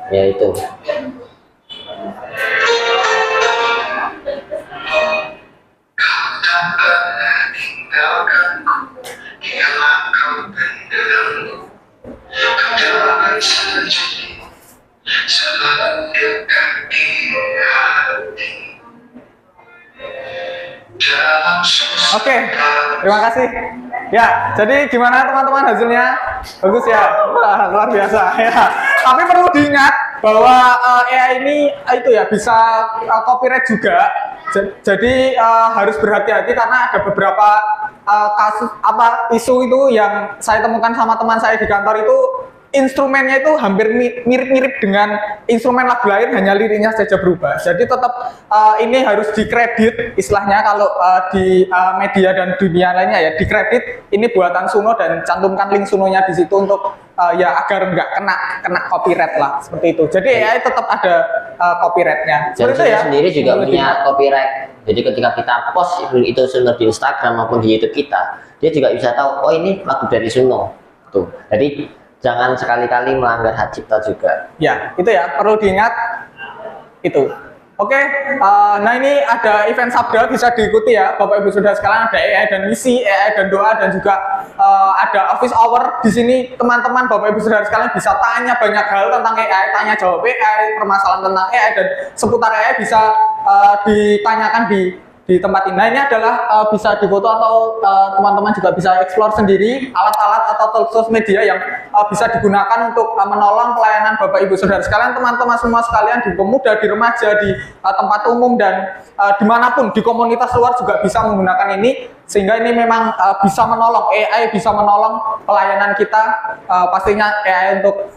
Ya itu. Oke, terima kasih. Ya, jadi gimana teman-teman hasilnya? Bagus ya? Wah, luar biasa ya. Tapi perlu diingat bahwa AI ini itu ya bisa copyright juga. Jadi harus berhati-hati karena ada beberapa kasus isu itu yang saya temukan sama teman saya di kantor itu. Instrumennya itu hampir mirip-mirip dengan instrumen lagu lain, hanya liriknya saja berubah. Jadi tetap ini harus dikredit, istilahnya kalau di media dan dunia lainnya ya dikredit. Ini buatan Suno dan cantumkan link Sunonya di situ untuk ya agar nggak kena copyright lah seperti itu. Jadi AI tetap ada copyrightnya. Dan Suno ya, sendiri juga punya copyright. Jadi ketika kita post itu Suno di Instagram maupun di YouTube kita, dia juga bisa tahu oh ini lagu dari Suno. Tuh. Jadi jangan sekali-kali melanggar hak cipta juga. Ya, itu ya perlu diingat itu. Oke, nah ini ada event Sabda bisa diikuti ya, Bapak Ibu Saudara sekalian. Ada AI dan misi, AI dan doa, dan juga ada office hour di sini. Teman-teman Bapak Ibu Saudara sekalian bisa tanya banyak hal tentang AI, tanya jawab AI, permasalahan tentang AI dan seputar AI bisa ditanyakan di tempat ini. Nah, ini adalah bisa difoto atau teman-teman juga bisa explore sendiri alat-alat atau tools media yang bisa digunakan untuk menolong pelayanan Bapak Ibu Saudara sekalian, teman-teman semua sekalian di pemuda, di remaja, di tempat umum dan dimanapun di komunitas luar juga bisa menggunakan ini, sehingga ini memang bisa menolong, AI bisa menolong pelayanan kita, pastinya AI untuk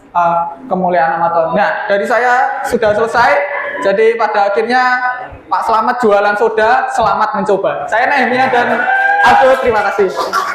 kemuliaan nama Tuhan. Nah, dari saya sudah selesai. Jadi pada akhirnya Pak Selamat jualan soda, selamat mencoba. Saya Nehemia dan Aldo, terima kasih.